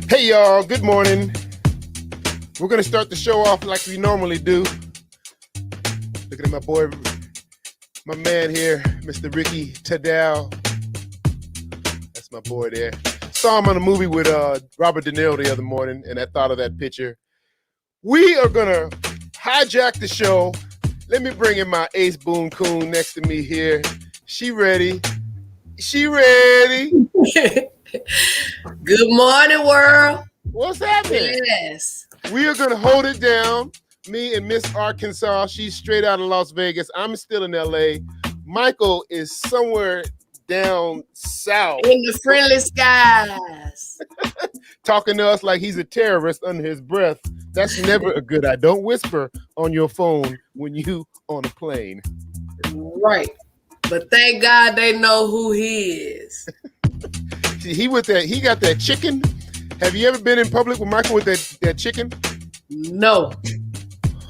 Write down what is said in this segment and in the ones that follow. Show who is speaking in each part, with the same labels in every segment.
Speaker 1: Hey y'all, good morning. We're gonna start the show off like we normally do. Looking at my boy, my man here, Mr. Ricky Tadal. That's my boy there. Saw him on a movie with Robert De Niro the other morning, and I thought of that picture. We are gonna hijack the show. Let me bring in my ace boon coon next to me here. She ready. She ready.
Speaker 2: Good morning, world.
Speaker 1: What's happening?
Speaker 2: Yes.
Speaker 1: We are going to hold it down. Me and Miss Arkansas. She's straight out of Las Vegas. I'm still in LA. Michael is somewhere down south.
Speaker 2: In the friendly skies.
Speaker 1: Talking to us like he's a terrorist under his breath. That's never a good idea. Don't whisper on your phone when you on a plane.
Speaker 2: Right. But thank God they know who he is.
Speaker 1: See, he got that chicken. Have you ever been in public with Michael with that chicken?
Speaker 2: No.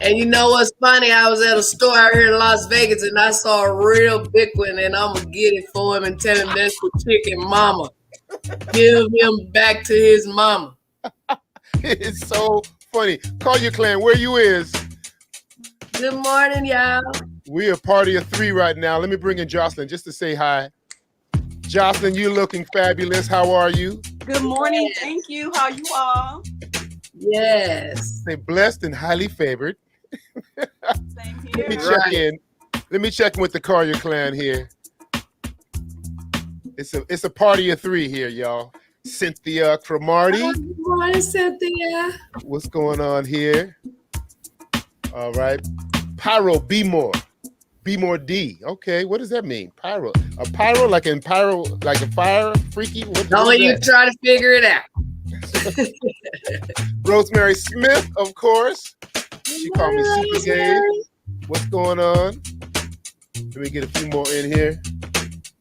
Speaker 2: And you know what's funny? I was at a store out here in Las Vegas and I saw a real big one, and I'm going to get it for him and tell him that's the chicken mama. Give him back to his mama.
Speaker 1: It's so funny. Call your clan. Where you is?
Speaker 2: Good morning, y'all.
Speaker 1: We are party of three right now. Let me bring in Jocelyn just to say hi. Jocelyn, you're looking fabulous. How are you?
Speaker 3: Good morning. Thank you. How you all?
Speaker 2: Yes.
Speaker 1: Say blessed and highly favored.
Speaker 3: Same here.
Speaker 1: Let me check in. Let me check in with the Collier clan here. It's a party of three here, y'all. Cynthia Cromartie.
Speaker 2: Good morning, Cynthia.
Speaker 1: What's going on here? All right. Pyro, be more. Be more D. Okay, what does that mean? Pyro. A pyro like in pyro, like a fire freaky?
Speaker 2: Don't you try to figure it out.
Speaker 1: Rosemary Smith, of course. She called me Super Game. What's going on? Let me get a few more in here.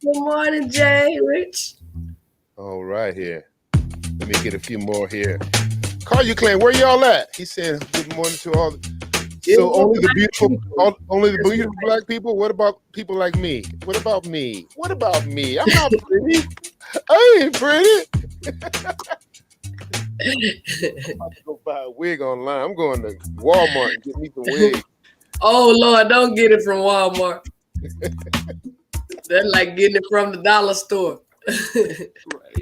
Speaker 2: Good morning, Jay, Rich.
Speaker 1: All right, here. Let me get a few more here. Call your clan, where y'all at? He said good morning to all. So only the beautiful black people? What about people like me? What about me? What about me? I'm not pretty. I ain't pretty. I'm about to go buy a wig online. I'm going to Walmart and get me some wigs.
Speaker 2: Oh, Lord, don't get it from Walmart. That's like getting it from the dollar store.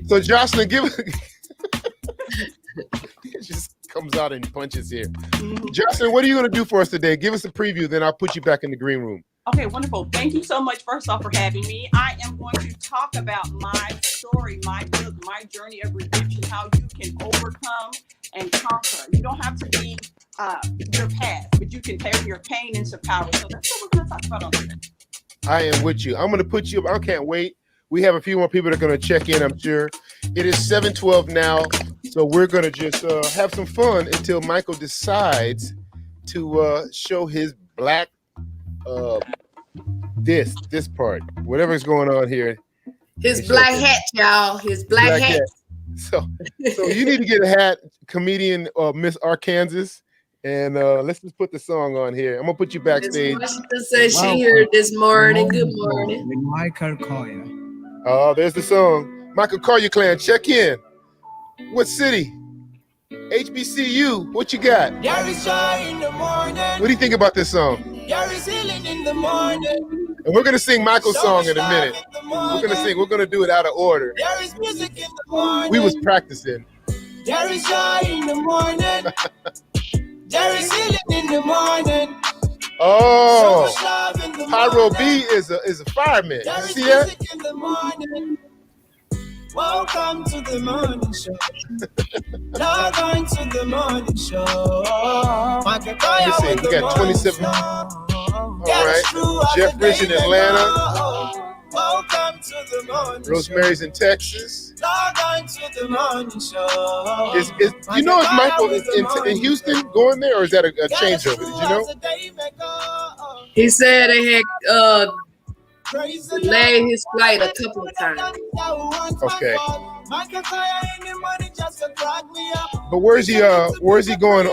Speaker 1: So, Jocelyn, it just comes out in punches here. Jocelyn, what are you going to do for us today? Give us a preview, then I'll put you back in the green room.
Speaker 3: Okay, wonderful. Thank you so much, first off, for having me. I am going to talk about my story, my book, my journey of redemption, how you can overcome and conquer. You don't have to be your past, but you can turn your pain into power. So that's what we're going to talk about on today.
Speaker 1: I am with you. I'm going to put you up. I can't wait. We have a few more people that are going to check in, I'm sure. It is 7:12 now, so we're going to just have some fun until Michael decides to show his black this part, whatever's going on here.
Speaker 2: His black hat, y'all. His black hat.
Speaker 1: So you need to get a hat, comedian Miss Arkansas, and let's just put the song on here. I'm gonna put you backstage.
Speaker 2: Say she heard this morning. Good morning.
Speaker 4: With Michael Colyar.
Speaker 1: Oh, there's the song. Michael Colyar clan, check in. What city? HBCU. What you got? What do you think about this song? And we're gonna sing Michael's song in a minute. We're gonna do it out of order. We was practicing.
Speaker 5: There is joy in the morning. There is healing in the morning.
Speaker 1: Oh, Pyro B is a fireman. You see that?
Speaker 5: Welcome to the morning show. Log on to the morning show.
Speaker 1: Let me see. We got 27. All right. Jeff Rich in Atlanta.
Speaker 5: Welcome to the morning
Speaker 1: Rosemary's in Texas.
Speaker 5: Log on to the morning show.
Speaker 1: Is Michael in Houston going there, or is that a changeover? Did you know?
Speaker 2: He said they had delayed his flight a couple of times.
Speaker 1: Okay. But where's he going?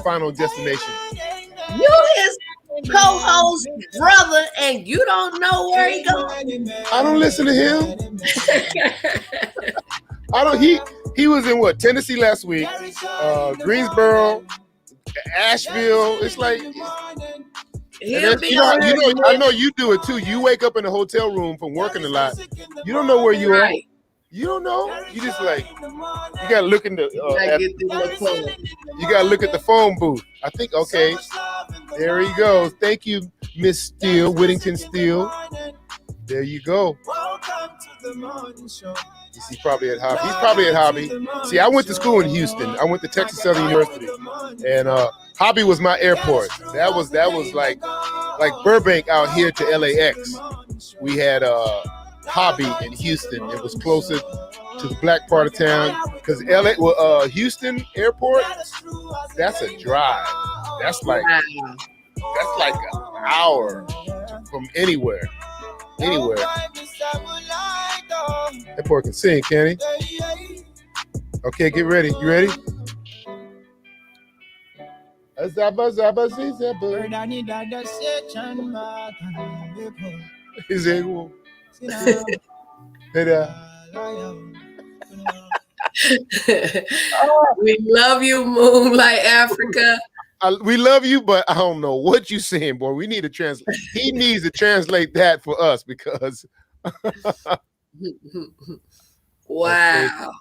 Speaker 1: Final destination.
Speaker 2: You his co-host brother, and you don't know where he going.
Speaker 1: I don't listen to him. He was in what, Tennessee last week, Greensboro, Asheville. It's like,
Speaker 2: He'll be
Speaker 1: you know,
Speaker 2: on here.
Speaker 1: I know you do it too. You wake up in a hotel room from working a lot. You don't know where you are. You don't know. You just like, you gotta look in the. You gotta look at the phone booth. I think, okay, there he goes. Thank you, Miss Steele, Whittington Steele. There you go. He's probably at Hobby. He's probably at Hobby. See, I went to school in Houston. I went to Texas Southern University, and Hobby was my airport. That was like Burbank out here to LAX. We had Hobby in Houston. It was closer to the black part of town because Houston Airport. That's a drive. That's like an hour from anywhere. That boy can sing, can he? Okay, get ready. You ready?
Speaker 2: We love you, Moonlight Africa.
Speaker 1: We love you, but I don't know what you're saying, boy. We need to translate. He needs to translate that for us because.
Speaker 2: Wow.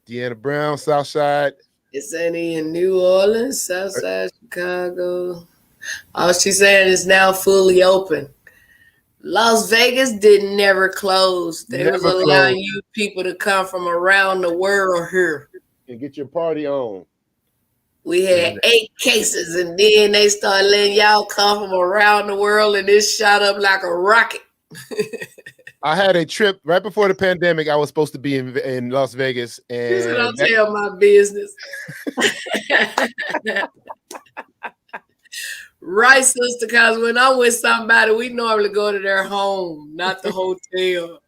Speaker 1: Deanna Brown, Southside.
Speaker 2: Is any in New Orleans, Southside Chicago? Oh, she's saying it's now fully open. Las Vegas didn't never close. They was allowing you people to come from around the world here.
Speaker 1: And get your party on.
Speaker 2: We had 8 cases, and then they started letting y'all come from around the world, and it shot up like a rocket.
Speaker 1: I had a trip right before the pandemic. I was supposed to be in Las Vegas, and
Speaker 2: don't tell my business. Right, sister, because when I'm with somebody, we normally go to their home, not the hotel.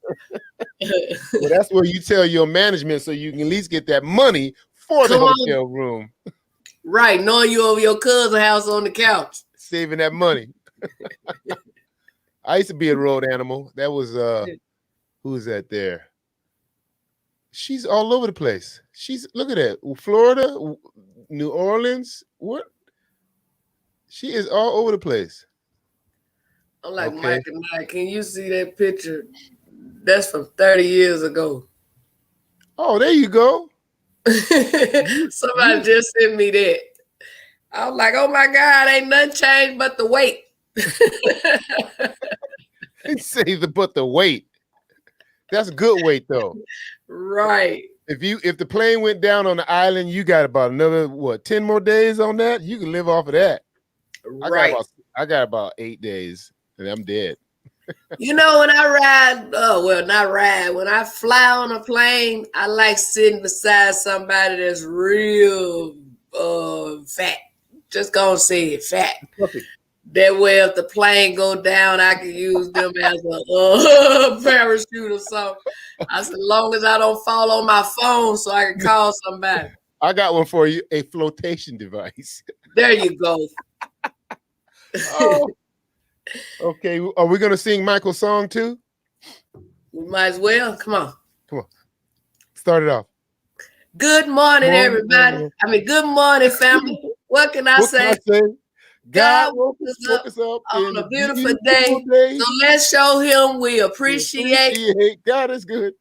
Speaker 1: Well, that's where you tell your management so you can at least get that money for the hotel room.
Speaker 2: Right, knowing you over your cousin's house on the couch.
Speaker 1: Saving that money. I used to be a road animal. That was, who is that there? She's all over the place. Look at that. Florida, New Orleans. What? She is all over the place.
Speaker 2: I'm like, okay. Mike, can you see that picture? That's from 30 years ago.
Speaker 1: Oh, there you go.
Speaker 2: Somebody just sent me that. I was like, oh my God, ain't nothing changed but the weight.
Speaker 1: Say but the weight. That's good weight though.
Speaker 2: Right.
Speaker 1: If the plane went down on the island, you got about another 10 more days on that? You can live off of that.
Speaker 2: Right.
Speaker 1: I got about 8 days and I'm dead.
Speaker 2: You know, when I ride, not ride, when I fly on a plane, I like sitting beside somebody that's real fat. Just gonna say it, fat. Perfect. That way, if the plane go down, I can use them as a parachute or something. I said, as long as I don't fall on my phone so I can call somebody.
Speaker 1: I got one for you, a flotation device.
Speaker 2: There you go.
Speaker 1: Oh. Okay, are we going to sing Michael's song too?
Speaker 2: We might as well. Come on.
Speaker 1: Start it off.
Speaker 2: Good morning, everybody. Good morning, family. What can I say? God woke us up on a beautiful day. So let's show him we appreciate.
Speaker 1: God is good.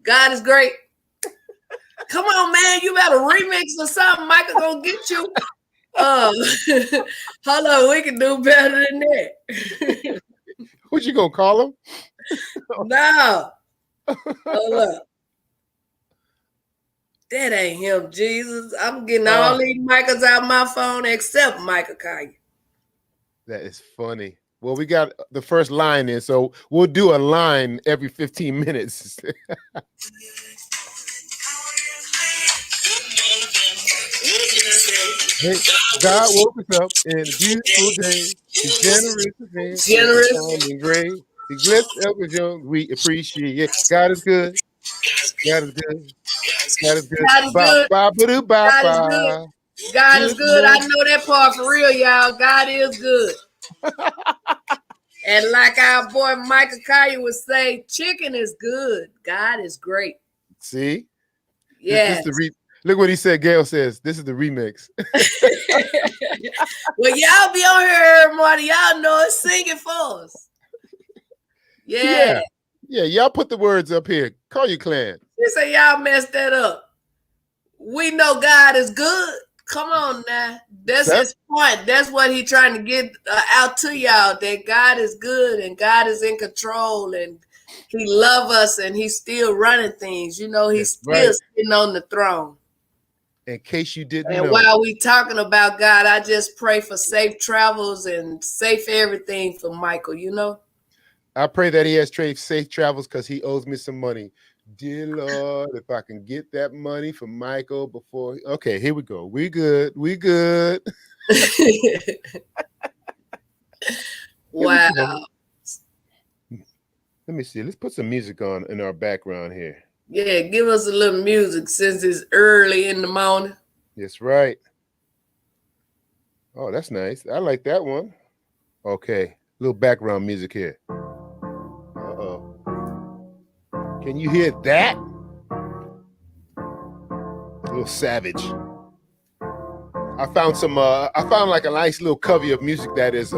Speaker 2: God is great. Come on, man. You better remix or something. Michael gonna get you. Hold on, we can do better than that.
Speaker 1: What you gonna call him?
Speaker 2: No. Hold up. That ain't him, Jesus. I'm getting all these Michaels out my phone except Michael Colyar.
Speaker 1: That is funny. Well, we got the first line in, so we'll do a line every 15 minutes. Hey, God woke us up in a beautiful day. He's generous and great. He blessed us with young. We appreciate it. God is good. God is good. God is good.
Speaker 2: God is good. God is good. I know that part for real, y'all. God is good. And like our boy Michael Colyar would say, chicken is good. God is great.
Speaker 1: See?
Speaker 2: Yes.
Speaker 1: Look what he said. Gail says, this is the remix.
Speaker 2: Well, y'all be on here every morning. Y'all know it's singing for us. Yeah.
Speaker 1: Yeah, y'all put the words up here. Call your clan.
Speaker 2: You say y'all messed that up. We know God is good. Come on now. That's his point. That's what he's trying to get out to y'all, that God is good and God is in control and he loves us and he's still running things. You know, he's still sitting on the throne.
Speaker 1: In case you didn't know.
Speaker 2: And while we talking about God, I just pray for safe travels and safe everything for Michael, you know?
Speaker 1: I pray that he has safe travels because he owes me some money. Dear Lord, if I can get that money from Michael before. Okay, here we go. We good.
Speaker 2: Wow.
Speaker 1: Let me see. Let's put some music on in our background here.
Speaker 2: Yeah, give us a little music since it's early in the morning.
Speaker 1: That's right. Oh, that's nice. I like that one. Okay, little background music here. Uh-oh. Can you hear that? A little savage. I found like a nice little covey of music that is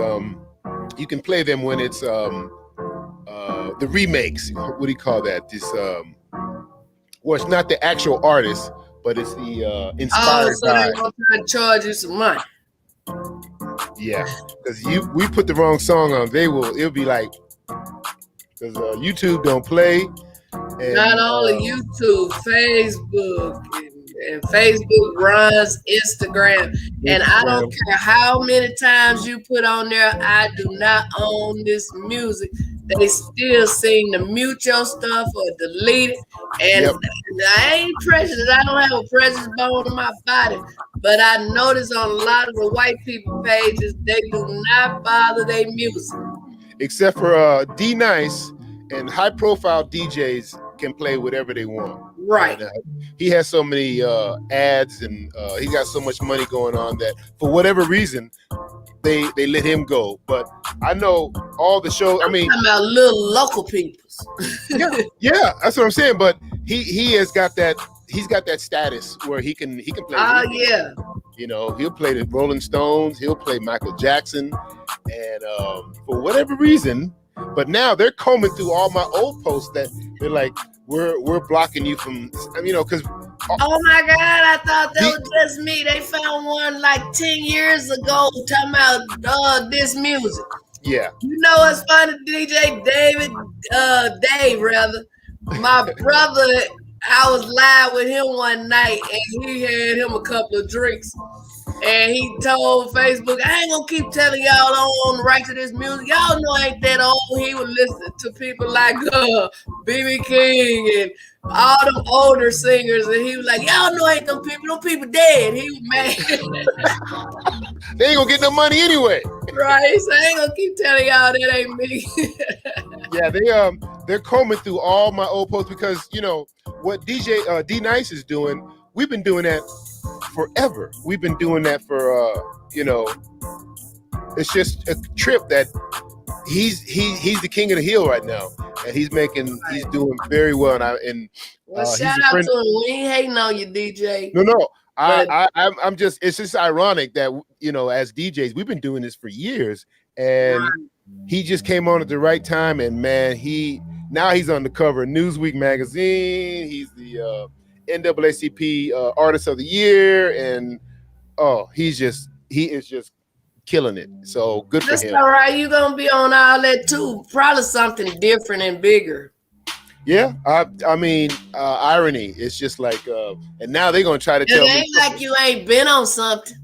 Speaker 1: you can play them when it's the remakes. What do you call that? This well, it's not the actual artist, but it's the inspired
Speaker 2: so they're gonna try to charge you some money.
Speaker 1: Yeah, because we put the wrong song on, it'll be like, because YouTube don't play. And,
Speaker 2: not only YouTube, Facebook, and Facebook runs Instagram. And I don't care how many times you put on there, I do not own this music. They still seem to mute your stuff or delete it. And I ain't prejudiced. I don't have a prejudice bone in my body. But I notice on a lot of the white people pages, they do not bother their music. Except for D-Nice and high-profile DJs can play whatever they want. Right. And, he has so many ads and he got so much money going on that for whatever reason, they let him go. But I know all the shows. I'm talking about little local peoples. yeah, that's what I'm saying. But he has got that. He's got that status where he can play. Oh yeah. You know, he'll play the Rolling Stones. He'll play Michael Jackson, and for whatever reason. But now they're combing through all my old posts that they're like, we're blocking you from, you know, because. Oh my God, I thought that was just me. They found one like 10 years ago talking about this music. Yeah. You know what's funny, DJ Dave, my brother, I was live with him one night and he had him a couple of drinks. And he told Facebook, I ain't gonna keep telling y'all I don't own the right to this music. Y'all know I ain't that old. He would listen to people like B.B. King and all them older singers. And he was like, y'all know ain't them people dead. He was mad. They ain't gonna get no money anyway. Right. So I ain't gonna keep telling y'all that ain't me. Yeah, they're combing through all my old posts because, you know, what DJ D-Nice is doing, we've been doing that forever. We've been doing that for you know, it's just a trip that he's the king of the hill right now, and he's doing very well. And shout out to him. We ain't hating on you, DJ. No, I'm just, it's just ironic that, you know, as DJs we've been doing this for years, and he just came on at the right time, and man, now he's on the cover of Newsweek magazine. He's the NAACP Artist of the Year, and he is just killing it. So good for him. That's all right. You're gonna be on all that too. Probably something different and bigger. Yeah, I mean, irony. It's just like, and now they're gonna try to tell me. It ain't like you ain't been on something.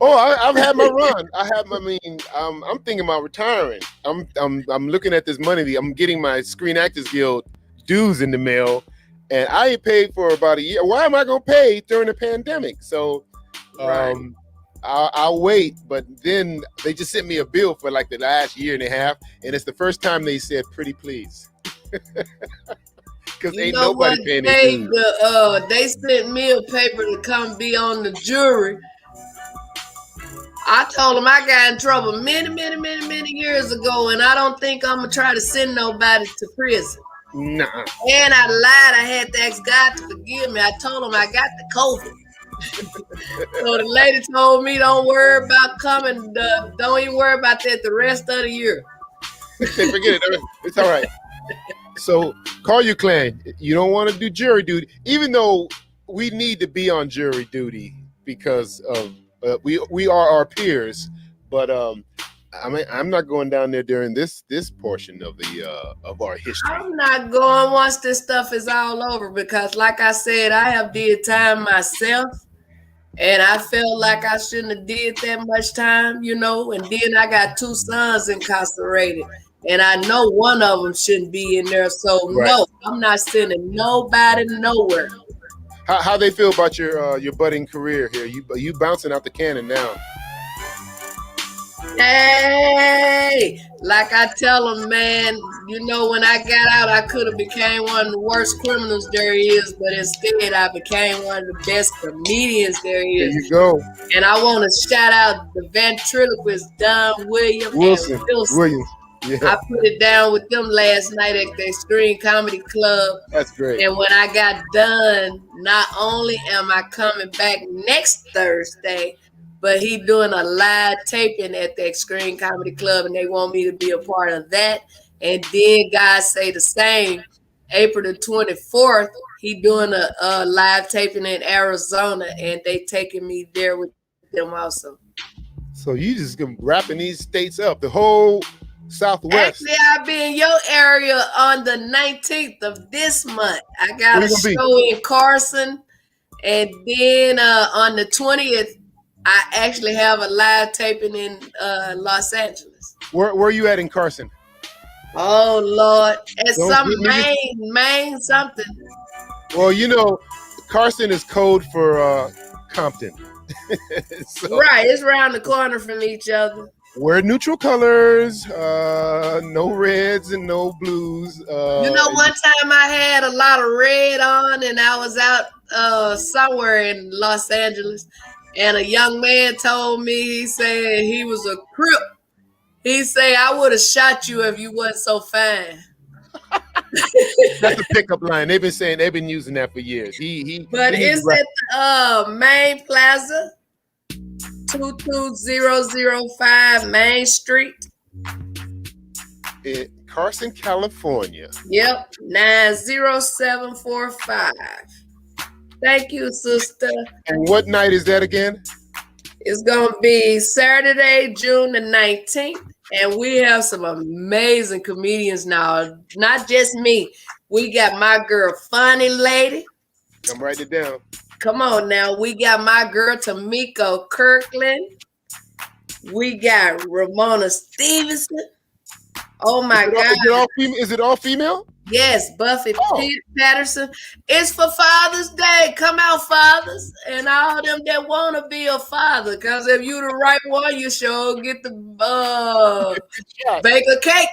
Speaker 2: Oh, I've had my run. I'm thinking about retiring. I'm looking at this money. I'm getting my Screen Actors Guild dues in the mail. And I ain't paid for about a year. Why am I gonna pay during the pandemic? So I'll wait. But then they just sent me a bill for like the last year and a half, and it's the first time they said "pretty please," because ain't nobody paying their dues. They sent me a paper to come be on the jury. I told them I got in trouble many years ago, and I don't think I'm gonna try to send nobody to prison.
Speaker 1: Nah.
Speaker 2: And I lied. I had to ask God to forgive me. I told him I got the COVID. So the lady told me, don't worry about coming. Don't even worry about that the rest of the year.
Speaker 1: They forget it. It's all right. So Colyar Clan, you don't want to do jury duty, even though we need to be on jury duty because of we are our peers. But I'm not going down there during this portion of the of our history.
Speaker 2: I'm not going once this stuff is all over because, like I said, I have did time myself, and I felt like I shouldn't have did that much time, you know. And then I got 2 sons incarcerated, and I know one of them shouldn't be in there. So
Speaker 1: Right.
Speaker 2: no, I'm not sending nobody nowhere.
Speaker 1: How they feel about your budding career here? You bouncing out the cannon now.
Speaker 2: Hey, like I tell them, man, you know, when I got out, I could have became one of the worst criminals there is, but instead I became one of the best comedians there
Speaker 1: There
Speaker 2: is.
Speaker 1: you go.
Speaker 2: And I want to shout out the ventriloquist Don Williams and
Speaker 1: Williams. Yeah,
Speaker 2: I put it down with them last night at the Extreme Comedy Club.
Speaker 1: that's great.
Speaker 2: And when I got done, not only am I coming back next Thursday, but he doing a live taping at the Extreme Comedy Club, and they want me to be a part of that. And then guys say the same. April the 24th, he doing a live taping in Arizona, and they taking me there with them also.
Speaker 1: So you just wrapping these states up, the whole Southwest.
Speaker 2: Actually, I'll be in your area on the 19th of this month. I got a show in Carson, and then on the 20th, I actually have a live taping in Los Angeles.
Speaker 1: Where are you at in Carson?
Speaker 2: Oh Lord, it's
Speaker 1: Don't
Speaker 2: some
Speaker 1: give me
Speaker 2: Maine something.
Speaker 1: Well, you know, Carson is code for Compton. So
Speaker 2: Right, it's around the corner from each other.
Speaker 1: wear neutral colors, no reds and no blues.
Speaker 2: You know, one time I had a lot of red on, and I was out somewhere in Los Angeles, and a young man told me, he said he was a Crip. He said, I would have shot you if you wasn't so fine.
Speaker 1: That's a pickup line. They've been using that for years.
Speaker 2: But it's at the Main Plaza, 22005 Main Street.
Speaker 1: in Carson, California.
Speaker 2: Yep, 90745. Thank you, sister.
Speaker 1: And what night is that again?
Speaker 2: It's going to be Saturday, June the 19th. And we have some amazing comedians now. Not just me. We got my girl, Funny Lady.
Speaker 1: I'm writing it down.
Speaker 2: Come on now. We got my girl, Tamiko Kirkland. We got Ramona Stevenson. Oh, my God.
Speaker 1: Is it all female?
Speaker 2: Yes, Buffy Patterson. It's for Father's Day. Come out, fathers, and all them that want to be a father. Because if you the right one, you sure get the bake a cake.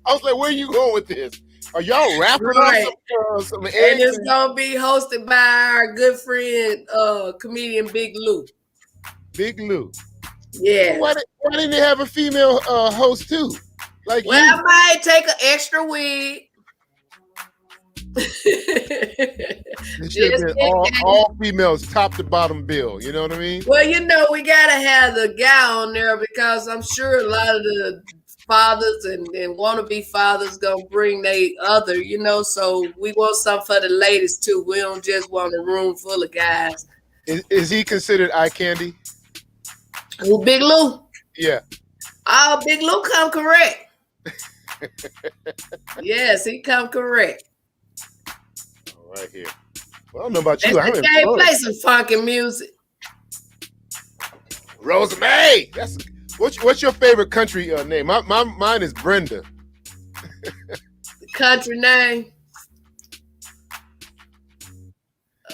Speaker 1: I was like, where are you going with this? Are y'all rapping?
Speaker 2: Right.
Speaker 1: Some
Speaker 2: And it's going to be hosted by our good friend, comedian Big Lou.
Speaker 1: Big Lou.
Speaker 2: Yeah.
Speaker 1: Why didn't they have a female host too? Like,
Speaker 2: well, I might take an extra wig.
Speaker 1: It should have been all females, top to bottom bill. You know what I mean?
Speaker 2: Well, you know, we got to have the guy on there because I'm sure a lot of the fathers and wannabe fathers going to bring their other, you know, so we want something for the ladies too. We don't just want a room full of guys.
Speaker 1: Is he considered eye candy?
Speaker 2: Who, Big Lou?
Speaker 1: Yeah.
Speaker 2: Oh, Big Lou come correct. Yes, he come correct.
Speaker 1: All right here. Well, I don't know about you.
Speaker 2: I can't play some funky music.
Speaker 1: Rosemary. That's what's your favorite country name? Mine is Brenda.
Speaker 2: The country name.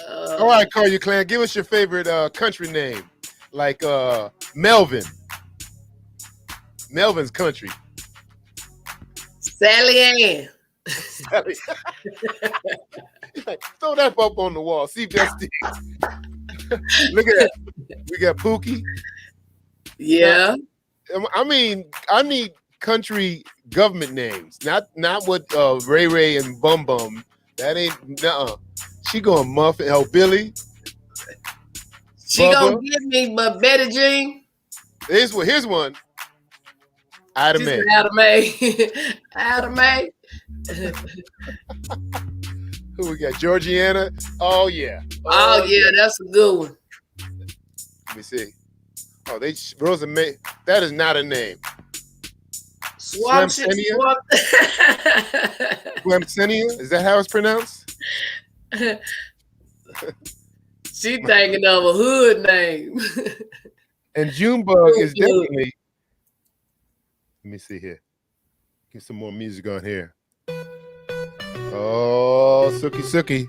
Speaker 1: All right, Colyar Clan, give us your favorite country name, like Melvin. Melvin's country.
Speaker 2: Sally Ann.
Speaker 1: Sally. Throw that up on the wall. See if that's the... Look at that. We got Pookie.
Speaker 2: Yeah.
Speaker 1: I mean, I need country government names, not what Ray Ray and Bum Bum. That ain't She going Muffin. Oh, Billy.
Speaker 2: She
Speaker 1: Bubba.
Speaker 2: gonna give me, but Betty Jean.
Speaker 1: Here's one. Ida Mae.
Speaker 2: Ida Mae. Ida Mae.
Speaker 1: Who we got? Georgiana. Oh yeah.
Speaker 2: Oh yeah, that's a good one.
Speaker 1: Let me see. Oh, Rosa May. That is not a name.
Speaker 2: Swampsenia.
Speaker 1: Swampsenia. Is that how it's pronounced?
Speaker 2: She thinking of a hood name.
Speaker 1: And Junebug is definitely. Let me see here. Get some more music on here. Oh, Sookie.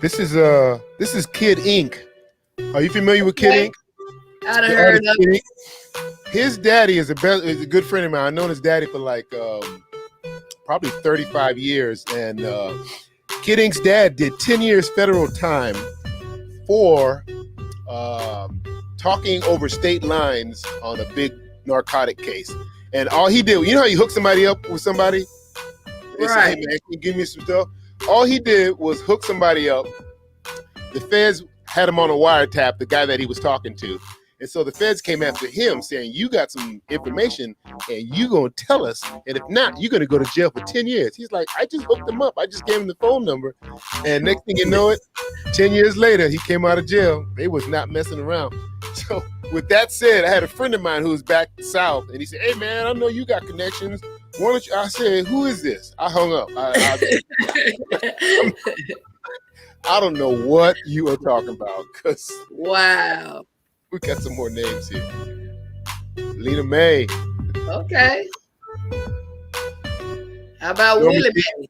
Speaker 1: This is Kid Ink. Are you familiar with Kid Ink?
Speaker 2: I'd have heard of it.
Speaker 1: His daddy is a good friend of mine. I've known his daddy for like probably 35 years. And Kid Ink's dad did 10 years federal time for talking over state lines on a big narcotic case. And all he did, you know how you hook somebody up with somebody? They say, hey man, can you give me some stuff? All he did was hook somebody up. The feds had him on a wiretap, the guy that he was talking to. And so the feds came after him saying, you got some information and you going to tell us. And if not, you're going to go to jail for 10 years. He's like, I just hooked him up. I just gave him the phone number. And next thing you know it, 10 years later, he came out of jail. They was not messing around. So with that said, I had a friend of mine who was back south and he said, hey man, I know you got connections. Why don't you? I said, who is this? I hung up. I don't know what you are talking about. Cause
Speaker 2: wow.
Speaker 1: We got some more names here. Lena May.
Speaker 2: Okay. How about
Speaker 1: Norma
Speaker 2: Willie
Speaker 1: Jean.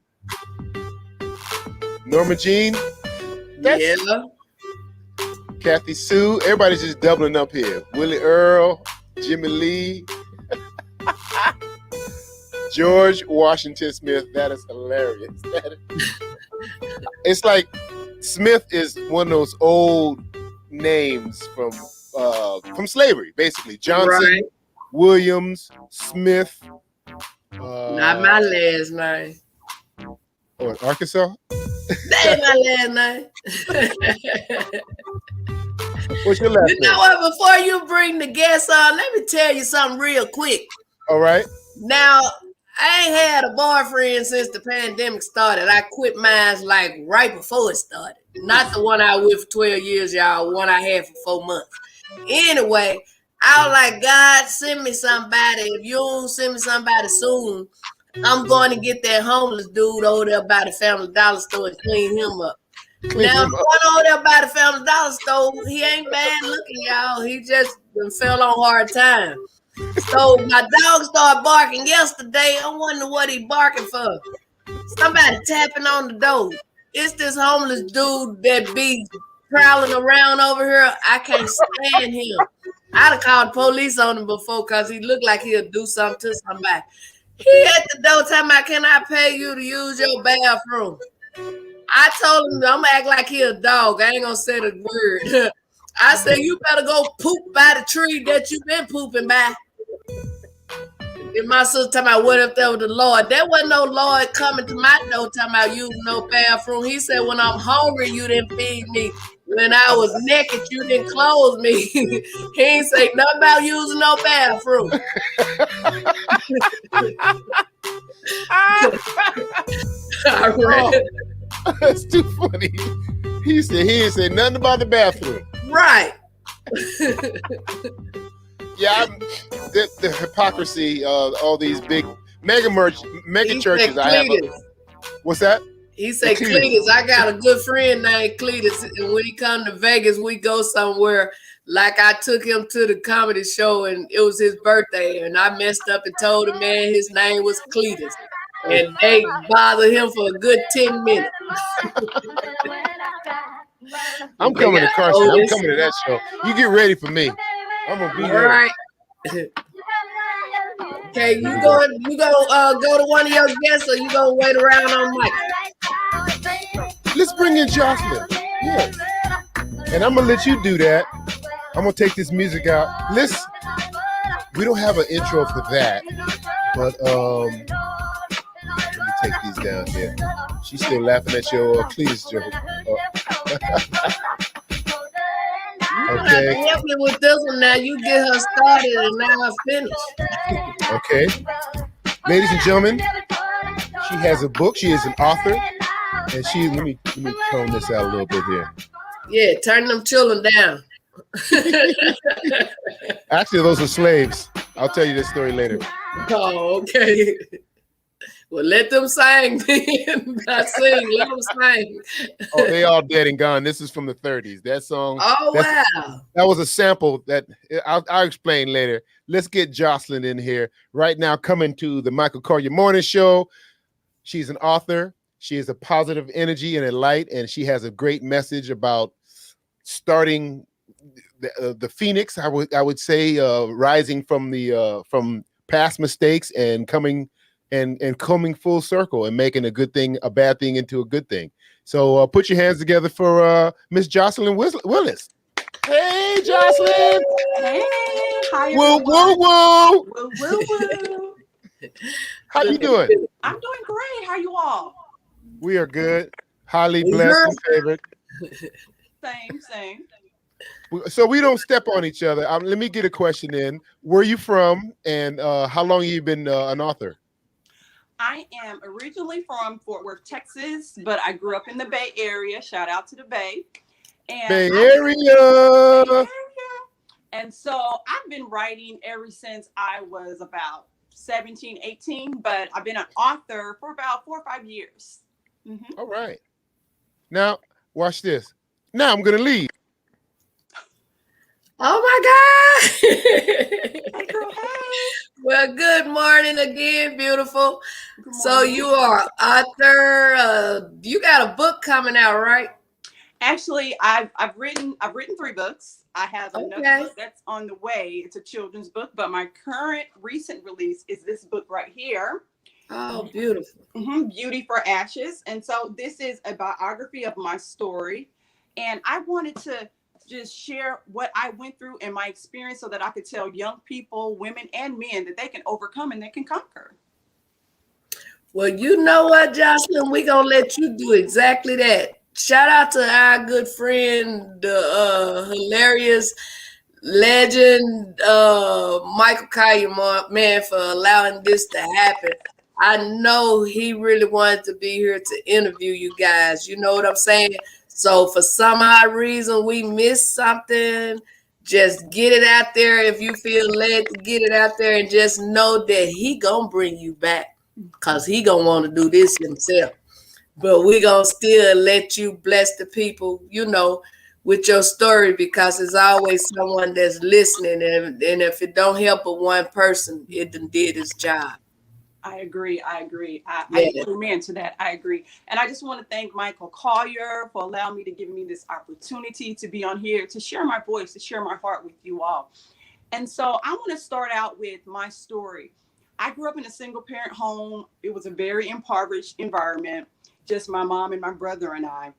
Speaker 2: Mae?
Speaker 1: Norma Jean.
Speaker 2: Yeah.
Speaker 1: Kathy Sue. Everybody's just doubling up here. Willie Earl, Jimmy Lee, George Washington Smith. That is hilarious. It's like Smith is one of those old names from slavery, basically. Johnson, Williams, Smith.
Speaker 2: Not my last name.
Speaker 1: Oh, Arkansas?
Speaker 2: That ain't my last name.
Speaker 1: What's your last name?
Speaker 2: You know what? Before you bring the guests on, let me tell you something real quick.
Speaker 1: All right.
Speaker 2: Now, I ain't had a boyfriend since the pandemic started. I quit mine like right before it started. Not the one I was with for 12 years, y'all. One I had for 4 months. Anyway, I was like, God, send me somebody. If you don't send me somebody soon, I'm going to get that homeless dude over there by the Family Dollar store and clean him up. Now, I'm going over there by the Family Dollar store. He ain't bad looking, y'all. He just fell on hard time. So my dog started barking yesterday. I wonder what he barking for. Somebody tapping on the door. It's this homeless dude that be prowling around over here. I can't stand him. I'd have called the police on him before because he looked like he'll do something to somebody. He at the door talking about, can I pay you to use your bathroom? I told him, I'm going to act like he a dog. I ain't going to say the word. I said, you better go poop by the tree that you been pooping by. And my sister talking about, what if that was the Lord? There wasn't no Lord coming to my door talking about using no bathroom. He said, when I'm hungry, you didn't feed me. When I was naked, you didn't clothe me. He ain't say nothing about using no bathroom.
Speaker 1: That's too funny. He ain't said nothing about the bathroom.
Speaker 2: Right.
Speaker 1: Yeah, the hypocrisy of all these big mega churches. I have. What's that?
Speaker 2: He said, Cletus, I got a good friend named Cletus, and when he come to Vegas, we go somewhere. Like I took him to the comedy show, and it was his birthday, and I messed up and told the man his name was Cletus, and they bothered him for a good 10 minutes.
Speaker 1: I'm coming to Carson. I'm coming to that show. You get ready for me. I'm gonna be there.
Speaker 2: All right. Okay, you go to one of your guests, or you gonna wait around on Mike?
Speaker 1: Let's bring in Jocelyn. Yes. And I'm gonna let you do that. I'm gonna take this music out. We don't have an intro for that. But let me take these down here. She's still laughing at your Cleese joke.
Speaker 2: Okay. Help me with this one now. You get her started and now I finish.
Speaker 1: Okay. Ladies and gentlemen, she has a book. She is an author. And let me tone this out a little bit here.
Speaker 2: Yeah, turn them children down.
Speaker 1: Actually, those are slaves. I'll tell you this story later.
Speaker 2: Oh, okay. Well, let them sing then. Not sing, let them sing.
Speaker 1: Oh, they all dead and gone. This is from the 30s. That song.
Speaker 2: Oh, wow.
Speaker 1: That was a sample that I'll explain later. Let's get Jocelyn in here right now, coming to the Michael Colyar Morning Show. She's an author. She is a positive energy and a light, and she has a great message about starting the phoenix. I would say rising from past mistakes and coming full circle and making a good thing, a bad thing into a good thing. So put your hands together for Miss Jocelyn Willis. Hey, Jocelyn.
Speaker 3: Hey, hi,
Speaker 1: woo, woo, woo.
Speaker 3: Woo, woo, woo.
Speaker 1: How you doing?
Speaker 3: I'm doing great. How you all?
Speaker 1: We are good. Highly blessed and favored.
Speaker 3: Same.
Speaker 1: So we don't step on each other. Let me get a question in. Where are you from, and how long have you been an author?
Speaker 3: I am originally from Fort Worth, Texas, but I grew up in the Bay Area. Shout out to the Bay. And
Speaker 1: Bay Area.
Speaker 3: And so I've been writing ever since I was about 17, 18, but I've been an author for about 4 or 5 years. Mm-hmm.
Speaker 1: All right. Now, watch this. Now I'm going to leave.
Speaker 2: Oh, my God.
Speaker 3: Hey, girl, hey.
Speaker 2: Well, good morning again, beautiful. So you are an author. You got a book coming out, right?
Speaker 3: Actually, I've written 3 books. I have another book that's on the way. It's a children's book, but my current recent release is this book right here.
Speaker 2: Oh, beautiful.
Speaker 3: Mm-hmm. Beauty for Ashes. And so this is a biography of my story. And I wanted to just share what I went through and my experience so that I could tell young people, women and men, that they can overcome and they can conquer.
Speaker 2: Well, you know what, Jocelyn? We're going to let you do exactly that. Shout out to our good friend, the hilarious legend, Michael Colyar, man, for allowing this to happen. I know he really wanted to be here to interview you guys. You know what I'm saying? So for some odd reason we missed something, just get it out there if you feel led to get it out there, and just know that he gonna bring you back because he gonna want to do this himself. But we gonna still let you bless the people, you know, with your story, because there's always someone that's listening, and if it don't help but one person, it done did its job.
Speaker 3: I agree. I amen to that. I agree. And I just want to thank Michael Colyar for allowing me to give me this opportunity to be on here, to share my voice, to share my heart with you all. And so I want to start out with my story. I grew up in a single parent home. It was a very impoverished environment, just my mom and my brother and I.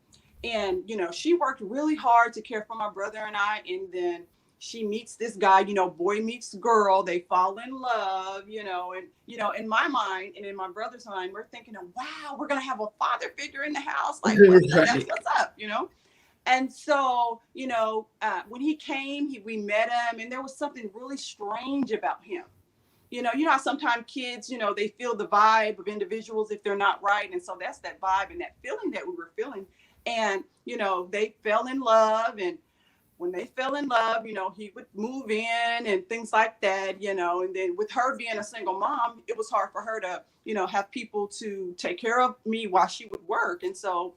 Speaker 3: And, you know, she worked really hard to care for my brother and I. And then she meets this guy, you know, boy meets girl, they fall in love, you know, and, you know, in my mind and in my brother's mind, we're thinking, wow, we're going to have a father figure in the house. Like, that's what's up, you know? And so, you know, when he came, we met him, and there was something really strange about him. You know how sometimes kids, you know, they feel the vibe of individuals if they're not right. And so that's that vibe and that feeling that we were feeling. And, you know, they fell in love, and when they fell in love, you know, he would move in and things like that, you know, and then with her being a single mom, it was hard for her to, you know, have people to take care of me while she would work. And so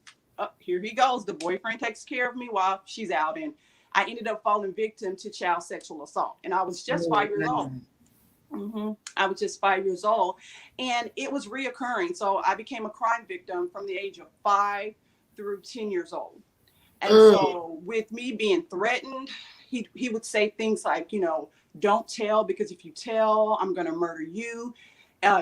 Speaker 3: here he goes. The boyfriend takes care of me while she's out. And I ended up falling victim to child sexual assault. And I was just 5 years old. Mm-hmm. I was just 5 years old, and it was reoccurring. So I became a crime victim from the age of 5 through 10 years old. And so with me being threatened, he would say things like, you know, don't tell, because if you tell, I'm going to murder you,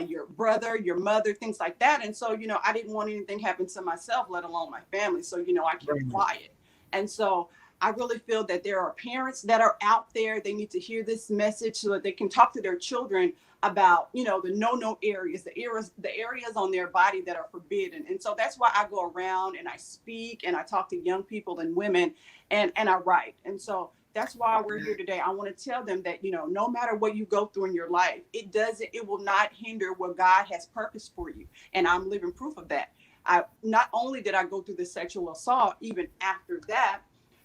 Speaker 3: your brother, your mother, things like that. And so, you know, I didn't want anything happen to myself, let alone my family. So, you know, I kept quiet. And so I really feel that there are parents that are out there. They need to hear this message so that they can talk to their children about, you know, the no areas, the areas on their body that are forbidden. And so that's why I go around and I speak and I talk to young people and women, and I write. And so that's why we're here today. I want to tell them that, you know, no matter what you go through in your life, it will not hinder what God has purposed for you. And I'm living proof of that. Not only did I go through the sexual assault, even after that,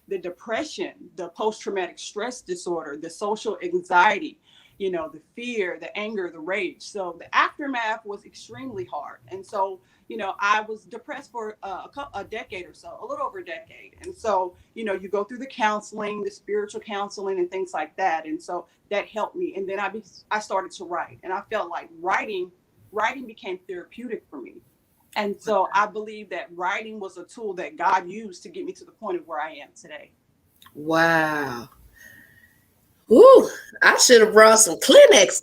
Speaker 3: the depression, the post-traumatic stress disorder, the social anxiety, you know, the fear, the anger, the rage. So the aftermath was extremely hard. And so, you know, I was depressed for a decade or so, a little over a decade. And so, you know, you go through the counseling, the spiritual counseling and things like that. And so that helped me. And then I started to write, and I felt like writing became therapeutic for me. And so I believe that writing was a tool that God used to get me to the point of where I am today.
Speaker 2: Wow. Ooh, I should have brought some Kleenex.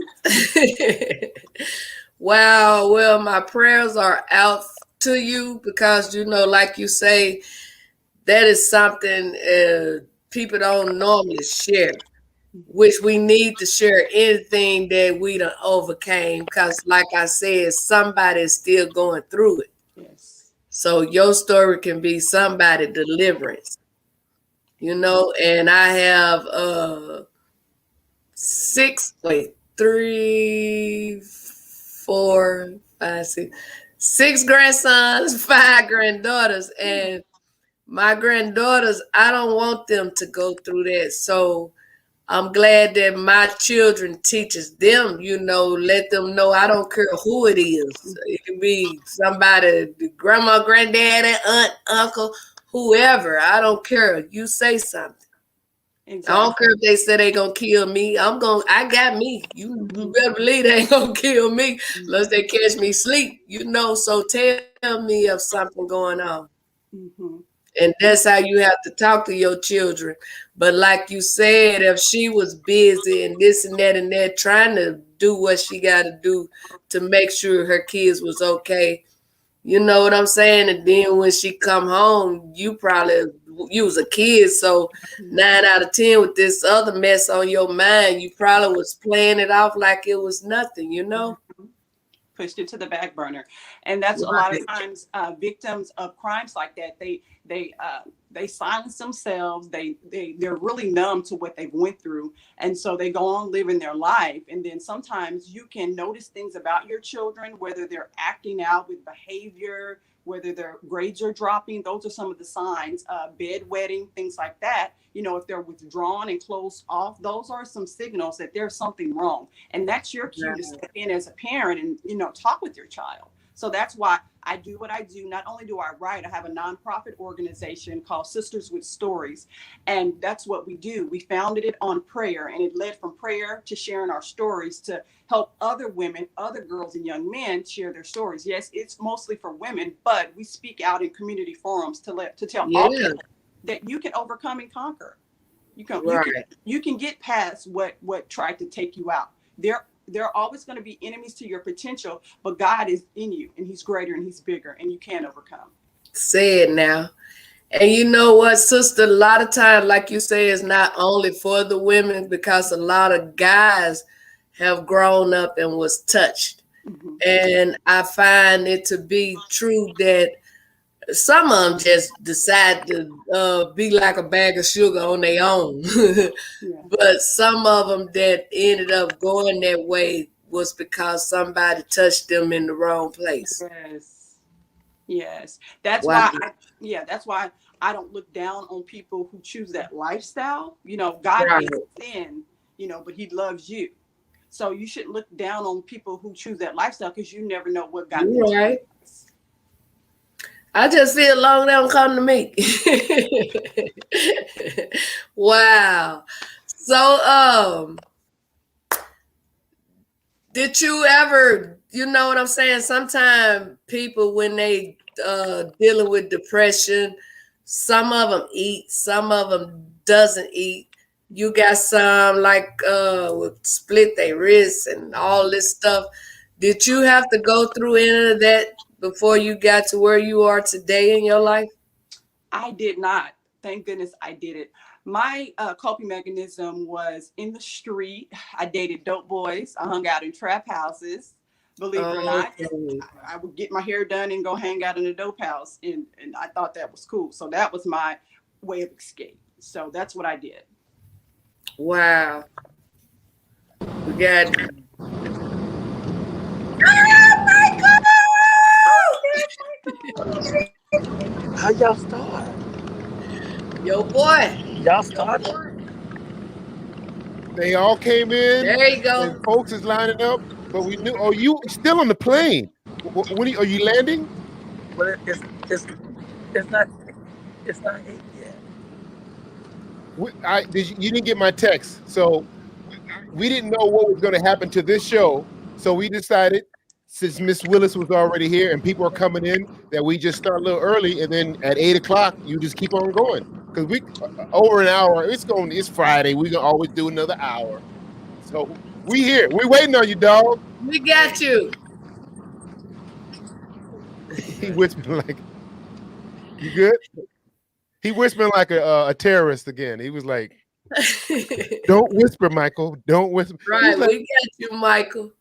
Speaker 2: Wow. Well, my prayers are out to you because, you know, like you say, that is something people don't normally share, which we need to share anything that we done overcame, because like I said, somebody is still going through it.
Speaker 3: Yes.
Speaker 2: So your story can be somebody deliverance, you know. And I have six grandsons, 5 granddaughters, and my granddaughters, I don't want them to go through that. So I'm glad that my children teaches them, you know, let them know I don't care who it is. It can be somebody, grandma, granddaddy, aunt, uncle, whoever. I don't care. You say something. Exactly. I don't care if they say they gonna kill me. I got me. You better believe they ain't gonna kill me unless they catch me sleep, you know. So tell me of something going on. Mm-hmm. And that's how you have to talk to your children. But like you said, if she was busy and this and that, trying to do what she got to do to make sure her kids was okay, you know what I'm saying? And then when she come home, you was a kid. So 9 out of 10 with this other mess on your mind, you probably was playing it off like it was nothing, you know?
Speaker 3: Pushed it to the back burner. And that's a lot of times victims of crimes like that, they silence themselves. They're really numb to what they've went through. And so they go on living their life. And then sometimes you can notice things about your children, whether they're acting out with behavior, whether their grades are dropping. Those are some of the signs, bedwetting, things like that. You know, if they're withdrawn and closed off, those are some signals that there's something wrong. And that's your cue to step in as a parent and, you know, talk with your child. So that's why I do what I do. Not only do I write, I have a nonprofit organization called Sisters with Stories. And that's what we do. We founded it on prayer, and it led from prayer to sharing our stories to help other women, other girls and young men share their stories. Yes, it's mostly for women, but we speak out in community forums to tell all people that you can overcome and conquer. You can get past what tried to take you out. There are always going to be enemies to your potential, but God is in you, and he's greater and he's bigger, and you can overcome.
Speaker 2: Say it now. And you know what, sister, a lot of times, like you say, it's not only for the women, because a lot of guys have grown up and was touched. Mm-hmm. And I find it to be true that some of them just decide to be like a bag of sugar on their own. But some of them that ended up going that way was because somebody touched them in the wrong place.
Speaker 3: Yes. That's why I don't look down on people who choose that lifestyle. You know, God is sin, you know, but he loves you. So you shouldn't look down on people who choose that lifestyle, because you never know what God does. Right.
Speaker 2: I just feel long they don't come to me. Wow. So, did you ever, you know what I'm saying? Sometimes people, when they dealing with depression, some of them eat, some of them doesn't eat. You got some like would split their wrists and all this stuff. Did you have to go through any of that before you got to where you are today in your life?
Speaker 3: I did not. Thank goodness I did it. My coping mechanism was in the street. I dated dope boys. I hung out in trap houses. Believe it or not,
Speaker 2: Okay.
Speaker 3: I would get my hair done and go hang out in a dope house. And I thought that was cool. So that was my way of escape. So that's what I did.
Speaker 2: Wow. We got
Speaker 4: How y'all start?
Speaker 2: yo boy.
Speaker 4: Y'all started?
Speaker 1: They all came in,
Speaker 2: There you go.
Speaker 1: and folks is lining up. But we knew. Oh, you still on the plane? When are you landing?
Speaker 4: But it's not 8 yet.
Speaker 1: You didn't get my text, so we didn't know what was going to happen to this show. So we decided, since Miss Willis was already here and people are coming in, that we just start a little early, and then at 8 o'clock you just keep on going, because we over an hour. It's Friday. We gonna always do another hour. So we here. We waiting on you, dog.
Speaker 2: We got you.
Speaker 1: He whispered like, "You good?" He whispered like a terrorist again. He was like, "Don't whisper, Michael. Don't whisper."
Speaker 2: Right,
Speaker 1: like,
Speaker 2: we got you, Michael.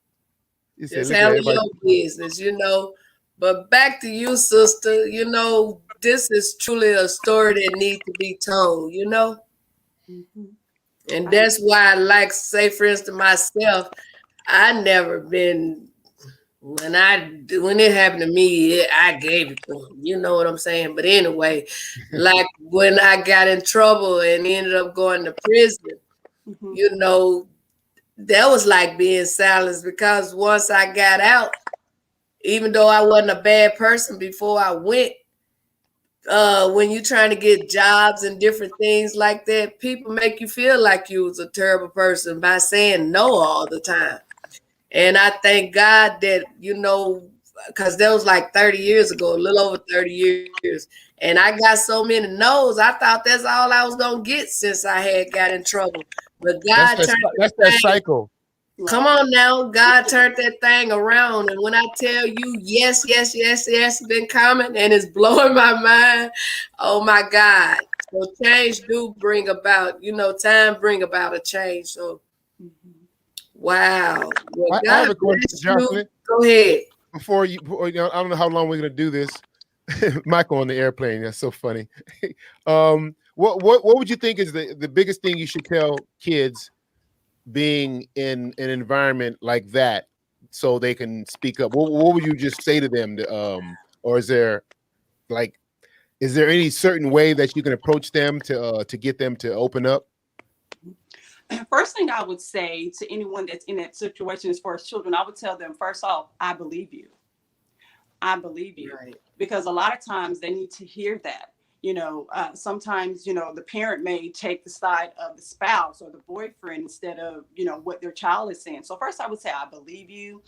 Speaker 1: he said,
Speaker 2: Just
Speaker 1: "Look at
Speaker 2: handle
Speaker 1: everybody."
Speaker 2: your business, But back to you, sister. This is truly a story that needs to be told,
Speaker 3: Mm-hmm.
Speaker 2: And that's why I like, say, for instance, myself, I never been, when it happened to me, I gave it to him. You know what I'm saying? But anyway, like when I got in trouble and ended up going to prison,
Speaker 3: Mm-hmm.
Speaker 2: that was like being silenced, because once I got out, even though I wasn't a bad person before I went, when you're trying to get jobs and different things like that, people make you feel like you was a terrible person by saying no all the time. And I thank God that, because that was like 30 years ago, a little over 30 years. And I got so many no's, I thought that's all I was going to get since I had got in trouble. But God
Speaker 1: That's that cycle.
Speaker 2: Come on now. God turned that thing around. And when I tell you, yes, yes, yes, yes, been coming, and it's blowing my mind. Oh my God. So change do bring about, time bring about a change. So wow. Well,
Speaker 1: I have a question, Jocelyn.
Speaker 2: Go ahead.
Speaker 1: Before I don't know how long we're gonna do this. Michael on the airplane. That's so funny. What would you think is the biggest thing you should tell kids being in an environment like that, so they can speak up? What would you just say to them? Or is there any certain way that you can approach them to get them to open up?
Speaker 3: First thing I would say to anyone that's in that situation as far as children, I would tell them, first off, I believe you. I believe you.
Speaker 2: Right.
Speaker 3: Because a lot of times they need to hear that. Sometimes, the parent may take the side of the spouse or the boyfriend instead of, what their child is saying. So first I would say, I believe you.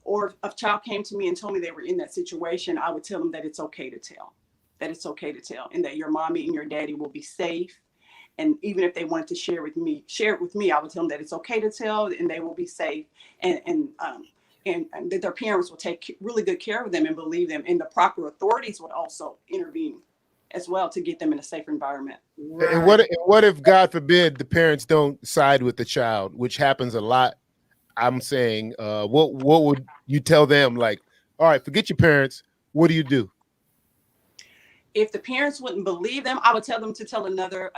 Speaker 3: Or if a child came to me and told me they were in that situation, I would tell them that it's okay to tell. That it's okay to tell. And that your mommy and your daddy will be safe. And even if they wanted to share it with me, I would tell them that it's okay to tell, and they will be safe. And that their parents will take really good care of them and believe them. And the proper authorities would also intervene as well to get them in a safer environment.
Speaker 2: Right.
Speaker 1: And what if, God forbid, the parents don't side with the child, which happens a lot? I'm saying, what would you tell them? Like, all right, forget your parents. What do you do?
Speaker 3: If the parents wouldn't believe them, I would tell them to tell another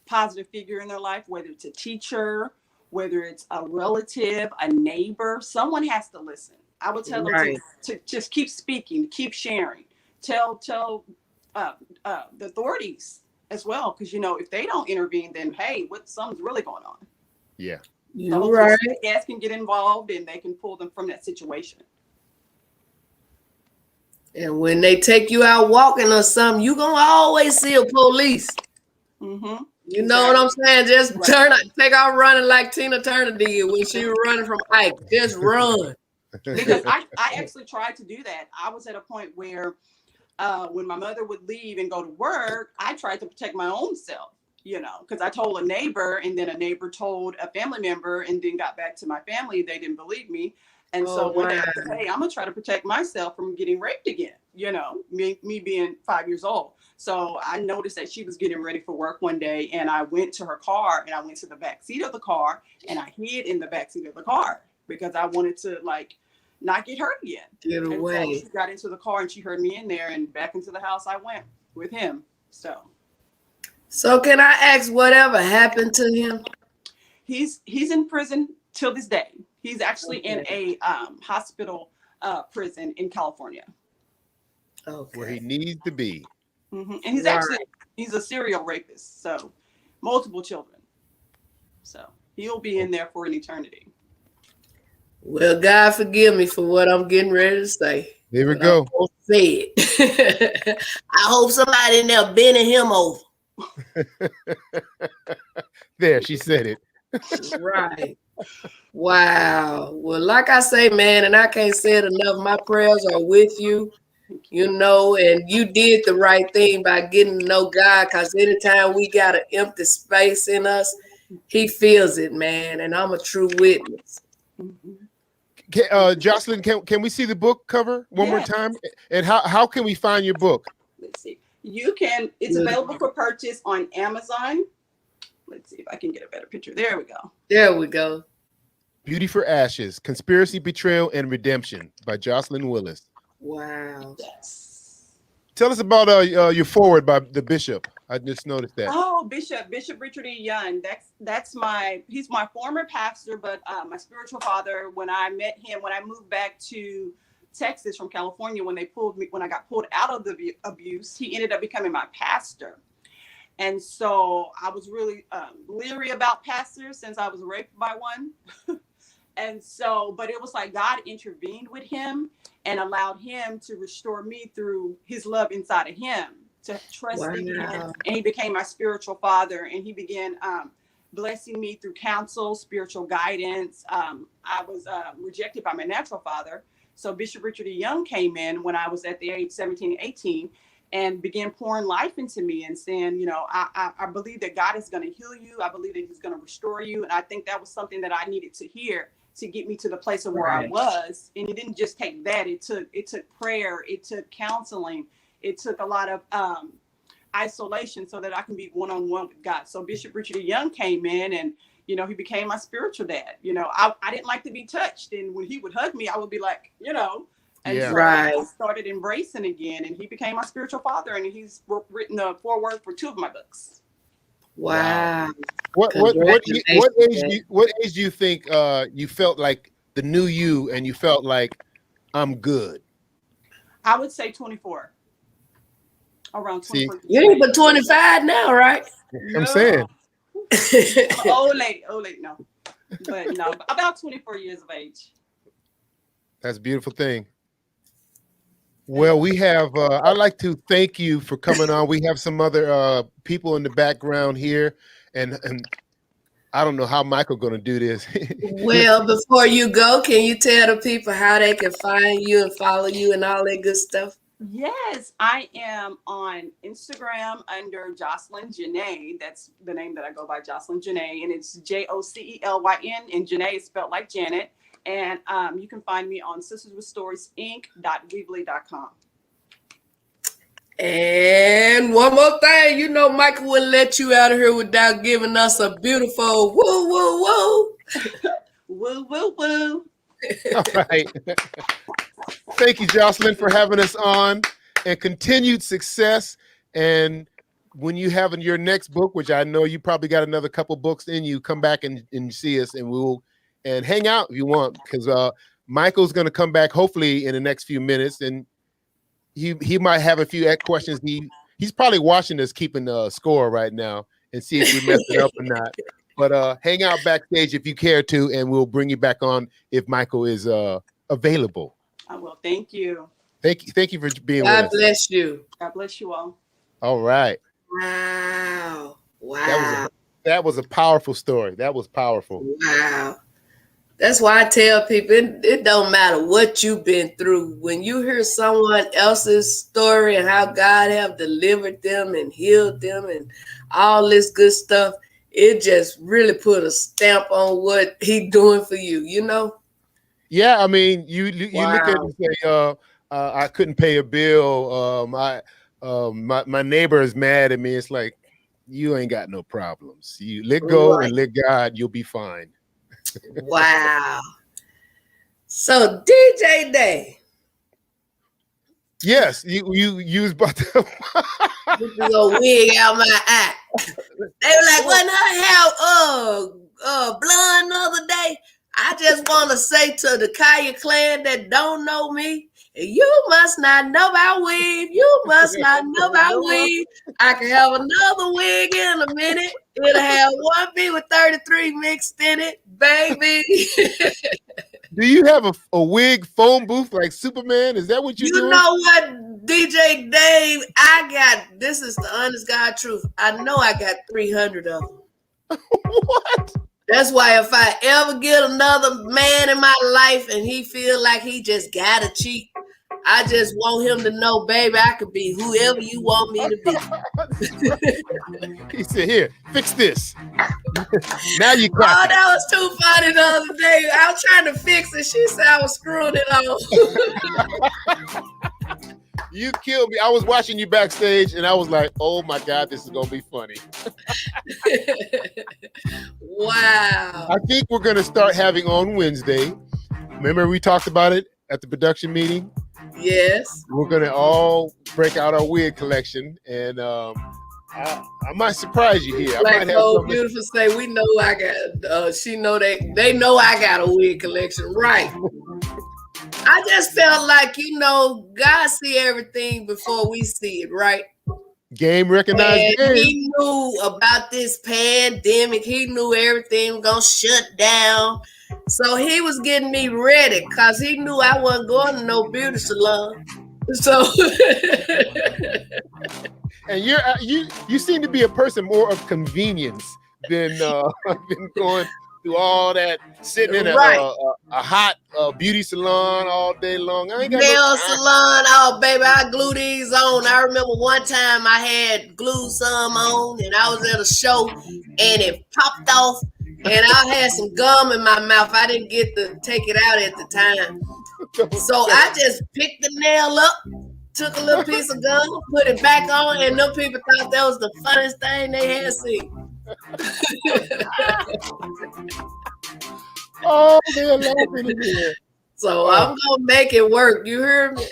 Speaker 3: positive figure in their life, whether it's a teacher, whether it's a relative, a neighbor. Someone has to listen. I would tell them to just keep speaking, keep sharing. Tell the authorities as well, because if they don't intervene, then hey, something's really going on.
Speaker 1: Yeah,
Speaker 2: you're right.
Speaker 3: Gas can get involved, and they can pull them from that situation.
Speaker 2: And when they take you out walking or something, you gonna always see a police.
Speaker 3: Mm-hmm.
Speaker 2: You know what I'm saying? Just take off running like Tina Turner did when she was running from Ike. Just run.
Speaker 3: Because I actually tried to do that. I was at a point where when my mother would leave and go to work, I tried to protect my own self, because I told a neighbor, and then a neighbor told a family member, and then got back to my family. They didn't believe me. And so one day I said, hey, I'm going to try to protect myself from getting raped again. you know, me being 5 years old. So I noticed that she was getting ready for work one day, and I went to her car, and I went to the back seat of the car, and I hid in the back seat of the car because I wanted to like not get hurt again.
Speaker 2: Get
Speaker 3: And
Speaker 2: away.
Speaker 3: so she got into the car, and she heard me in there, and back into the house I went with him.
Speaker 2: So can I ask whatever happened to him?
Speaker 3: He's in prison till this day. He's actually in a hospital prison in California.
Speaker 2: Okay.
Speaker 1: Where he needs to be.
Speaker 3: And he's a serial rapist, so multiple children. So he'll be in there for an eternity.
Speaker 2: Well, God forgive me for what I'm getting ready to say.
Speaker 1: There we go.
Speaker 2: I won't say it. I hope somebody in there bending him over.
Speaker 1: There, she said it.
Speaker 2: Right. Wow. Well, like I say, man, and I can't say it enough, my prayers are with you, you know, and you did the right thing by getting to know God, because anytime we got an empty space in us, he feels it, man, and I'm a true witness.
Speaker 1: Jocelyn, can we see the book cover one more time? And how can we find your book?
Speaker 3: Let's see. It's available for purchase on Amazon. Let's see if I can get a better picture. There we go.
Speaker 2: There we go.
Speaker 1: Beauty for Ashes, Conspiracy, Betrayal, and Redemption by Jocelyn Willis.
Speaker 2: Wow.
Speaker 3: Yes.
Speaker 1: Tell us about your foreword by the bishop. I just noticed that.
Speaker 3: Oh, Bishop Richard E. Young. He's my former pastor, but my spiritual father. When I met him, when I moved back to Texas from California, when I got pulled out of the abuse, he ended up becoming my pastor. And so I was really leery about pastors since I was raped by one. And so, but it was like God intervened with him and allowed him to restore me through his love inside of him, to trust in him. And he became my spiritual father, and he began blessing me through counsel, spiritual guidance. I was rejected by my natural father. So Bishop Richard E. Young came in when I was at the age 17, 18, and began pouring life into me and saying, you know, I believe that God is going to heal you. I believe that he's going to restore you. And I think that was something that I needed to hear to get me to the place of where I was. And it didn't just take that. It took prayer. It took counseling. It took a lot of isolation so that I can be one-on-one with God. So Bishop Richard E. Young came in, and, you know, he became my spiritual dad. You know, I didn't like to be touched. And when he would hug me, I would be like, you know, and so I started embracing again, and he became my spiritual father, and he's written the foreword for 2 of my books.
Speaker 2: Wow.
Speaker 1: What age do you think you felt like the new you, and you felt like I'm good?
Speaker 3: I would say 24. Around 24.
Speaker 2: You ain't but 25 now, right?
Speaker 1: I'm saying.
Speaker 3: Old late, no. But no, about 24 years of age.
Speaker 1: That's a beautiful thing. Well, we have, I'd like to thank you for coming on. We have some other people in the background here, and I don't know how Michael going to do this.
Speaker 2: Well, before you go, can you tell the people how they can find you and follow you and all that good stuff?
Speaker 3: Yes, I am on Instagram under Jocelyn Janae. That's the name that I go by, Jocelyn Janae, and it's JOCELYN, and Janae is spelled like Janet. And you can find me on sisterswithstoriesinc.weebly.com.
Speaker 2: And one more thing, you know, Michael wouldn't let you out of here without giving us a beautiful woo, woo, woo.
Speaker 3: Woo, woo, woo.
Speaker 1: All right. Thank you, Jocelyn, for having us on, and continued success. And when you have your next book, which I know you probably got another couple books in you, come back and see us, and we'll hang out if you want, because Michael's going to come back hopefully in the next few minutes, and he might have a few questions. He's probably watching us, keeping the score right now, and see if we messed it up or not. But hang out backstage if you care to, and we'll bring you back on if Michael is available.
Speaker 3: I will. Thank you.
Speaker 1: Thank you for being with us.
Speaker 2: God bless you.
Speaker 3: God bless you all.
Speaker 1: All right.
Speaker 2: Wow.
Speaker 1: That was a powerful story. That was powerful.
Speaker 2: Wow. That's why I tell people it don't matter what you've been through. When you hear someone else's story and how God have delivered them and healed them and all this good stuff, it just really put a stamp on what he's doing for you, you know?
Speaker 1: Yeah, I mean, you look at it and say, I couldn't pay a bill. My neighbor is mad at me. It's like, you ain't got no problems. You let go and let God, you'll be fine.
Speaker 2: Wow. So DJ Day.
Speaker 1: Yes, you was about to
Speaker 2: This is a wig out my eye. They were like, wasn't her hair blonde the other day? I just want to say to the Colyar clan that don't know me, you must not know about weave. You must not know about weave. I can have another wig in a minute. It'll have one beat with 33 mixed in it, baby.
Speaker 1: Do you have a wig phone booth like Superman? Is that what you're doing?
Speaker 2: You know what, DJ Dave? This is the honest God truth. I know I got 300 of them.
Speaker 1: What?
Speaker 2: That's why if I ever get another man in my life and he feel like he just gotta cheat, I just want him to know, baby, I could be whoever you want me to be.
Speaker 1: He said, here, fix this. Now you
Speaker 2: Oh,
Speaker 1: got
Speaker 2: that was too funny the other day. I was trying to fix it. She said I was screwing it on.
Speaker 1: You killed me. I was watching you backstage and I was like, oh my God, this is going to be funny.
Speaker 2: Wow.
Speaker 1: I think we're going to start having on Wednesday. Remember we talked about it at the production meeting?
Speaker 2: Yes.
Speaker 1: We're going to all break out our wig collection and I might surprise you here. I
Speaker 2: Like
Speaker 1: might have
Speaker 2: Old
Speaker 1: something.
Speaker 2: Beautiful say, we know I got, she know they know I got a wig collection. Right. I just felt like, God see everything before we see it, right?
Speaker 1: Game recognized
Speaker 2: And
Speaker 1: game.
Speaker 2: he knew about this pandemic. He knew everything was going to shut down. So he was getting me ready because he knew I wasn't going to no beauty salon. So...
Speaker 1: And you seem to be a person more of convenience than going through all that, sitting in a hot beauty salon all day long. I ain't got
Speaker 2: nail salon. Oh, baby, I glue these on. I remember one time I had glue some on and I was at a show and it popped off and I had some gum in my mouth. I didn't get to take it out at the time. So I just picked the nail up, took a little piece of gum, put it back on, and them people thought that was the funniest thing they had seen.
Speaker 1: Oh, they're laughing in here.
Speaker 2: So I'm gonna make it work. You hear me?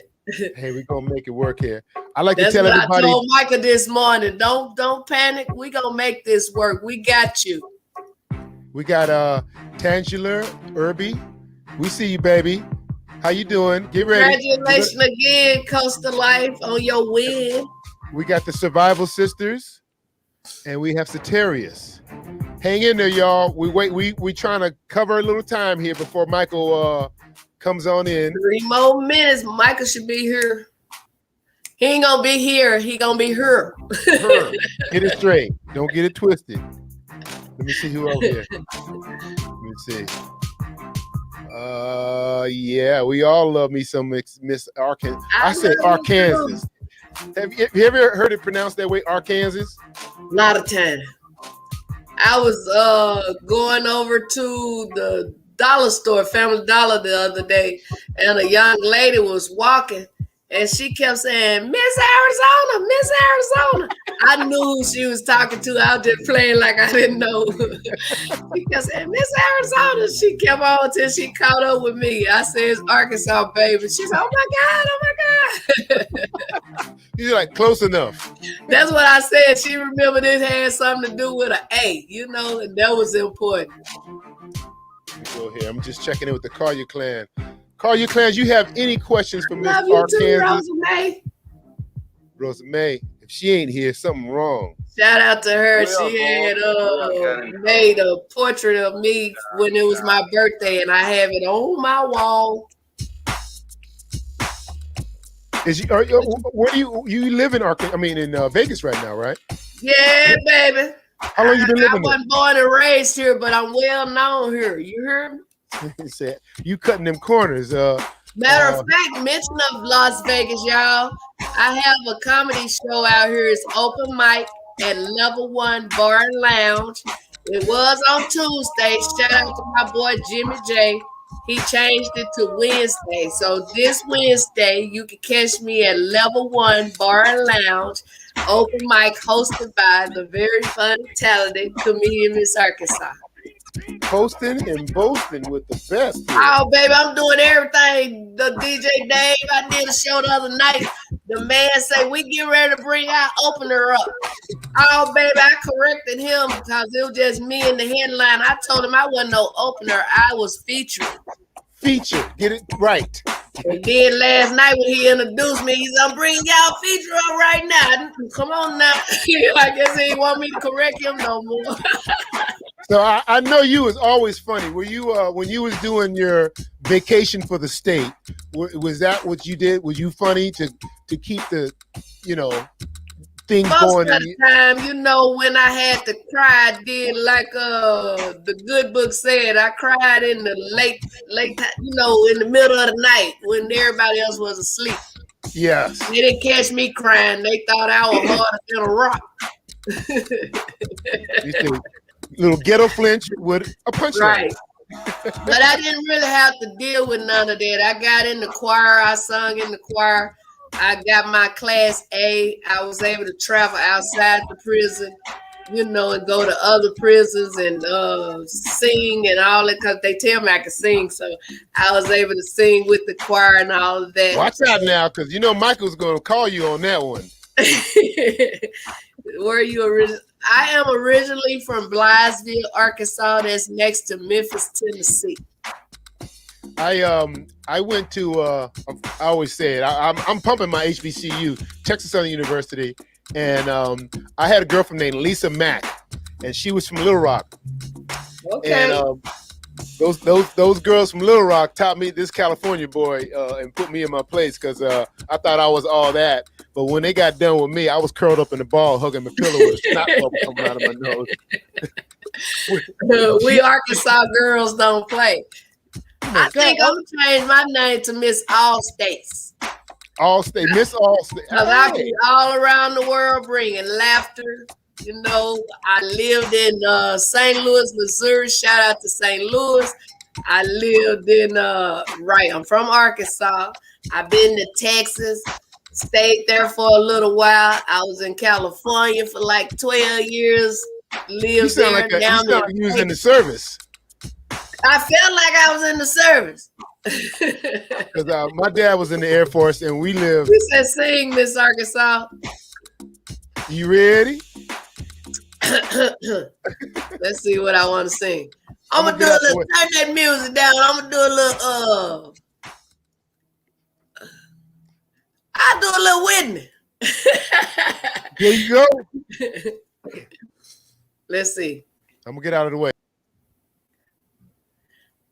Speaker 1: Hey, we're gonna make it work here. I like
Speaker 2: That's
Speaker 1: to tell
Speaker 2: what
Speaker 1: everybody.
Speaker 2: I told Michael this morning. Don't panic. We gonna make this work. We got you.
Speaker 1: We got Tangela Irby. We see you, baby. How you doing? Get ready.
Speaker 2: Congratulations again, Costa Life, on your win.
Speaker 1: We got the Survival Sisters, and we have Satirius. Hang in there, y'all. We trying to cover a little time here before Michael comes on in.
Speaker 2: 3 more minutes. Michael should be here. He ain't gonna be here. He gonna be her.
Speaker 1: Get it straight. Don't get it twisted. Let me see who over here. Let me see. Yeah, we all love me some Miss Arkansas. I said Arkansas. Have you ever heard it pronounced that way, Arkansas?
Speaker 2: A lot of time. I was going over to the dollar store, Family Dollar, the other day, and a young lady was walking, and she kept saying, Miss Arizona, Miss Arizona. I knew who she was talking to. I was just playing like I didn't know. She kept saying, Miss Arizona. She kept on until she caught up with me. I said, it's Arkansas, baby. She said, oh my God.
Speaker 1: You're like, close enough.
Speaker 2: That's what I said. She remembered it had something to do with an A, and that was important.
Speaker 1: Let me go here. I'm just checking in with the Colyar clan. Colyar clans, you have any questions for Miss
Speaker 2: Love you too,
Speaker 1: Arkansas?
Speaker 2: Rosa May.
Speaker 1: Rosa May, if she ain't here, something wrong.
Speaker 2: Shout out to her. She had made a portrait of me when it was my birthday, and I have it on my wall.
Speaker 1: Where do you live in Arkansas? I mean, in Vegas right now, right?
Speaker 2: Yeah, baby.
Speaker 1: How long you been
Speaker 2: I
Speaker 1: living there?
Speaker 2: wasn't born and raised here, but I'm well known here. You heard me?
Speaker 1: He said, you cutting them corners.
Speaker 2: Matter of fact, mention of Las Vegas, y'all. I have a comedy show out here. It's open mic at Level 1 Bar and Lounge. It was on Tuesday. Shout out to my boy Jimmy J. he changed it to Wednesday. So this Wednesday, you can catch me at Level 1 Bar and Lounge, open mic hosted by the very funny, talented comedian Miss Arkansas.
Speaker 1: Posting and boasting with the best here.
Speaker 2: Oh, baby, I'm doing everything. The DJ Dave, I did a show the other night. The man said, we get ready to bring our opener up. Oh, baby, I corrected him because it was just me in the headline. I told him I wasn't no opener. I was featured.
Speaker 1: Feature. Get it right.
Speaker 2: And then last night when he introduced me, he said, I'm bringing y'all feature up right now. Come on now. I guess he didn't want me to correct him no more.
Speaker 1: So I know you was always funny. Were you when you was doing your vacation for the state? Was that what you did? Was you funny to keep the things
Speaker 2: Most
Speaker 1: going?
Speaker 2: of the time, when I had to cry, I did like the good book said. I cried in the late, in the middle of the night when everybody else was asleep.
Speaker 1: Yes.
Speaker 2: They didn't catch me crying. They thought I was harder than a rock.
Speaker 1: You see, little ghetto flinch with a punchline.
Speaker 2: Right. But I didn't really have to deal with none of that. I got in the choir. I sung in the choir. I got my class A. I was able to travel outside the prison, and go to other prisons and sing and all that, because they tell me I can sing. So I was able to sing with the choir and all of that.
Speaker 1: Watch out now, because Michael's going to call you on that one.
Speaker 2: Where are you originally? I am originally from Blythesville, Arkansas. That's next to Memphis, Tennessee.
Speaker 1: I went to I always say it. I'm pumping my HBCU, Texas Southern University, and I had a girlfriend named Lisa Mack, and she was from Little Rock.
Speaker 2: Okay.
Speaker 1: And those girls from Little Rock taught me this California boy and put me in my place, because I thought I was all that. But when they got done with me, I was curled up in the ball, hugging my pillow with a snot bubble coming out of my nose.
Speaker 2: We Arkansas girls don't play. I think I'm going to change my name to Miss All States.
Speaker 1: All State, Miss All State.
Speaker 2: Because I be all around the world bringing laughter. I lived in St. Louis, Missouri. Shout out to St. Louis. I lived in, I'm from Arkansas. I've been to Texas, stayed there for a little while. I was in California for like 12 years. Lived
Speaker 1: you sound
Speaker 2: there.
Speaker 1: like you sound like you was in the service.
Speaker 2: I felt like I was in the service.
Speaker 1: Because my dad was in the Air Force, and we lived.
Speaker 2: You said sing, Miss Arkansas.
Speaker 1: You ready?
Speaker 2: Let's see what I want to sing. I'm gonna do a little. Turn that music down. I'm gonna do a little. I'll do a little Whitney.
Speaker 1: There you go.
Speaker 2: Let's see.
Speaker 1: I'm gonna get out of the way.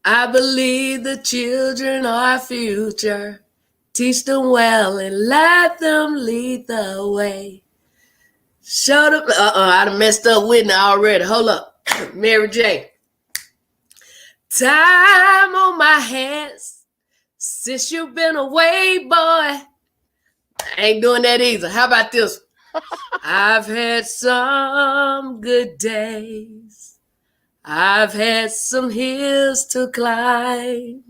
Speaker 2: I believe the children are our future. Teach them well and let them lead the way. Show them. I done messed up Whitney already. Hold up. Mary J. Time on my hands since you've been away, boy. I ain't doing that either. How about this? I've had some good days. I've had some hills to climb.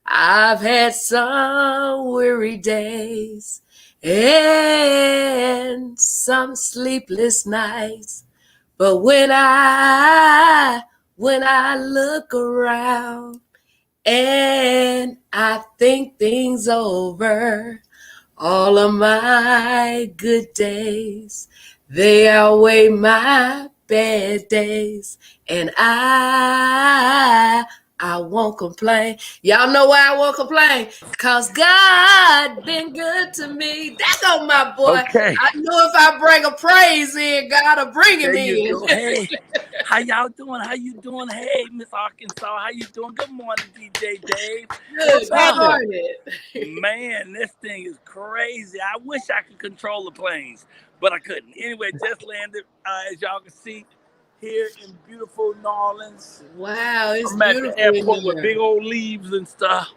Speaker 2: I've had some weary days and some sleepless nights. But when I look around and I think things over, all of my good days, they outweigh my bad days, and I won't complain. Y'all know why I won't complain? Because God been good to me. That's on my boy.
Speaker 4: Okay.
Speaker 2: I know if I bring a praise in, God will bring him in.
Speaker 4: Hey, how y'all doing? How you doing? Hey, Miss Arkansas, how you doing? Good morning, DJ Dave.
Speaker 2: Good morning.
Speaker 4: Man, this thing is crazy. I wish I could control the planes, but I couldn't. Anyway, just landed, as y'all can see, here in beautiful New Orleans.
Speaker 2: Wow, it's
Speaker 4: I'm at
Speaker 2: beautiful
Speaker 4: the airport with big old leaves and stuff.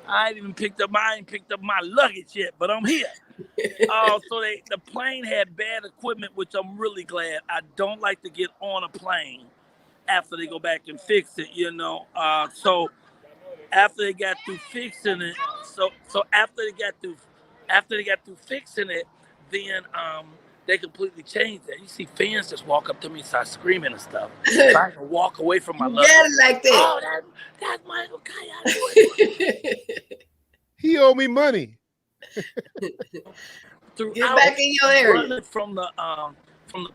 Speaker 4: I ain't picked up my luggage yet, but I'm here. So the plane had bad equipment, which I'm really glad. I don't like to get on a plane after they go back and fix it, So after they got through fixing it, so after they got through fixing it, then they completely changed it. You see fans just walk up to me and start screaming and stuff. So I can walk away from my luggage.
Speaker 2: Get it like that.
Speaker 4: Oh, that's Michael Colyar.
Speaker 1: He owe me money.
Speaker 2: Get back in your area.
Speaker 4: Running from the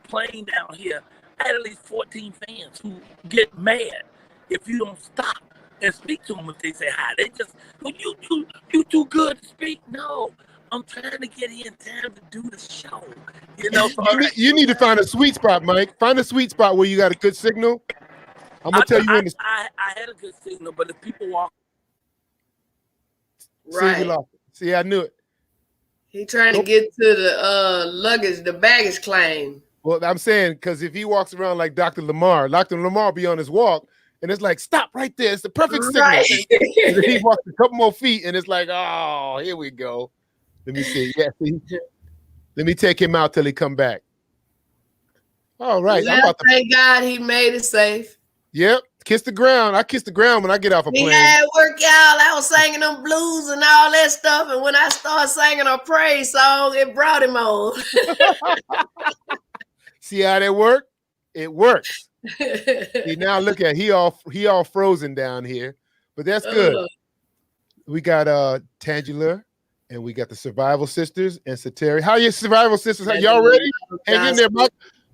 Speaker 4: plane down here, I had at least 14 fans who get mad if you don't stop and speak to them if they say hi. They just, you too good to speak. No, I'm trying to get here in time to do the show. You know,
Speaker 1: You need to find a sweet spot, Mike. Find a sweet spot where you got a good signal. I'm gonna tell you when.
Speaker 4: I had a good signal, but if people walk,
Speaker 2: Right.
Speaker 1: See, I knew it.
Speaker 2: He trying to get to the baggage claim.
Speaker 1: Well, I'm saying because if he walks around like Dr. Lamar be on his walk, and it's like, stop right there. It's the perfect signal.
Speaker 2: Right.
Speaker 1: And then he walks a couple more feet, and it's like, oh, here we go. Let me see. Yeah, see? Let me take him out till he come back. All right.
Speaker 2: Well, thank God he made it safe.
Speaker 1: Yep. Kiss the ground. I kiss the ground when I get off a plane.
Speaker 2: He had work, y'all. I was singing them blues and all that stuff, and when I started singing a praise song, it brought him on.
Speaker 1: See how that work? It works. See, now look at he all frozen down here, but that's good. We got Tangela, and we got the Survival Sisters and Sateri. How are your Survival Sisters? Are y'all ready? Hang in there,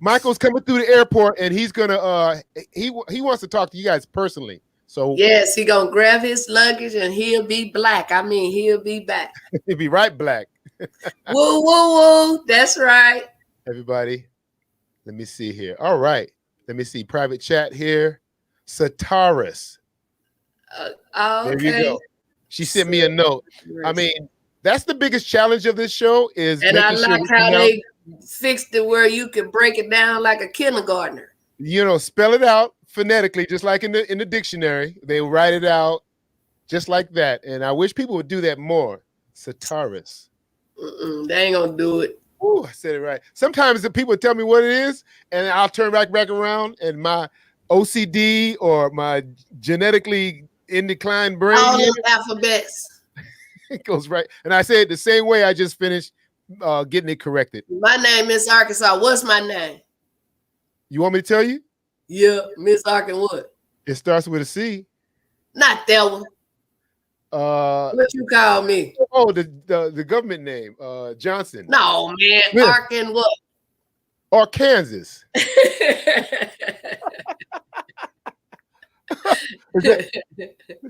Speaker 1: Michael's coming through the airport, and he's gonna he wants to talk to you guys personally. So
Speaker 2: yes, he gonna grab his luggage and he'll be black. I mean, he'll be back.
Speaker 1: He'll be right black.
Speaker 2: Woo woo woo. That's right.
Speaker 1: Everybody, let me see here. All right, let me see private chat here. Sataris.
Speaker 2: Okay.
Speaker 1: There you go. She sent me a note. I mean, that's the biggest challenge of this show is.
Speaker 2: And I like how they fixed it where you can break it down like a kindergartner.
Speaker 1: You know, spell it out phonetically, just like in the dictionary. They write it out just like that. And I wish people would do that more. Sataris.
Speaker 2: They ain't gonna do it.
Speaker 1: Ooh, I said it right. Sometimes the people tell me what it is, and I'll turn back around, and my OCD or my genetically in decline brain.
Speaker 2: All those alphabets.
Speaker 1: It goes right. And I say it the same way I just finished getting it corrected.
Speaker 2: My name is Arkansas. What's my name?
Speaker 1: You want me to tell you?
Speaker 2: Yeah, Miss Arkin what?
Speaker 1: It starts with a C.
Speaker 2: Not that one. What you call me?
Speaker 1: Oh, the government name, Johnson.
Speaker 2: No, man.
Speaker 1: Smith.
Speaker 2: Arkin what?
Speaker 1: Or Kansas. Let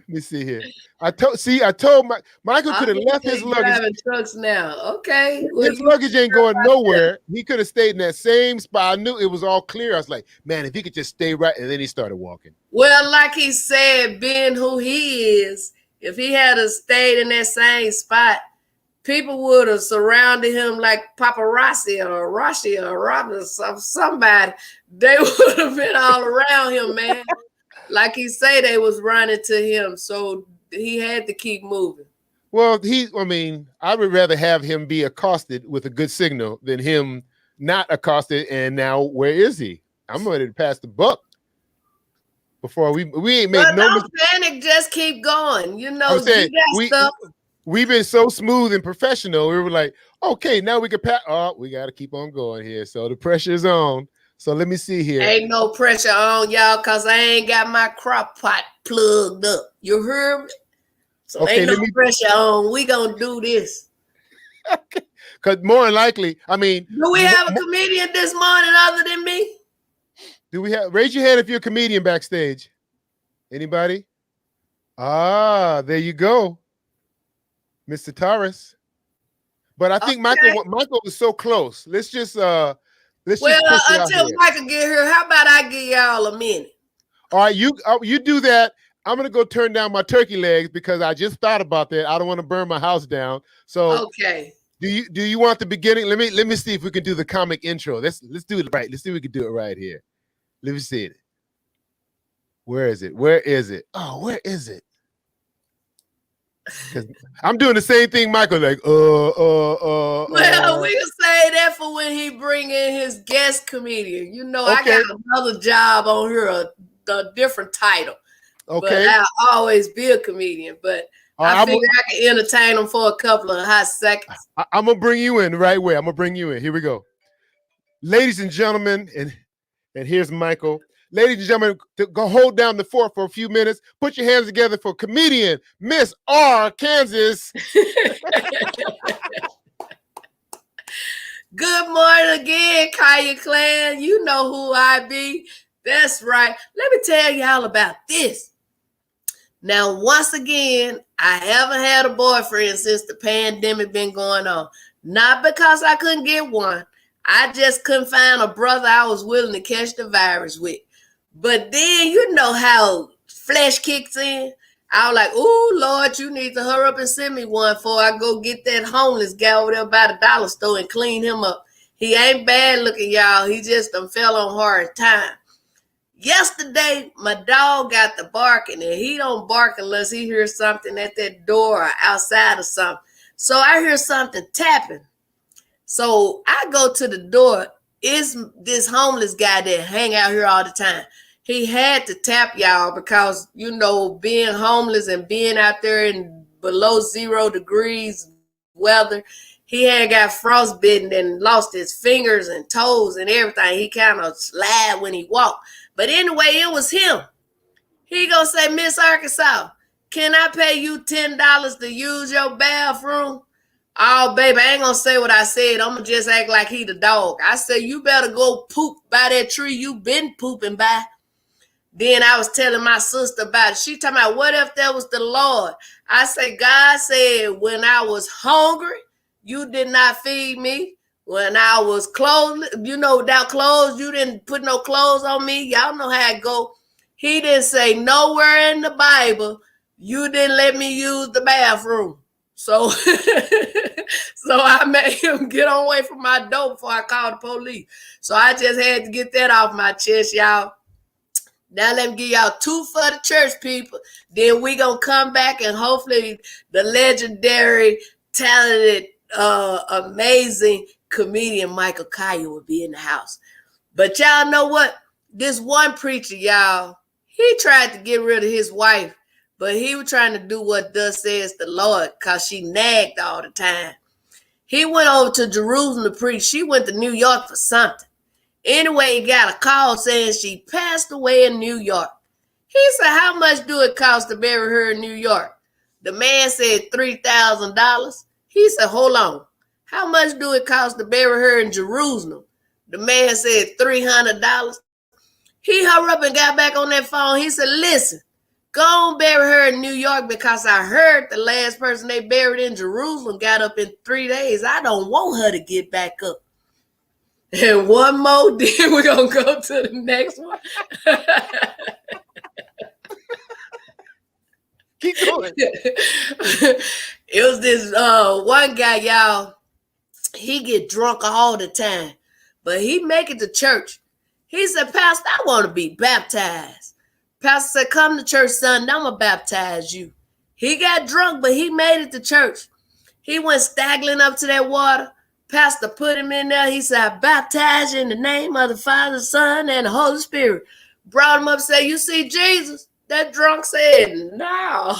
Speaker 1: me see here. I told Michael could have left his luggage.
Speaker 2: Driving trucks now. Okay.
Speaker 1: His luggage ain't going nowhere. He could have stayed in that same spot. I knew it was all clear. I was like, man, if he could just stay right, and then he started walking.
Speaker 2: Well, like he said, being who he is, if he had stayed in that same spot, people would have surrounded him like paparazzi or Rashi or Roberts or somebody. They would have been all around him, man. Like he say, they was running to him, so he had to keep moving.
Speaker 1: Well, I would rather have him be accosted with a good signal than him not accosted. And now, where is he? I'm ready to pass the buck. Before we ain't made
Speaker 2: don't panic, just keep going. You know,
Speaker 1: we've been so smooth and professional. We were like, okay, now we can pass. Oh, we got to keep on going here. So the pressure is on. So let me see here.
Speaker 2: Ain't no pressure on y'all because I ain't got my crock pot plugged up. You heard me? So okay, ain't no pressure on. We gonna do this.
Speaker 1: Because more than likely,
Speaker 2: do we have a comedian this morning other than me?
Speaker 1: Do we have? Raise your hand if you're a comedian backstage. Anybody? Ah, there you go, Mr. Taurus. But I think Michael was so close. Let's just until
Speaker 2: Michael get here, how about I give y'all a minute?
Speaker 1: All right, you do that. I'm gonna go turn down my turkey legs because I just thought about that. I don't want to burn my house down. So
Speaker 2: okay.
Speaker 1: Do you want the beginning? Let me see if we can do the comic intro. Let's do it right. Let's see if we can do it right here. Let me see it. Where is it? Where is it? Oh, where is it? I'm doing the same thing, Michael. Like, Well,
Speaker 2: we can say that for when he bring in his guest comedian. You know, okay. I got another job on here, a different title. But
Speaker 1: Okay.
Speaker 2: I'll always be a comedian. But I figure I can entertain them for a couple of hot seconds.
Speaker 1: I'm gonna bring you in the right way. I'm gonna bring you in. Here we go, ladies and gentlemen, and here's Michael. Ladies and gentlemen, go hold down the fort for a few minutes. Put your hands together for comedian Miss R. Kansas.
Speaker 2: Good morning again, Kaya Clan. You know who I be. That's right. Let me tell y'all about this. Now, once again, I haven't had a boyfriend since the pandemic been going on. Not because I couldn't get one. I just couldn't find a brother I was willing to catch the virus with. But then you know how flesh kicks in. I was like, oh, Lord, you need to hurry up and send me one before I go get that homeless guy over there by the dollar store and clean him up. He ain't bad looking, y'all. He just done fell on hard time. Yesterday, my dog got the barking, and he don't bark unless he hears something at that door or outside or something. So I hear something tapping. So I go to the door. It's this homeless guy that hang out here all the time. He had to tap, y'all, because, you know, being homeless and being out there in below 0 degrees weather, he had got frostbitten and lost his fingers and toes and everything. He kind of slid when he walked. But anyway, it was him. He gonna say, Miss Arkansas, can I pay you $10 to use your bathroom? Oh, baby, I ain't gonna say what I said. I'm gonna just act like he the dog. I said, you better go poop by that tree you been pooping by. Then I was telling my sister about it. She talking about, what if that was the Lord? I said, God said, when I was hungry, you did not feed me. When I was clothed, you know, without clothes, you didn't put no clothes on me. Y'all know how it go. He didn't say nowhere in the Bible, you didn't let me use the bathroom. So, so I made him get away from my door before I called the police. So I just had to get that off my chest, y'all. Now let me give y'all 2 for the church people. Then we gonna come back and hopefully the legendary, talented, amazing comedian Michael Colyar will be in the house. But y'all know what? This one preacher, y'all, he tried to get rid of his wife, but he was trying to do what thus says the Lord, because she nagged all the time. He went over to Jerusalem to preach. She went to New York for something. Anyway, he got a call saying she passed away in New York. He said, how much do it cost to bury her in New York? The man said $3,000. He said, hold on. How much do it cost to bury her in Jerusalem? The man said $300. He hurried up and got back on that phone. He said, listen, go on bury her in New York, because I heard the last person they buried in Jerusalem got up in 3 days. I don't want her to get back up. And one more, then we're going to go to the next one.
Speaker 1: Keep going.
Speaker 2: It was this one guy, y'all. He get drunk all the time, but he make it to church. He said, Pastor, I want to be baptized. Pastor said, come to church Sunday. I'm going to baptize you. He got drunk, but he made it to church. He went staggering up to that water. Pastor put him in there. He said, I baptize you in the name of the Father, Son, and the Holy Spirit. Brought him up, said, you see Jesus? That drunk said, no.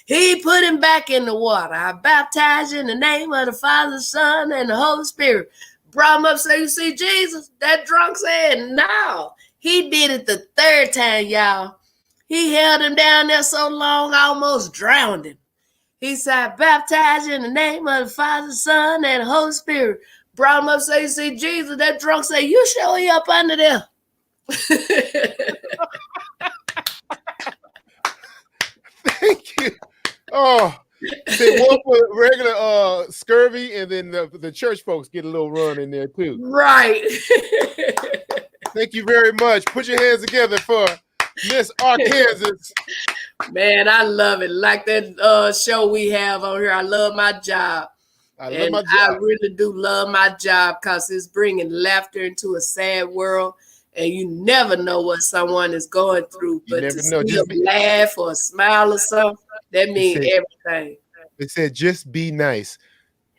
Speaker 2: He put him back in the water. I baptize you in the name of the Father, Son, and the Holy Spirit. Brought him up, said, you see Jesus? That drunk said, no. He did it the 3rd time, y'all. He held him down there so long, I almost drowned him. He said, I baptize you in the name of the Father, Son, and the Holy Spirit. Brought him up, say, you see Jesus? That drunk said, you show me up under there.
Speaker 1: Thank you. Oh, they one for regular scurvy, and then the church folks get a little run in there too.
Speaker 2: Right.
Speaker 1: Thank you very much. Put your hands together for Miss Arkansas.
Speaker 2: Man, I love it. Like that show we have on here. I love my job. I really do love my job, because it's bringing laughter into a sad world. And you never know what someone is going through. But to see them laugh or smile or something, that means everything.
Speaker 1: They said, just be nice.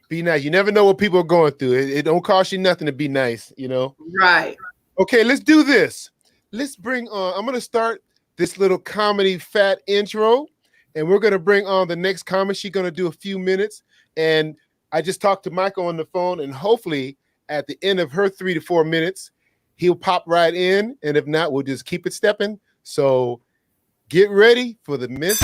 Speaker 1: Be nice. You never know what people are going through. It don't cost you nothing to be nice, you know?
Speaker 2: Right.
Speaker 1: Okay, let's do this. Let's bring on, I'm going to start this little comedy fat intro, and we're going to bring on the next comic. She's going to do a few minutes, and I just talked to Michael on the phone, and hopefully at the end of her 3 to 4 minutes, he'll pop right in, and if not, we'll just keep it stepping. So get ready for the Miss.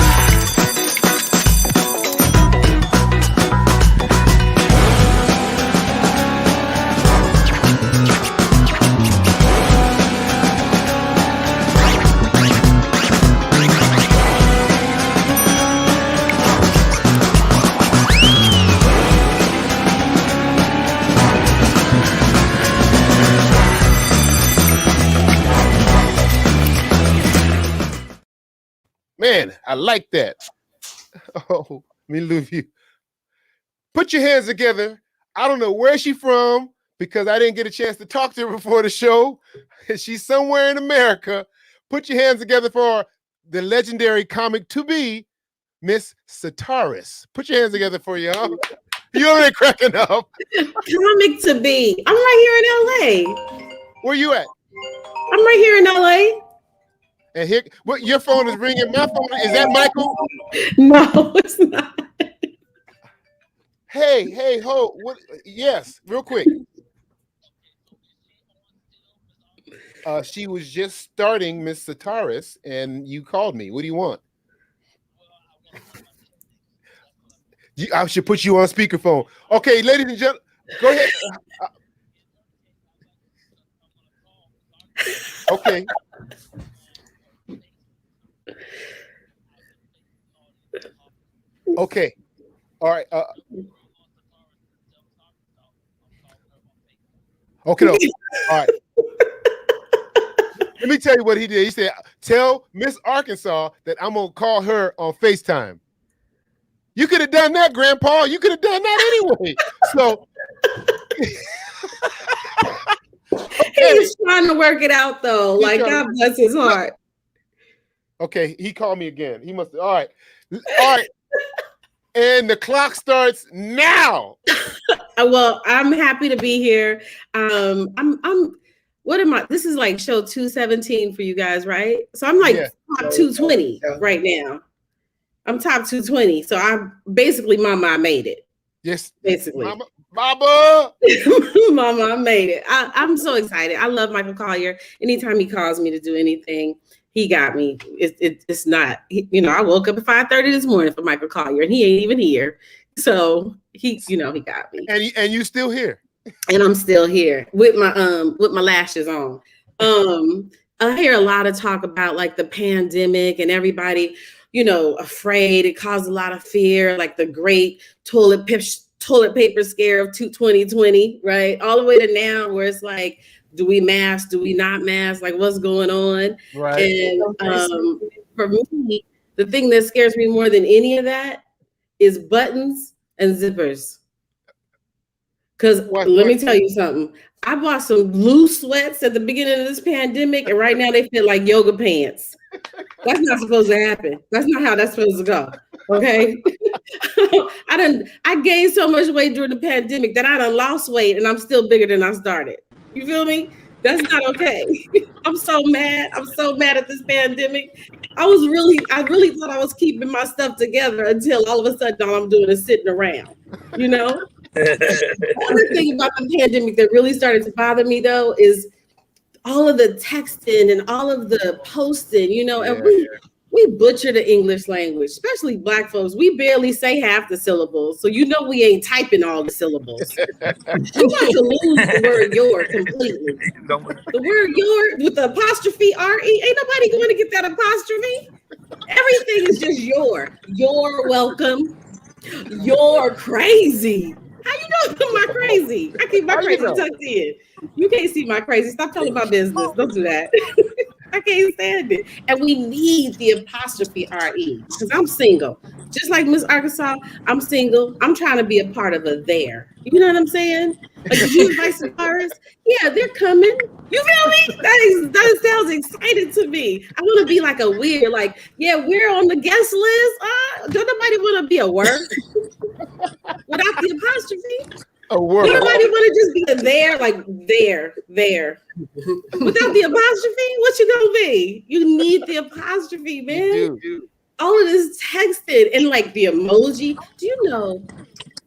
Speaker 1: Man, I like that. Oh, let me lose you. Put your hands together. I don't know where she's from because I didn't get a chance to talk to her before the show. She's somewhere in America. Put your hands together for the legendary comic to be, Miss Sitaris. Put your hands together for you, huh? You already cracking up.
Speaker 6: Comic to be. I'm right here in LA.
Speaker 1: Where you at?
Speaker 6: I'm right here in LA.
Speaker 1: And here, what your phone is ringing? My phone is that Michael?
Speaker 6: No, it's not.
Speaker 1: Hey, ho! What? Yes, real quick. She was just starting Miss Sitaris, and you called me. What do you want? I should put you on speakerphone. Okay, ladies and gentlemen, go ahead. Okay. Okay. All right. Okay. No. All right. Let me tell you what he did. He said, tell Miss Arkansas that I'm going to call her on FaceTime. You could have done that, Grandpa. You could have done that anyway. So
Speaker 6: okay. He's trying to work it out, though. Like, God bless his heart.
Speaker 1: Okay. He called me again. He must have. All right. All right. And the clock starts now.
Speaker 6: Well, I'm happy to be here. What am I? This is like show 217 for you guys, right? So I'm like top 220 right now. I'm top 220. So I'm basically, Mama, I made it.
Speaker 1: Yes.
Speaker 6: Basically.
Speaker 1: Mama.
Speaker 6: Mama, I made it. I'm so excited. I love Michael Colyar. Anytime he calls me to do anything, he got me. It's not, I woke up at 5:30 this morning for Michael Colyar, and he ain't even here. So he got me.
Speaker 1: And you still here.
Speaker 6: And I'm still here with my lashes on. I hear a lot of talk about like the pandemic and everybody, afraid. It caused a lot of fear, like the great toilet paper scare of 2020, right? All the way to now where it's like, do we mask? Do we not mask? Like, what's going on?
Speaker 1: Right.
Speaker 6: And for me, the thing that scares me more than any of that is buttons and zippers. Because let me tell you something. I bought some loose sweats at the beginning of this pandemic, and right now they feel like yoga pants. That's not supposed to happen. That's not how that's supposed to go. Okay. I gained so much weight during the pandemic that I done lost weight, and I'm still bigger than I started. You feel me? That's not okay. I'm so mad. I'm so mad at this pandemic. I really thought I was keeping my stuff together until all of a sudden all I'm doing is sitting around, The other thing about the pandemic that really started to bother me though is all of the texting and all of the posting, and we butcher the English language, especially Black folks. We barely say half the syllables. So we ain't typing all the syllables. You want to lose the word your completely. The word your with the apostrophe R-E, ain't nobody going to get that apostrophe. Everything is just your. You're welcome. You're crazy. How you know I'm not crazy? I keep my crazy tucked in. You can't see my crazy. Stop telling my business. Don't do that. I can't stand it. And we need the apostrophe R-E because I'm single. Just like Miss Arkansas, I'm single. I'm trying to be a part of a there. You know what I'm saying? Like, did you invite some flowers? Yeah, they're coming. You feel me? That sounds excited to me. I want to be like a weird, like, yeah, we're on the guest list. Don't nobody want to be a word without the apostrophe?
Speaker 1: A word.
Speaker 6: Anybody want to just be a there, like there. Without the apostrophe, what you gonna be? You need the apostrophe, man.
Speaker 1: You do.
Speaker 6: All of this texted and like the emoji. Do you know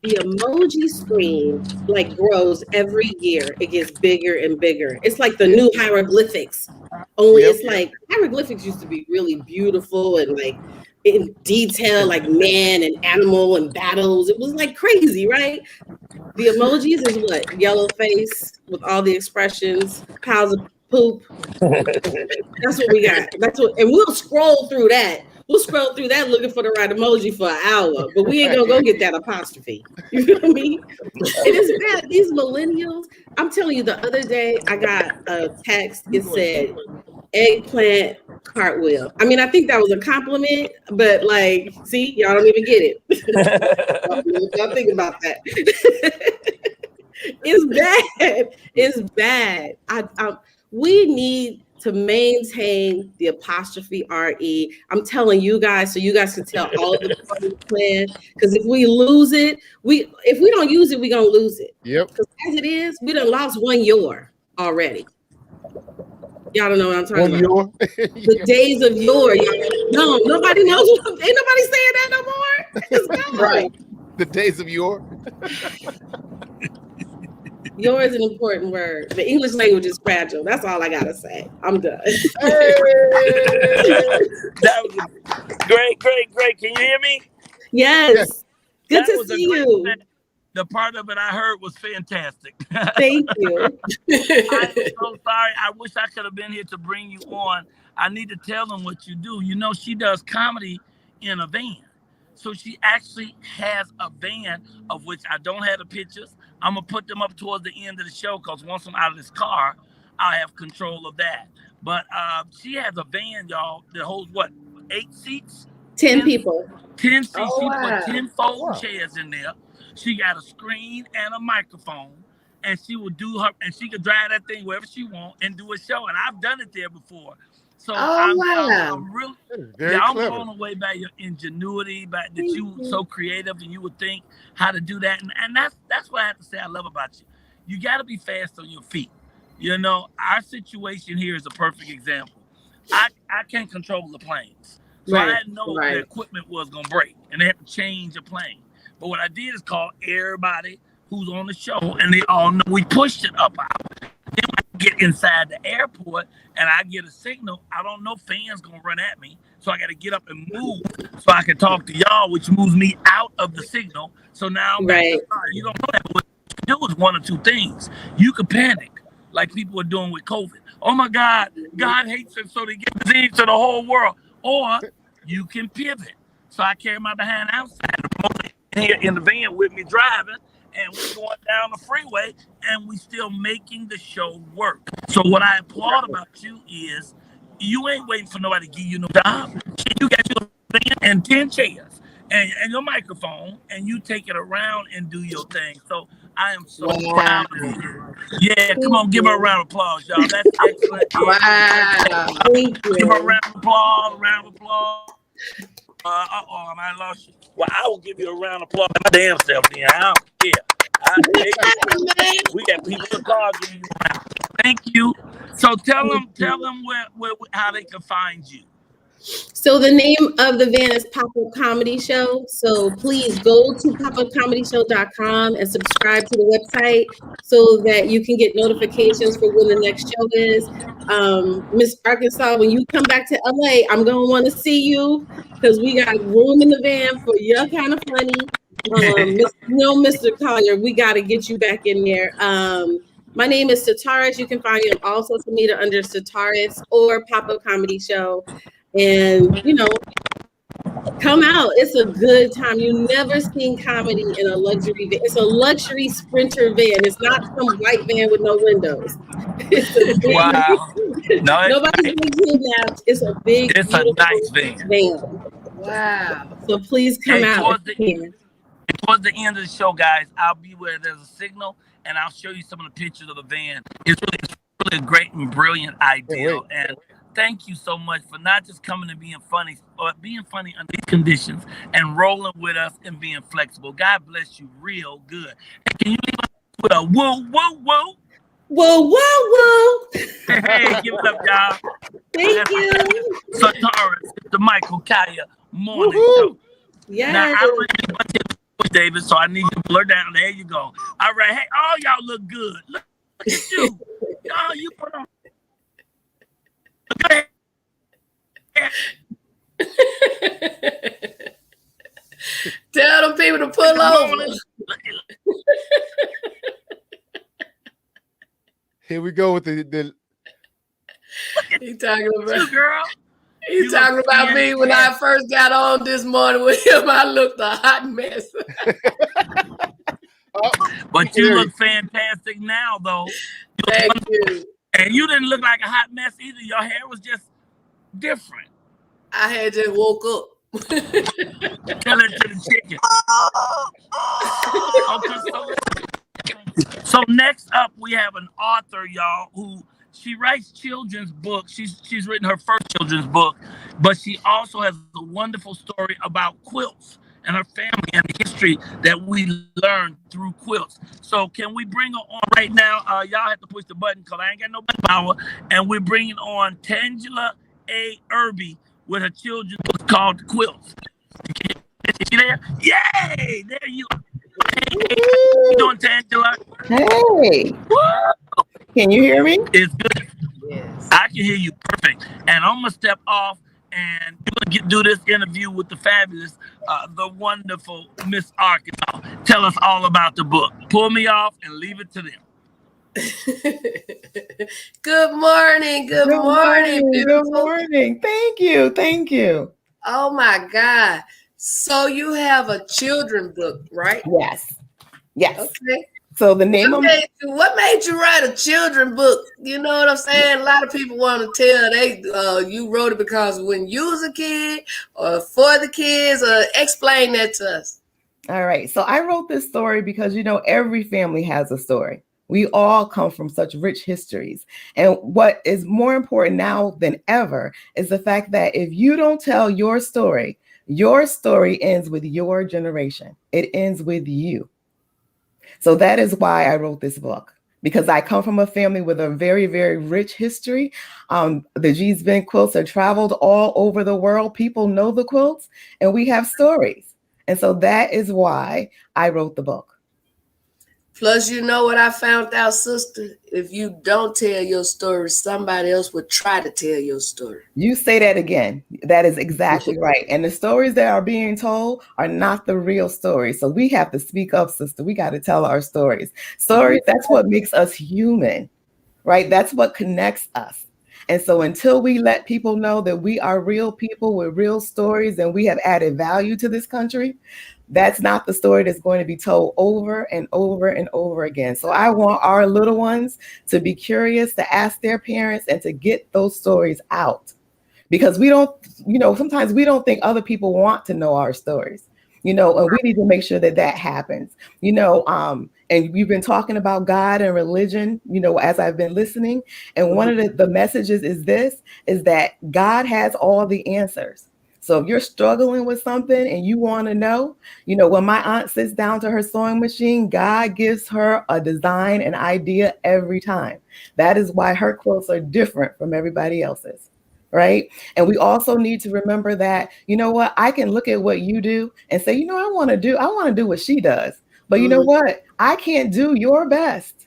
Speaker 6: the emoji screen like grows every year? It gets bigger and bigger. It's like the new hieroglyphics. Only it's like hieroglyphics used to be really beautiful and like in detail, like man and animal and battles. It was like crazy, right? The emojis is what? Yellow face with all the expressions, piles of poop. That's what we got. That's what, and we'll scroll through that. We'll scroll through that looking for the right emoji for an hour, but we ain't gonna go get that apostrophe. You know what I mean? It is bad. These millennials, I'm telling you, the other day I got a text. It said eggplant cartwheel. I mean, I think that was a compliment, but like, see, y'all don't even get it. Y'all think about that. It's bad. It's bad. We need to maintain the apostrophe RE. I'm telling you guys, so you guys can tell all of the plan. Because if we lose it, if we don't use it, we're gonna lose it.
Speaker 1: Yep.
Speaker 6: Because as it is, we done lost one yore already. Y'all don't know what I'm talking about. The days of yore. No, nobody knows. Ain't nobody saying that no more. It's gone.
Speaker 1: Right. The days of yore.
Speaker 6: Yore is an important word. The English language is fragile. That's all I gotta say. I'm done.
Speaker 4: That was great. Can you hear me?
Speaker 6: Yes. Good to see you.
Speaker 4: The part of it I heard was fantastic.
Speaker 6: Thank you.
Speaker 4: I'm so sorry. I wish I could have been here to bring you on. I need to tell them what you do. You know, she does comedy in a van. So she actually has a van of which I don't have the pictures. I'm going to put them up towards the end of the show because once I'm out of this car, I have control of that. But she has a van, y'all, that holds what, 8 seats?
Speaker 6: 10 people.
Speaker 4: 10 seats.
Speaker 6: Oh,
Speaker 4: she
Speaker 6: wow.
Speaker 4: put 10 folding chairs in there. She got a screen and a microphone, and she will do her, and she could drive that thing wherever she wants and do a show. And I've done it there before. So I'm really, I'm blown away by your ingenuity, by that you were so creative and you would think how to do that. And that's what I have to say I love about you. You got to be fast on your feet. You know, our situation here is a perfect example. I can't control the planes. So I didn't know the equipment was going to break and they had to change a plane. But what I did is call everybody who's on the show, and they all know we pushed it up out. Then when I get inside the airport and I get a signal, I don't know fans gonna run at me, so I got to get up and move so I can talk to y'all, which moves me out of the signal. So now I'm back to start. You don't know that, but what you can do is one or two things. You could panic, like people are doing with COVID. Oh my God, God hates it, so they give disease to the whole world. Or you can pivot. So I carry my behind outside here in the van with me driving, and we're going down the freeway, and we still making the show work. So what I applaud about you is you ain't waiting for nobody to give you no job. You got your van and 10 chairs and your microphone, and you take it around and do your thing. So I am so proud of you. Yeah, come on, give her a round of applause, y'all. That's excellent.
Speaker 6: Wow. Thank you.
Speaker 4: Give her a round of applause. I might have lost you. Well, I will give you a round of applause my damn self then. I don't care. We got people in the car giving you a round. Thank you. So tell them where how they can find you.
Speaker 6: So the name of the van is Pop-Up Comedy Show. So please go to popupcomedyshow.com and subscribe to the website so that you can get notifications for when the next show is. Miss Arkansas, when you come back to LA, I'm going to want to see you because we got room in the van for You're Kind of Funny. Mr. Colyar, we got to get you back in there. My name is Sataris. You can find me on all social media under Sataris or Pop-Up Comedy Show. And, you know, come out. It's a good time. You've never seen comedy in a luxury van. It's a luxury Sprinter van. It's not some white van with no windows. It's a big,
Speaker 4: wow. No,
Speaker 6: nobody's being kidnapped. It's a big,
Speaker 4: it's a nice van.
Speaker 6: Wow. So please come out.
Speaker 4: Towards the end of the show, guys, I'll be where there's a signal, and I'll show you some of the pictures of the van. It's really a great and brilliant idea. And thank you so much for not just coming and being funny, or being funny under these conditions and rolling with us and being flexible. God bless you real good. And can you leave us with a woo, woo, woo.
Speaker 6: Whoa, whoa, whoa.
Speaker 4: Hey, give it up, y'all.
Speaker 6: Thank you.
Speaker 4: So, Taurus, it's the Michael Colyar Morning Show.
Speaker 6: Yes.
Speaker 4: Now, I don't really want to push David, so I need you to blur down. There you go. All right. Hey, all y'all look good. Look at you. Y'all, you put on. Look at
Speaker 2: Tell them people to pull over.
Speaker 1: Here we go with the
Speaker 2: He talking about
Speaker 4: you, girl.
Speaker 2: He talking about me when I first got on this morning with him. I looked a hot mess.
Speaker 4: But you look fantastic now, though.
Speaker 2: Thank you.
Speaker 4: And you didn't look like a hot mess either. Your hair was just different.
Speaker 2: I had just woke up.
Speaker 4: Tell it to the chicken. Okay, so next up, we have an author, y'all, who she writes children's books. She's written her first children's book, but she also has a wonderful story about quilts and her family and the history that we learned through quilts. So can we bring her on right now? Y'all have to push the button because I ain't got no button power. And we're bringing on Tangela A. Irby with her children's book called Quilts. Is she there? Yay! There you are. Hey, how you doing, Tangela?
Speaker 7: Hey.
Speaker 4: Woo!
Speaker 7: Can you hear me?
Speaker 4: It's good.
Speaker 2: Yes.
Speaker 4: I can hear you perfect. And I'm going to step off and we're going to do this interview with the fabulous, the wonderful Miss Arkansas. Tell us all about the book. Pull me off and leave it to them.
Speaker 2: Good morning. Good morning.
Speaker 7: Good morning. Thank you. Thank you.
Speaker 2: Oh my God. So you have a children book, right?
Speaker 7: Yes. Yes.
Speaker 2: Okay.
Speaker 7: So the name of
Speaker 2: what made you write a children book? You know what I'm saying? A lot of people want to tell you wrote it because when you was a kid or for the kids, explain that to us.
Speaker 7: All right. So I wrote this story because, you know, every family has a story. We all come from such rich histories. And what is more important now than ever is the fact that if you don't tell your story ends with your generation. It ends with you. So that is why I wrote this book, because I come from a family with a very, very rich history. The G's Ben quilts are traveled all over the world. People know the quilts and we have stories. And so that is why I wrote the book.
Speaker 2: Plus, you know what I found out, sister? If you don't tell your story, somebody else would try to tell your story.
Speaker 7: You say that again. That is exactly right. And the stories that are being told are not the real stories. So we have to speak up, sister. We got to tell our stories. Stories, that's what makes us human, right? That's what connects us. And so until we let people know that we are real people with real stories and we have added value to this country, that's not the story that's going to be told over and over and over again. So I want our little ones to be curious, to ask their parents and to get those stories out. Because we don't, you know, sometimes we don't think other people want to know our stories, you know, and we need to make sure that that happens, you know, and we've been talking about God and religion, you know, as I've been listening. And one of the messages is that God has all the answers. So if you're struggling with something and you want to know, you know, when my aunt sits down to her sewing machine, God gives her a design, an idea every time. That is why her quilts are different from everybody else's, right? And we also need to remember that, you know what, I can look at what you do and say, you know, I want to do what she does. But you know what? I can't do your best.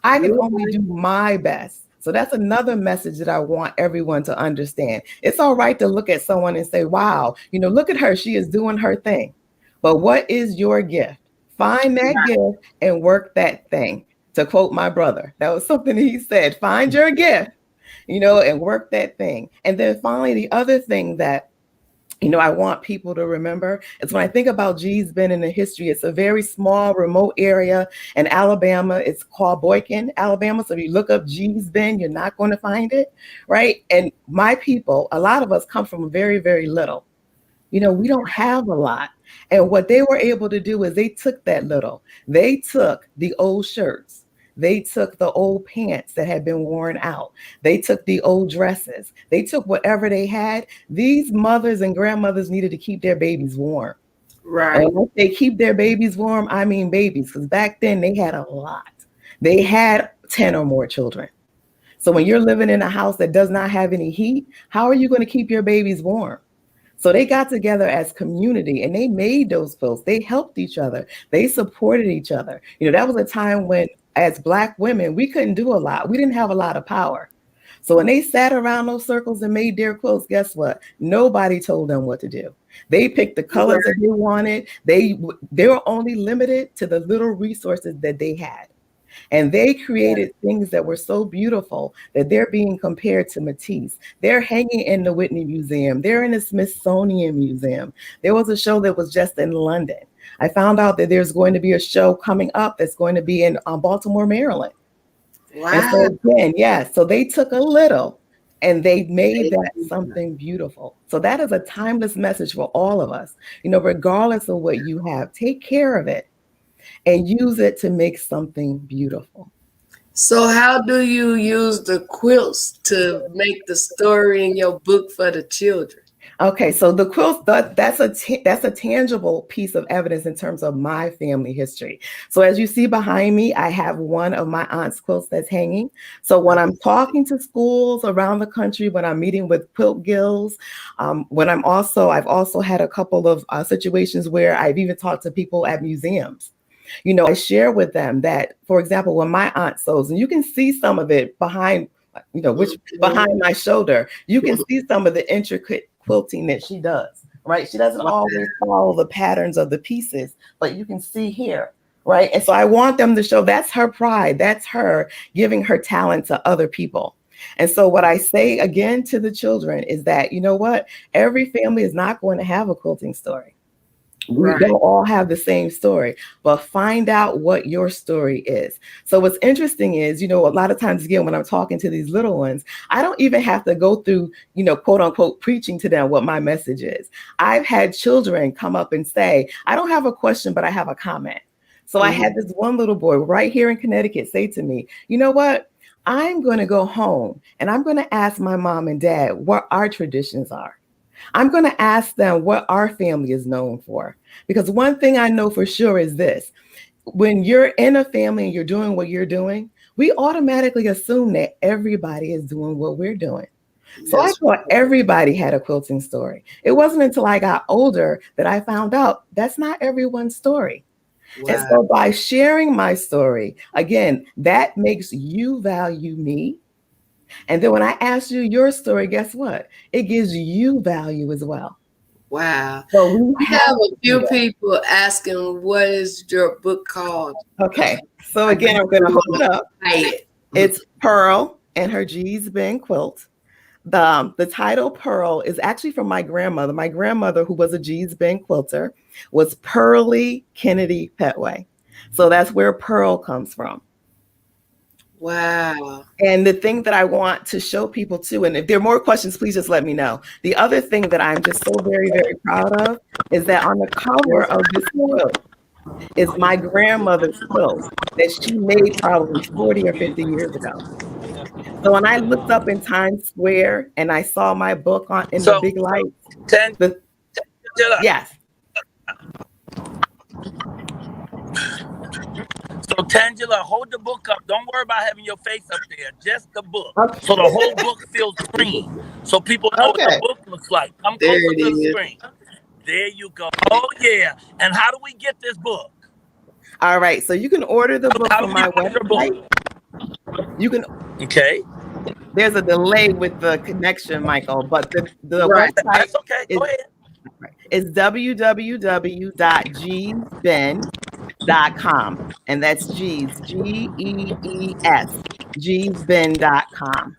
Speaker 7: I can only do my best. So that's another message that I want everyone to understand. It's all right to look at someone and say, wow, you know, look at her. She is doing her thing. But what is your gift? Find that gift and work that thing. To quote my brother, that was something he said, find your gift, you know, and work that thing. And then finally, the other thing that, you know, I want people to remember is when I think about G's Ben in the history, it's a very small, remote area in Alabama. It's called Boykin, Alabama. So if you look up G's Ben, you're not going to find it, right? And my people, a lot of us come from very, very little. You know, we don't have a lot. And what they were able to do is they took that little. They took the old shirts. They took the old pants that had been worn out. They took the old dresses. They took whatever they had. These mothers and grandmothers needed to keep their babies warm.
Speaker 2: Right.
Speaker 7: And if they keep their babies warm, I mean babies, because back then they had a lot. They had 10 or more children. So when you're living in a house that does not have any heat, how are you going to keep your babies warm? So they got together as community and they made those quilts. They helped each other. They supported each other. You know, that was a time when, as Black women, we couldn't do a lot. We didn't have a lot of power. So when they sat around those circles and made their quilts, guess what? Nobody told them what to do. They picked the colors that they wanted. They were only limited to the little resources that they had. And they created things that were so beautiful that they're being compared to Matisse. They're hanging in the Whitney Museum. They're in the Smithsonian Museum. There was a show that was just in London. I found out that there's going to be a show coming up that's going to be in Baltimore, Maryland.
Speaker 2: Wow.
Speaker 7: And so again, so they took a little and they made that something beautiful. So that is a timeless message for all of us. You know, regardless of what you have, take care of it and use it to make something beautiful.
Speaker 2: So how do you use the quilts to make the story in your book for the children?
Speaker 7: Okay, so the quilts, that's a tangible piece of evidence in terms of my family history. So as you see behind me, I have one of my aunt's quilts that's hanging. So when I'm talking to schools around the country, when I'm meeting with quilt guilds, I've also had a couple of situations where I've even talked to people at museums. You know, I share with them that, for example, when my aunt sews, and you can see some of it behind, behind my shoulder, you can see some of the intricate quilting that she does, right? She doesn't always follow the patterns of the pieces, but you can see here, right? And so I want them to show that's her pride. That's her giving her talent to other people. And so what I say again to the children is that, you know what? Every family is not going to have a quilting story. We don't all have the same story, but find out what your story is. So what's interesting is, you know, a lot of times, again, when I'm talking to these little ones, I don't even have to go through, you know, quote unquote, preaching to them what my message is. I've had children come up and say, I don't have a question, but I have a comment. So I had this one little boy right here in Connecticut say to me, you know what? I'm going to go home and I'm going to ask my mom and dad what our traditions are. I'm going to ask them what our family is known for. Because one thing I know for sure is this: when you're in a family and you're doing what you're doing, we automatically assume that everybody is doing what we're doing. So I thought everybody had a quilting story. It wasn't until I got older that I found out that's not everyone's story. Wow. And so by sharing my story, again, that makes you value me. And then when I ask you your story, guess what? It gives you value as well.
Speaker 2: Wow.
Speaker 7: So we
Speaker 2: have a few people asking, what is your book called?
Speaker 7: Okay. So again, I'm going to hold it up. It's Pearl and Her G's Been Quilt. The title Pearl is actually from my grandmother. My grandmother, who was a G's Been quilter, was Pearlie Kennedy Petway. So that's where Pearl comes from.
Speaker 2: Wow.
Speaker 7: And the thing that I want to show people too, and if there are more questions, please just let me know. The other thing that I'm just so very, very proud of is that on the cover of this quilt is my grandmother's quilt that she made probably 40 or 50 years ago. So when I looked up in Times Square and I saw my book in the big light, yes.
Speaker 4: So Tangela, hold the book up. Don't worry about having your face up there. Just the book. Okay. So the whole book feels green. So people know what the book looks like. Come closer to the screen. There you go. Oh yeah. And how do we get this book?
Speaker 7: All right. So you can order the book from my website. You can.
Speaker 4: Okay.
Speaker 7: There's a delay with the connection, Michael, but the website
Speaker 4: That's okay. Go ahead.
Speaker 7: Is www.geesben.com, and that's Gees, Gees, geesben.com.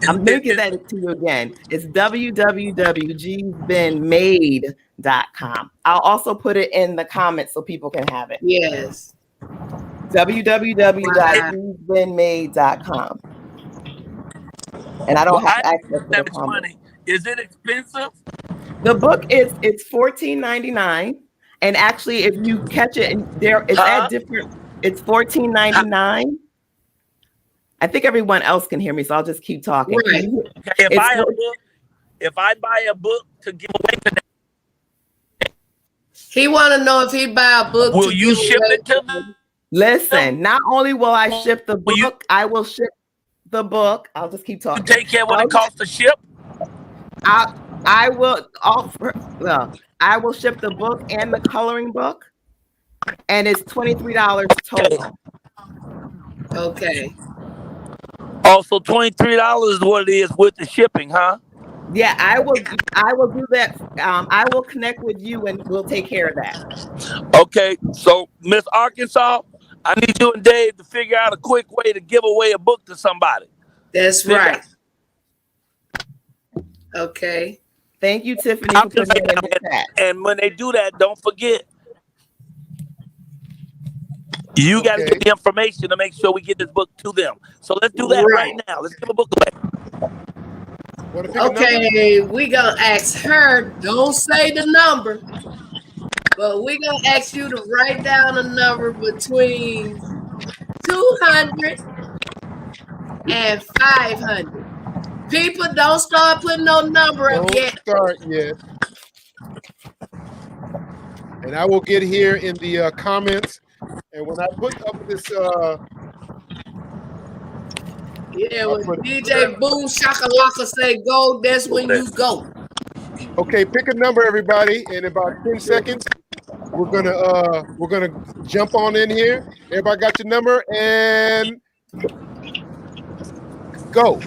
Speaker 7: I'm going to give that to you again. It's www.geesbenmade.com. I'll also put it in the comments so people can have it.
Speaker 2: Yes.
Speaker 7: www.geesbenmade.com. And I don't have access to the
Speaker 4: money. Is it expensive?
Speaker 7: The book it's $14.99, and actually, if you catch it, it's at different. It's $14.99. I think everyone else can hear me, so I'll just keep talking.
Speaker 4: Right. If I buy a book to give away today,
Speaker 2: He want to know if he buy a book.
Speaker 4: Will you ship it to them?
Speaker 7: Listen, not only will I ship the book, I will ship the book. I'll just keep talking.
Speaker 4: You take care of what it costs to ship?
Speaker 7: I will offer. Well, I will ship the book and the coloring book, and it's $23 total.
Speaker 2: Okay.
Speaker 4: Also, $23 is what it is with the shipping, huh?
Speaker 7: Yeah, I will do that. I will connect with you, and we'll take care of that.
Speaker 4: Okay, so Miss Arkansas, I need you and Dave to figure out a quick way to give away a book to somebody.
Speaker 2: That's right. Okay.
Speaker 7: Thank you, Tiffany, for putting it in the chat.
Speaker 4: And when they do that, don't forget, you got to get the information to make sure we get this book to them. So let's do that right now. Let's give a book away.
Speaker 2: Okay, we gonna ask her. Don't say the number, but we gonna ask you to write down a number between 200 and 500. People, don't start putting no number up yet.
Speaker 1: Don't start yet. And I will get here in the comments. And when I put up this,
Speaker 2: yeah, when DJ Boom Shakalaka say go, that's when you go.
Speaker 1: Okay, pick a number, everybody. In about 10 seconds, we're gonna jump on in here. Everybody got your number and go.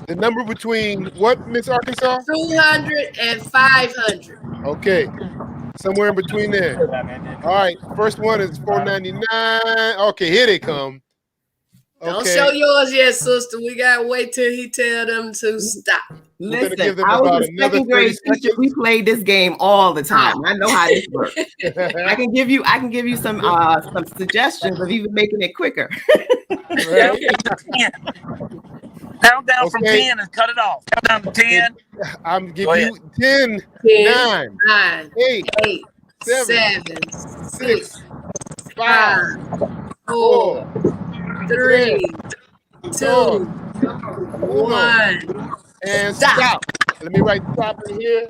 Speaker 1: The number between what, Miss Arkansas?
Speaker 2: 200 and 500.
Speaker 1: Okay, somewhere in between there. All right, first one is $4.99. Okay, here they come. Okay.
Speaker 2: Don't show yours yet, sister. We gotta wait till he tell them to stop.
Speaker 7: Listen, I was in second grade teacher. We played this game all the time. I know how this works. I can give you some suggestions of even making it quicker.
Speaker 1: Right?
Speaker 4: Count down from 10 and cut it off. Count down to 10.
Speaker 1: I'm giving you 10, 9, 8, 7, 6, 5, 4, 3, 2, 1. And stop. Let me write stop in here.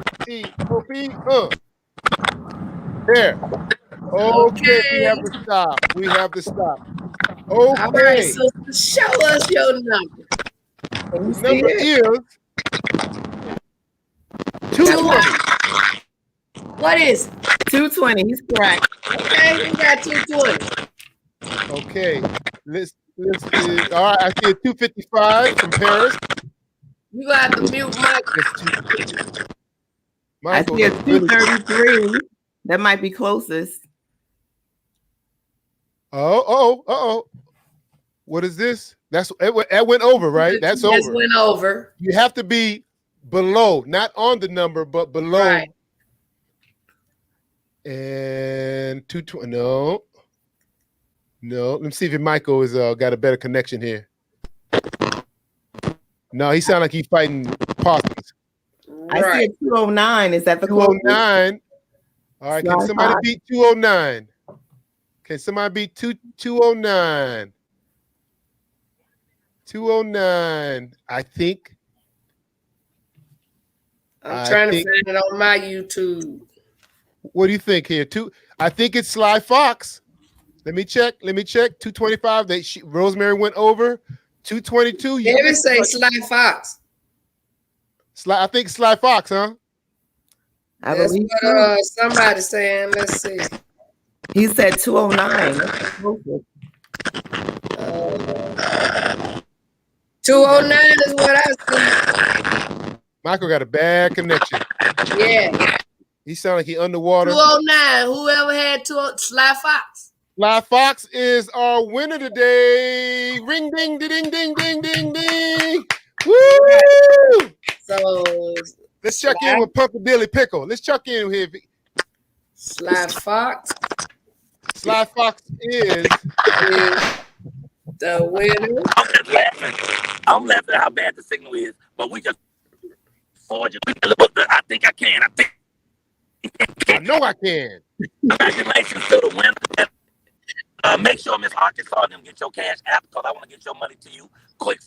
Speaker 1: There. Okay, we have to stop. We have to stop. Okay.
Speaker 2: All right, so show us your number.
Speaker 1: The number is 220.
Speaker 2: What is it?
Speaker 7: 220. He's correct.
Speaker 2: Okay, we got 220.
Speaker 1: Okay. Let's all right. I see a 255 from Paris.
Speaker 2: You got to mute
Speaker 7: Michael. I see a 233. That might be closest.
Speaker 1: Oh. What is this? That went over, right? That's over.
Speaker 2: It went over.
Speaker 1: You have to be below, not on the number, but below.
Speaker 2: Right.
Speaker 1: And 220. No. Let me see if Michael is got a better connection here. No, he sounds like he's fighting possums.
Speaker 7: I see a 209. Is that the
Speaker 1: 209? All right, can somebody beat 209? Can somebody beat 209? 209, I think.
Speaker 2: I'm trying to find it on my YouTube.
Speaker 1: What do you think here? I think it's Sly Fox. Let me check. 225. Rosemary went over. 222.
Speaker 2: You didn't say Sly Fox.
Speaker 1: I think Sly Fox, huh?
Speaker 2: That's what somebody saying. Let's see.
Speaker 7: He said 209.
Speaker 2: 209 is what I see.
Speaker 1: Michael got a bad connection.
Speaker 2: Yeah.
Speaker 1: He sounded like he underwater.
Speaker 2: 209. Whoever had Sly Fox.
Speaker 1: Sly Fox is our winner today. Ring, ding, ding, ding, ding, ding, ding. Woo!
Speaker 2: So
Speaker 1: let's check in with Punkadilly Pickle. Let's check in here.
Speaker 2: Sly Fox.
Speaker 1: Sly Fox is
Speaker 2: the winner.
Speaker 4: I'm laughing at how bad the signal is, but we just forge it. I think I can.
Speaker 1: I know I can.
Speaker 4: Congratulations to the winner. Make sure Miss Arkansas and them get your cash app because I want to get your money to you quick.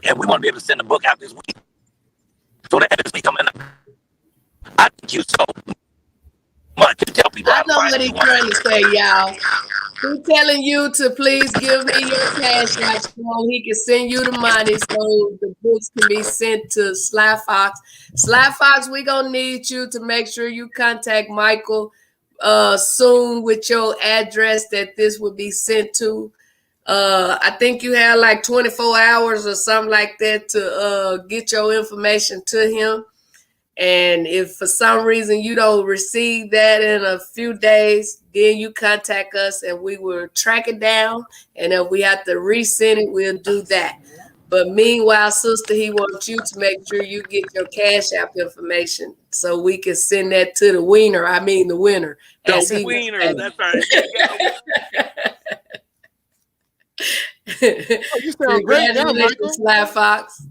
Speaker 4: And we want to be able to send the book out this week. So that this week coming up. I Thank you so much. Tell people
Speaker 2: I know what he's trying to say, y'all. He's telling you to please give me your cash app so he can send you the money so the books can be sent to Sly Fox. Sly Fox, we're going to need you to make sure you contact Michael soon with your address that this will be sent to. I think you have like 24 hours or something like that to get your information to him. And if for some reason you don't receive that in a few days, then you contact us and we will track it down. And if we have to resend it, we'll do that. But meanwhile, sister, he wants you to make sure you get your Cash App information so we can send that to the winner. I mean the winner.
Speaker 4: The winner, that's right.
Speaker 1: Oh, you sound great now, Michael.
Speaker 2: Sly Fox.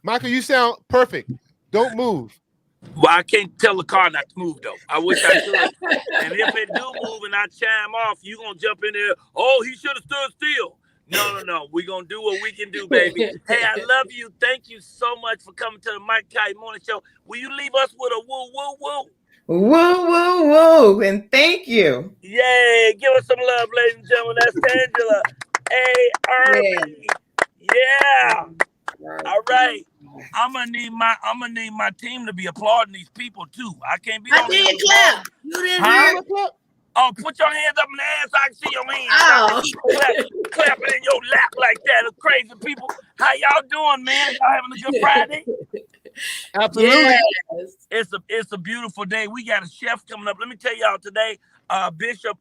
Speaker 1: Michael, you sound perfect. Don't move.
Speaker 4: Well, I can't tell the car not to move, though. I wish I could. And if it do move and I chime off, you going to jump in there, oh, he should have stood still. No. We're going to do what we can do, baby. Hey, I love you. Thank you so much for coming to the Michael Colyar Morning Show. Will you leave us with a woo, woo, woo?
Speaker 7: Woo, woo, woo. And thank you.
Speaker 4: Yay. Give us some love, ladies and gentlemen. That's Angela. Hey, Irving. Yeah. All right. I'm gonna need my team to be applauding these people too. I can't be.
Speaker 2: I did clap. You didn't hear it?
Speaker 4: Oh, put your hands up in the air so I can see your hands.
Speaker 2: Oh.
Speaker 4: Clapping in your lap like that. It's crazy, people. How y'all doing, man? Y'all having a good Friday?
Speaker 1: Absolutely.
Speaker 2: Yes.
Speaker 4: It's a beautiful day. We got a chef coming up. Let me tell y'all today, Bishop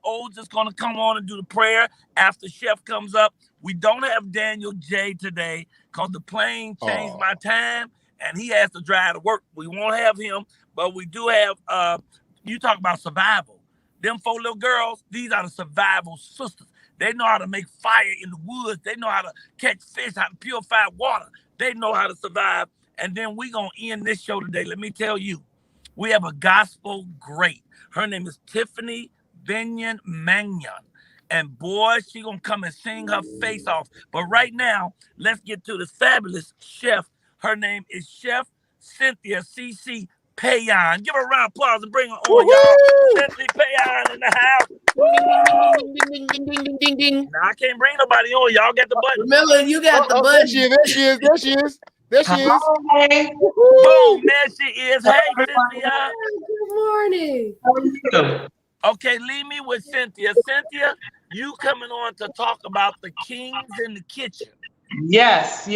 Speaker 4: Odes is gonna come on and do the prayer after chef comes up. We don't have Daniel J today because the plane changed my time and he has to drive to work. We won't have him, but we do have, you talk about survival. Them 4 little girls, these are the survival sisters. They know how to make fire in the woods. They know how to catch fish, how to purify water. They know how to survive. And then we're going to end this show today. Let me tell you, we have a gospel great. Her name is Tiffany Benyon Mannion. And boy, she gonna come and sing her face off. But right now, let's get to this fabulous chef. Her name is Chef Cynthia C.C. Payan. Give her a round of applause and bring her on, y'all. Cynthia Payan in the house.
Speaker 2: Ding, ding, ding, ding, ding, ding.
Speaker 4: Now, I can't bring nobody on. Y'all got the button.
Speaker 2: Remember, you got the button.
Speaker 1: There she is. There she is.
Speaker 8: Hey.
Speaker 4: Boom, there she is. Hey, Cynthia.
Speaker 2: Good morning.
Speaker 8: How are you?
Speaker 4: Okay, leave me with Cynthia. Cynthia, you coming on to talk about the kings in the kitchen.
Speaker 8: Yes.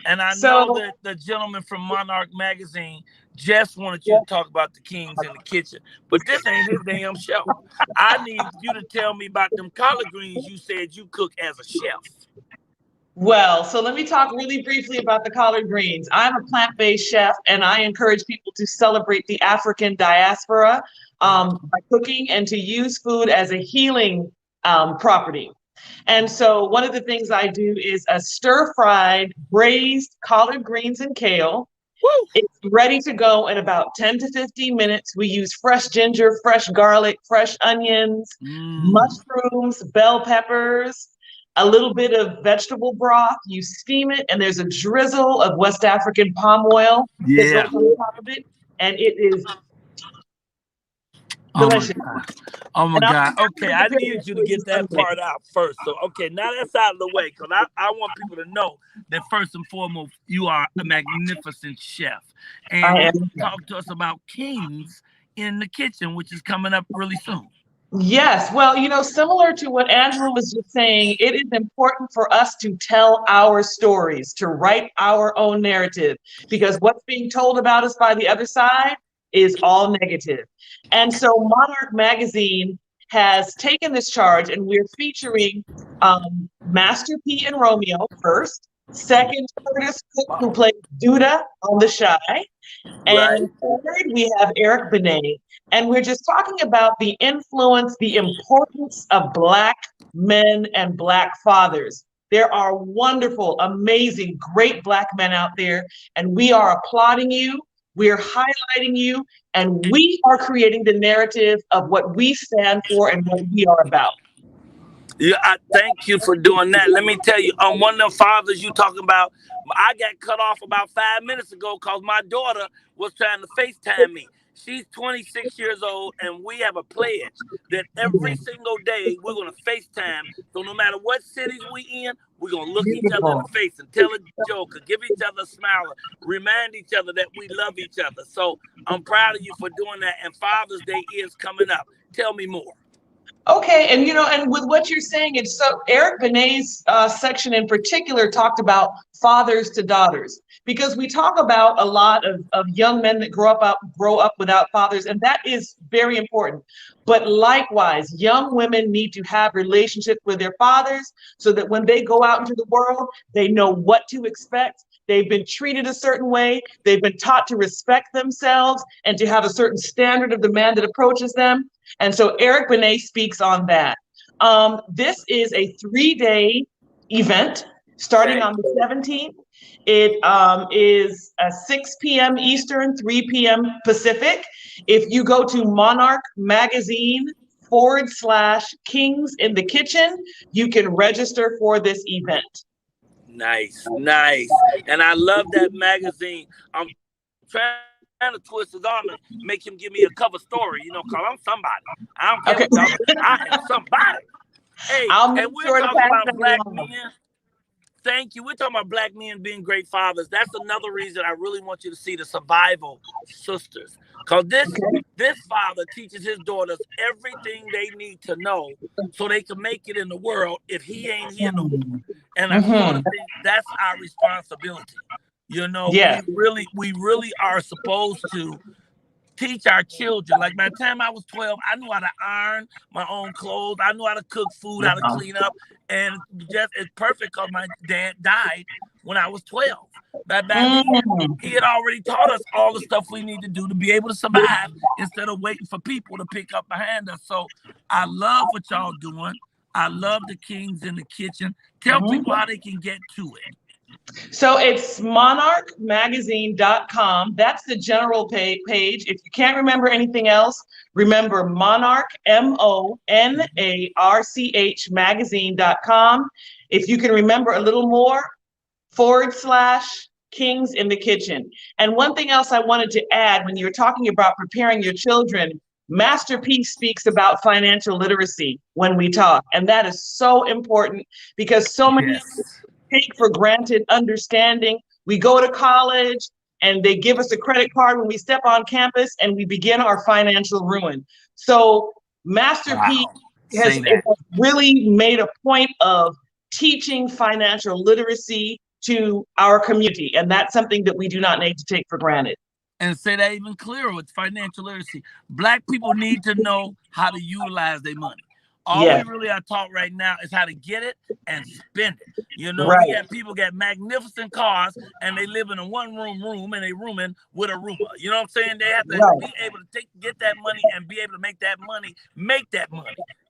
Speaker 4: And I know that the gentleman from Monarch Magazine just wanted you to talk about the kings in the kitchen. But this ain't his damn show. I need you to tell me about them collard greens you said you cook as a chef.
Speaker 8: Well, so let me talk really briefly about the collard greens. I'm a plant-based chef, and I encourage people to celebrate the African diaspora by cooking and to use food as a healing property. And so one of the things I do is a stir-fried braised collard greens and kale. Woo! It's ready to go in about 10 to 15 minutes. We use fresh ginger, fresh garlic, fresh onions, mushrooms, bell peppers, a little bit of vegetable broth. You steam it, and there's a drizzle of West African palm oil that goes on top of it, and it is delicious.
Speaker 4: Oh my God. Okay, I need you to get that part out first. So, okay, now that's out of the way, because I want people to know that first and foremost, you are a magnificent chef. And talk to us about kings in the kitchen, which is coming up really soon.
Speaker 8: Yes. Well, similar to what Angela was just saying, it is important for us to tell our stories, to write our own narrative, because what's being told about us by the other side is all negative. And so Monarch Magazine has taken this charge, and we're featuring Master P and Romeo first, second Curtis Cook, who plays Duda on The Shy, and third we have Eric Benet. And we're just talking about the influence, the importance of Black men and Black fathers. There are wonderful, amazing, great Black men out there, and we are applauding you. We're highlighting you, and we are creating the narrative of what we stand for and what we are about.
Speaker 4: Yeah, I thank you for doing that. Let me tell you, one of them fathers you talking about, I got cut off about 5 minutes ago because my daughter was trying to FaceTime me. She's 26 years old, and we have a pledge that every single day we're going to FaceTime. So no matter what cities we in, we're going to look each other in the face and tell a joke or give each other a smile, or remind each other that we love each other. So I'm proud of you for doing that, and Father's Day is coming up. Tell me more.
Speaker 8: Okay, and and with what you're saying, it's so Eric Benet's section in particular talked about fathers to daughters, because we talk about a lot of young men that grow up without fathers, and that is very important. But likewise, young women need to have relationships with their fathers so that when they go out into the world, they know what to expect. They've been treated a certain way. They've been taught to respect themselves and to have a certain standard of the man that approaches them. And so Eric Benet speaks on that. This is a 3-day event starting on the 17th. It is 6 p.m. Eastern, 3 p.m. Pacific. If you go to Monarch Magazine /Kings in the Kitchen, you can register for this event.
Speaker 4: Nice. And I love that magazine. I'm trying to twist his arm and make him give me a cover story, because I'm somebody. I don't care what I am somebody. Hey, and we're talking about black men. Thank you. We're talking about black men being great fathers. That's another reason I really want you to see the Survival Sisters. Because this father teaches his daughters everything they need to know so they can make it in the world if he ain't here no more. And I want to think that's our responsibility. We really are supposed to teach our children. Like by the time I was 12, I knew how to iron my own clothes. I knew how to cook food, how to clean up. And it's perfect because my dad died when I was 12. Back then, he had already taught us all the stuff we need to do to be able to survive instead of waiting for people to pick up behind us. So I love what y'all doing. I love the Kings in the Kitchen. Tell people how they can get to it.
Speaker 8: So it's monarchmagazine.com. That's the general page. If you can't remember anything else, remember Monarch, MONARCH magazine.com. If you can remember a little more, /Kings in the Kitchen. And one thing else I wanted to add, when you're talking about preparing your children, Master P speaks about financial literacy when we talk. And that is so important because so many take for granted understanding. We go to college and they give us a credit card when we step on campus and we begin our financial ruin. So Master P has really made a point of teaching financial literacy to our community. And that's something that we do not need to take for granted.
Speaker 4: And say that even clearer with financial literacy. Black people need to know how to utilize their money. All we really are taught right now is how to get it and spend it. We got people got magnificent cars and they live in a one-room room and they rooming with a Roomba. You know what I'm saying? They have to be able to get that money and be able to make that money.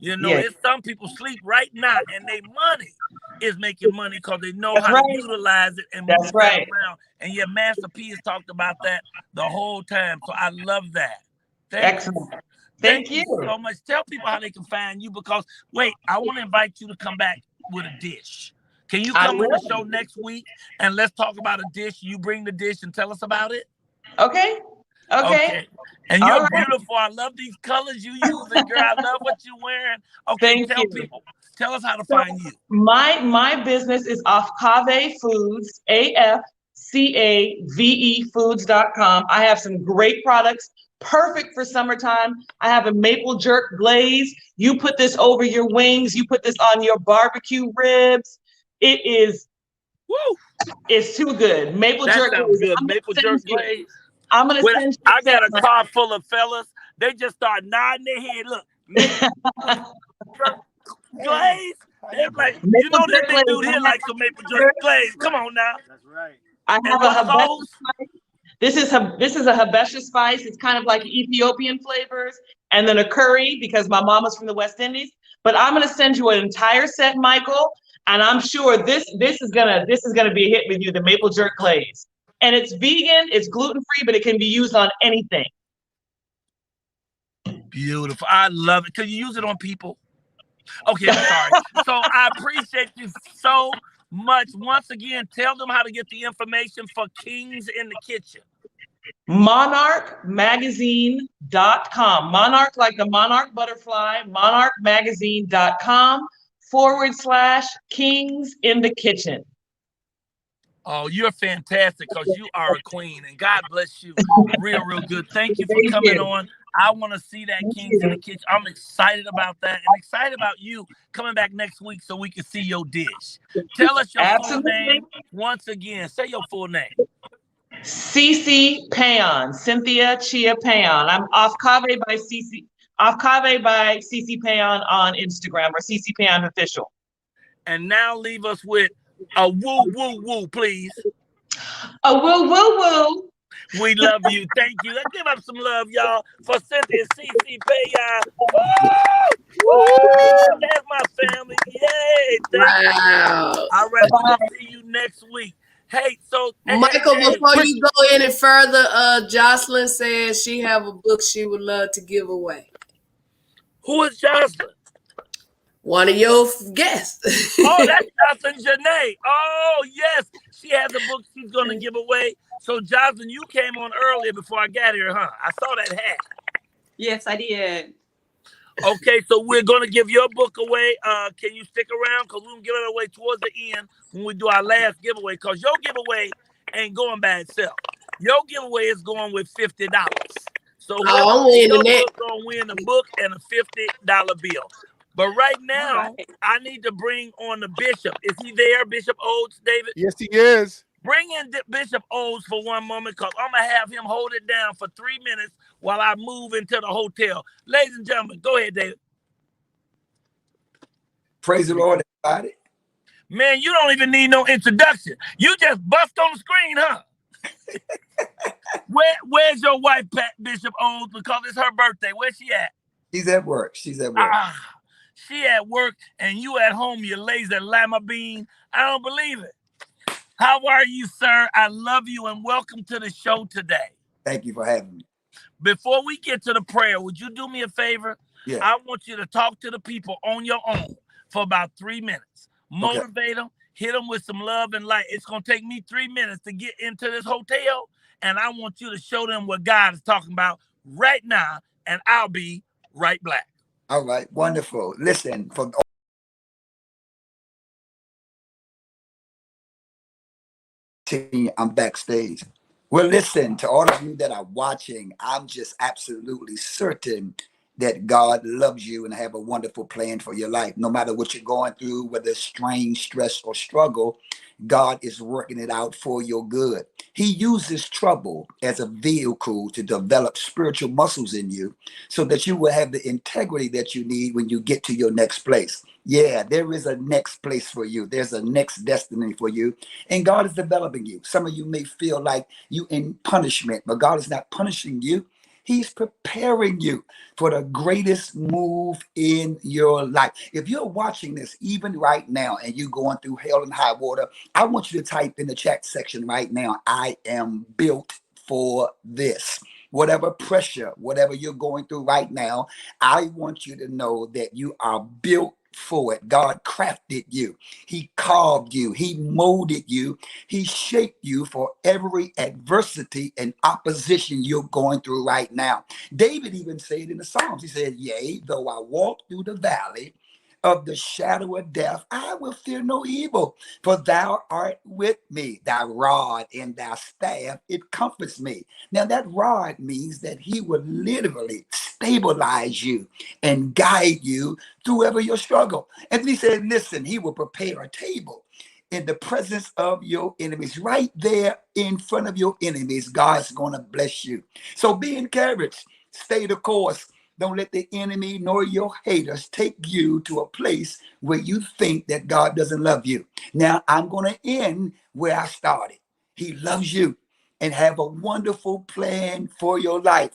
Speaker 4: It's some people sleep right now and their money is making money because they know how to utilize it and move it around. And Master P has talked about that the whole time. So I love that.
Speaker 8: Excellent. Thank you
Speaker 4: so much. Tell people how they can find you because, I want to invite you to come back with a dish. Can you come on the show next week and let's talk about a dish? You bring the dish and tell us about it?
Speaker 8: Okay.
Speaker 4: And you're beautiful. I love these colors you use, girl. I love what you're wearing. Okay, tell people. Tell us how to find you.
Speaker 8: My business is Afkave Foods, AFCAVE Foods.com. I have some great products. Perfect for summertime. I have a maple jerk glaze. You put this over your wings. You put this on your barbecue ribs. It is, it's too good. Maple jerk glaze.
Speaker 4: Good. Maple jerk glaze.
Speaker 8: I'm going to send you.
Speaker 4: I got a car full of fellas. They just start nodding their head. Look, maple jerk glaze. They're like, this big dude here likes some maple jerk glaze. Come on now. That's right.
Speaker 8: I have a hibiscus spice. This is a hibiscus spice. It's kind of like Ethiopian flavors, and then a curry because my mama's from the West Indies. But I'm gonna send you an entire set, Michael, and I'm sure this is gonna be a hit with you. The maple jerk glaze, and it's vegan, it's gluten free, but it can be used on anything.
Speaker 4: Beautiful. I love it. Can you use it on people? Okay, I'm sorry. So I appreciate you so much. Once again, tell them how to get the information for Kings in the Kitchen.
Speaker 8: monarchmagazine.com. Monarch like the monarch butterfly, monarchmagazine.com/Kings in the Kitchen.
Speaker 4: Oh, you're fantastic because you are a queen, and God bless you real good. Thank you for coming on. I want to see that Kings in the Kitchen. I'm excited about that and excited about you coming back next week so we can see your dish. Tell us your full name once again. Say your full name.
Speaker 8: Cece Payon, Cynthia Chia Payon. I'm off Cave by Cece Payon on Instagram, or Cece Payon Official.
Speaker 4: And now leave us with a woo woo woo, please.
Speaker 8: A woo woo woo.
Speaker 4: We love you. Thank you. Let's give up some love, y'all, for Cynthia Cece Payon. That's my family. Yay. Thank you. All right, we'll see you next week. Hey, so
Speaker 2: Michael, before you go any further, Jocelyn says she have a book she would love to give away.
Speaker 4: Who is Jocelyn?
Speaker 2: One of your guests.
Speaker 4: Oh, that's Jocelyn Janae. Oh, yes. She has a book she's going to give away. So, Jocelyn, you came on earlier before I got here, huh? I saw that hat.
Speaker 3: Yes, I did.
Speaker 4: Okay, so we're going to give your book away. Can you stick around? Because we're going to give it away towards the end when we do our last giveaway. Because your giveaway ain't going by itself. Your giveaway is going with $50. So
Speaker 2: I'm winning
Speaker 4: it. You're going to win a book and a $50 bill. But right now, I need to bring on the bishop. Is he there, Bishop Oates, David?
Speaker 1: Yes, he is.
Speaker 4: Bring in Bishop Oates for one moment, because I'm going to have him hold it down for 3 minutes while I move into the hotel. Ladies and gentlemen, go ahead, David.
Speaker 9: Praise the Lord, everybody.
Speaker 4: Man, you don't even need no introduction. You just bust on the screen, huh? Where's your wife, Bishop Oates? Because it's her birthday. Where's she at?
Speaker 9: She's at work. She's at work.
Speaker 4: She at work and you at home, you lazy lima bean. I don't believe it. How are you, sir? I love you and welcome to the show today.
Speaker 9: Thank you for having me.
Speaker 4: Before we get to the prayer, would you do me a favor?
Speaker 9: Yeah.
Speaker 4: I want you to talk to the people on your own for about 3 minutes. Motivate them, hit them with some love and light. It's going to take me 3 minutes to get into this hotel, and I want you to show them what God is talking about right now, and I'll be right back.
Speaker 9: All right, wonderful. Listen, I'm backstage. Well, listen, to all of you that are watching, I'm just absolutely certain that God loves you and have a wonderful plan for your life. No matter what you're going through, whether it's strain, stress, or struggle, God is working it out for your good. He uses trouble as a vehicle to develop spiritual muscles in you so that you will have the integrity that you need when you get to your next place. Yeah, there is a next place for you. There's a next destiny for you. And God is developing you. Some of you may feel like you in punishment, but God is not punishing you. He's preparing you for the greatest move in your life. If you're watching this even right now and you're going through hell and high water, I want you to type in the chat section right now, I am built for this. Whatever pressure, whatever you're going through right now, I want you to know that you are built for it. God crafted you. He carved you. He molded you. He shaped you for every adversity and opposition you're going through right now. David even said in the Psalms, he said, yea, though I walk through the valley of the shadow of death, I will fear no evil, for thou art with me. Thy rod and thy staff, it comforts me. Now that rod means that he will literally stabilize you and guide you through ever your struggle. And he said, listen, he will prepare a table in the presence of your enemies. Right there in front of your enemies, God's going to bless you. So be encouraged. Stay the course. Don't let the enemy nor your haters take you to a place where you think that God doesn't love you. Now, I'm going to end where I started. He loves you and have a wonderful plan for your life.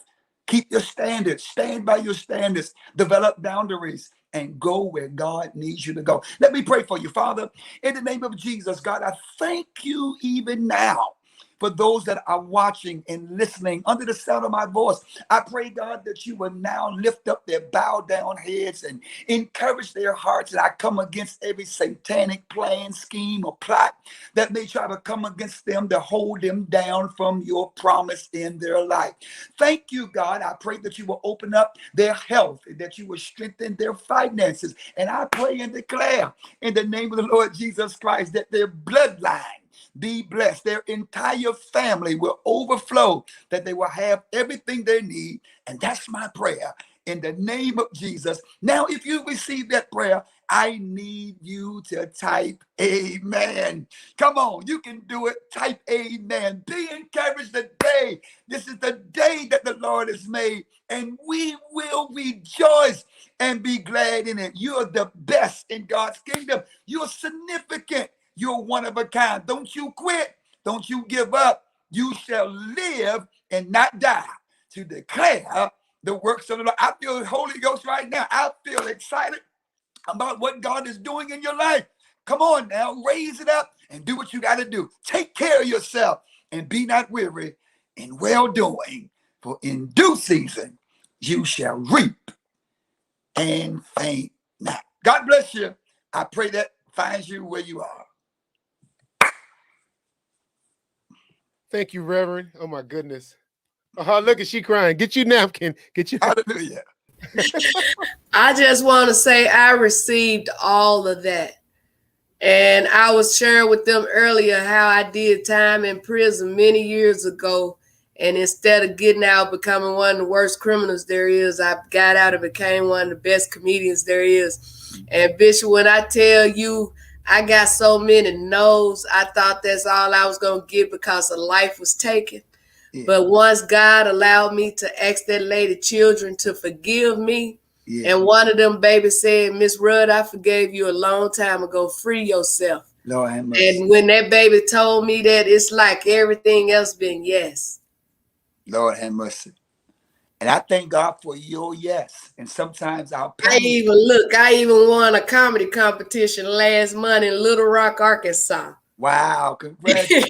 Speaker 9: Keep your standards. Stand by your standards. Develop boundaries and go where God needs you to go. Let me pray for you, Father. In the name of Jesus, God, I thank you even now for those that are watching and listening under the sound of my voice. I pray, God, that you will now lift up their bowed down heads and encourage their hearts. And I come against every satanic plan, scheme, or plot that may try to come against them to hold them down from your promise in their life. Thank you, God. I pray that you will open up their health, that you will strengthen their finances. And I pray and declare in the name of the Lord Jesus Christ that their bloodline be blessed. Their entire family will overflow, that they will have everything they need. And that's my prayer in the name of Jesus. Now, if you receive that prayer, I need you to type amen. Come on, you can do it. Type amen. Be encouraged today. This is the day that the Lord has made, and we will rejoice and be glad in it. You are the best in God's kingdom. You're significant. You're one of a kind. Don't you quit. Don't you give up. You shall live and not die to declare the works of the Lord. I feel the Holy Ghost right now. I feel excited about what God is doing in your life. Come on now, raise it up and do what you got to do. Take care of yourself and be not weary in well doing, for in due season you shall reap and faint not. God bless you. I pray that finds you where you are.
Speaker 1: Thank you, Reverend. Oh my goodness. Look at she crying. Get your napkin. Get your
Speaker 9: hallelujah.
Speaker 2: I just want to say I received all of that. And I was sharing with them earlier how I did time in prison many years ago. And instead of getting out, becoming one of the worst criminals there is, I got out and became one of the best comedians there is. And Bishop, when I tell you, I got so many no's, I thought that's all I was going to get because a life was taken. Yeah. But once God allowed me to ask that lady children to forgive me, yeah. And one of them babies said, Miss Rudd, I forgave you a long time ago. Free yourself.
Speaker 9: Lord have mercy.
Speaker 2: And when that baby told me that, it's like everything else been yes.
Speaker 9: Lord have mercy. And I thank God for your yes. And sometimes our pain.
Speaker 2: I even won a comedy competition last month in Little Rock, Arkansas.
Speaker 9: Wow. Congratulations.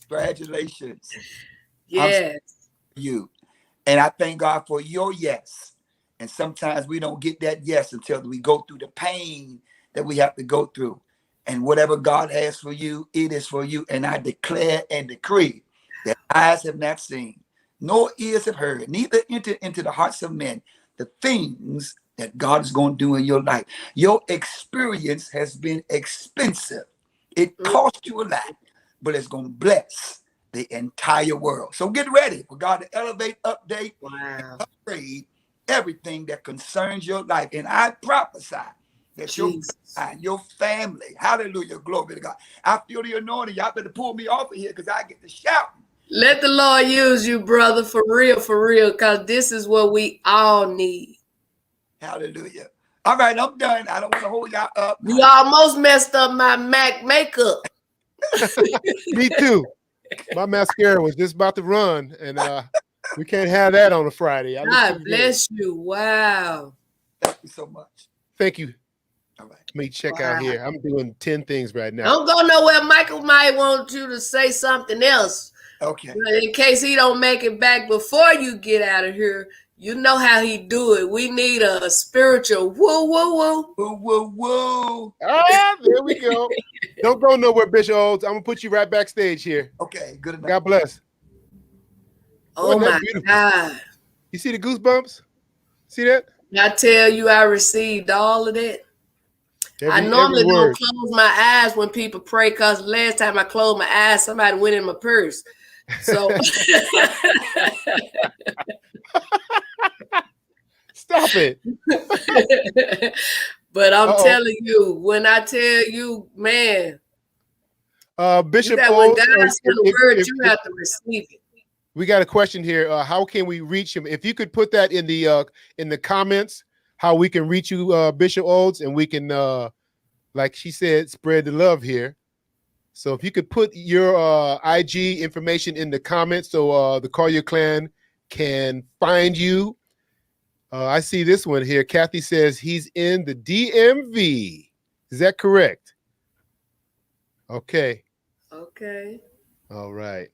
Speaker 9: Congratulations.
Speaker 2: Yes.
Speaker 9: You. And I thank God for your yes. And sometimes we don't get that yes until we go through the pain that we have to go through. And whatever God has for you, it is for you. And I declare and decree that eyes have not seen, nor ears have heard, neither entered into the hearts of men the things that God is going to do in your life. Your experience has been expensive. It cost you a lot, but it's going to bless the entire world. So get ready for God to elevate, update, and upgrade everything that concerns your life. And I prophesy that your family, hallelujah, glory to God. I feel the anointing. Y'all better pull me off of here because I get to shout.
Speaker 2: Let the Lord use you, brother, for real, because this is what we all need.
Speaker 9: Hallelujah. All right, I'm done. I don't want to hold y'all up.
Speaker 2: You almost messed up my MAC makeup.
Speaker 1: Me too. My mascara was just about to run, and we can't have that on a Friday.
Speaker 2: God bless you. Wow.
Speaker 9: Thank you so much.
Speaker 1: Thank you.
Speaker 9: All right.
Speaker 1: Let me check out here. I'm doing 10 things right now.
Speaker 2: Don't go nowhere. Michael might want you to say something else.
Speaker 9: Okay.
Speaker 2: In case he don't make it back before you get out of here, you know how he do it. We need a spiritual woo, woo, woo.
Speaker 9: Woo, woo, woo.
Speaker 1: Ah, there we go. Don't go nowhere, Bishop Olds. I'm going to put you right backstage here.
Speaker 9: Okay, good enough.
Speaker 1: God bless.
Speaker 2: Oh, my God.
Speaker 1: You see the goosebumps? See that?
Speaker 2: I tell you, I received all of that. I normally don't close my eyes when people pray because last time I closed my eyes, somebody went in my purse. So
Speaker 1: stop it.
Speaker 2: But I'm telling you, when I tell you, man,
Speaker 1: Bishop
Speaker 2: when God sends the word, you have to receive it.
Speaker 1: We got a question here. How can we reach him? If you could put that in the comments, how we can reach you, Bishop Olds, and we can, like she said, spread the love here. So if you could put your IG information in the comments so the Colyar clan can find you. I see this one here. Kathy says he's in the DMV. Is that correct? Okay.
Speaker 2: Okay.
Speaker 1: All right.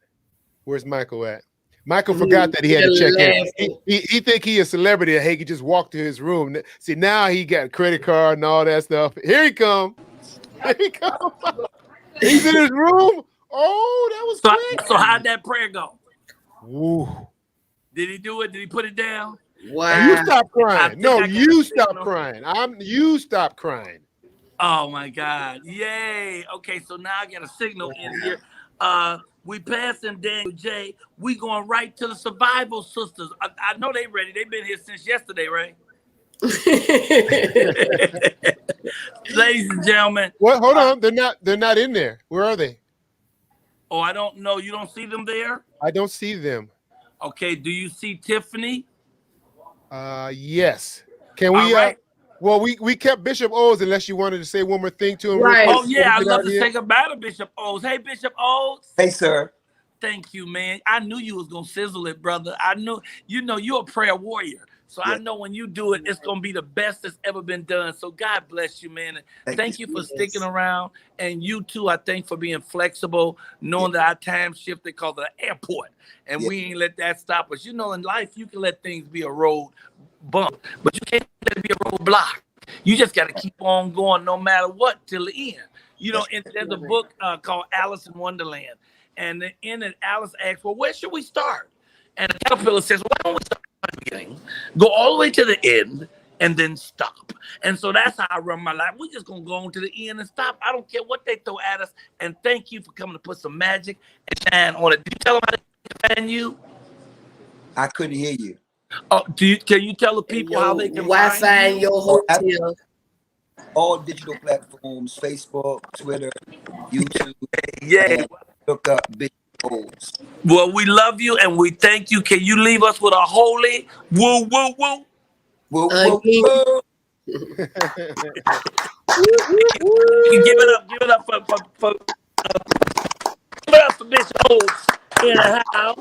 Speaker 1: Where's Michael at? Michael forgot that he had to check in. He think he a celebrity and he could just walk to his room. See, now he got a credit card and all that stuff. Here he come. Here he come. He's in his room. Oh, that was quick.
Speaker 4: So how'd that prayer go?
Speaker 1: Woo.
Speaker 4: Did he do it? Did he put it down?
Speaker 1: Wow. You stop crying. No, you stop crying. You stop crying.
Speaker 4: Oh my God. Yay. Okay, so now I got a signal in here. We passing Daniel J. We going right to the Survival Sisters. I know they ready. They've been here since yesterday, right? Ladies and gentlemen.
Speaker 1: What? Hold on. They're not in there. Where are they?
Speaker 4: Oh, I don't know. You don't see them there?
Speaker 1: I don't see them.
Speaker 4: Okay. Do you see Tiffany?
Speaker 1: Yes. Can we?
Speaker 4: Right.
Speaker 1: Well, we kept Bishop O's unless you wanted to say one more thing to him.
Speaker 2: Right.
Speaker 4: Oh yeah, I'd love to take a battle, Bishop O's. Hey, Bishop O's.
Speaker 9: Hey, sir.
Speaker 4: Thank you, man. I knew you was gonna sizzle it, brother. I knew. You know, you're a prayer warrior. So I know when you do it, it's going to be the best that's ever been done. So God bless you, man. And thank you for sticking around. And you too, I think, for being flexible, knowing that our time shifted called the airport. And we ain't let that stop us. You know, in life, you can let things be a road bump, but you can't let it be a road block. You just got to keep on going no matter what till the end. You know, and there's a book called Alice in Wonderland. And in it, Alice asks, well, where should we start? And the caterpillar says, why don't we start at the beginning, go all the way to the end, and then stop. And so that's how I run my life. We're just going to go on to the end and stop. I don't care what they throw at us. And thank you for coming to put some magic and shine on it. Did you tell them how to find you?
Speaker 9: I couldn't hear you.
Speaker 4: Oh, can you tell the people how they can
Speaker 2: Wi-Fi in your hotel?
Speaker 9: All digital platforms, Facebook, Twitter, YouTube.
Speaker 4: Yeah.
Speaker 9: Look up Bishop O's.
Speaker 4: Well, we love you and we thank you. Can you leave us with a holy woo, woo, woo?
Speaker 9: Woo, woo, woo.
Speaker 4: Give it up for Bishop O's in the house.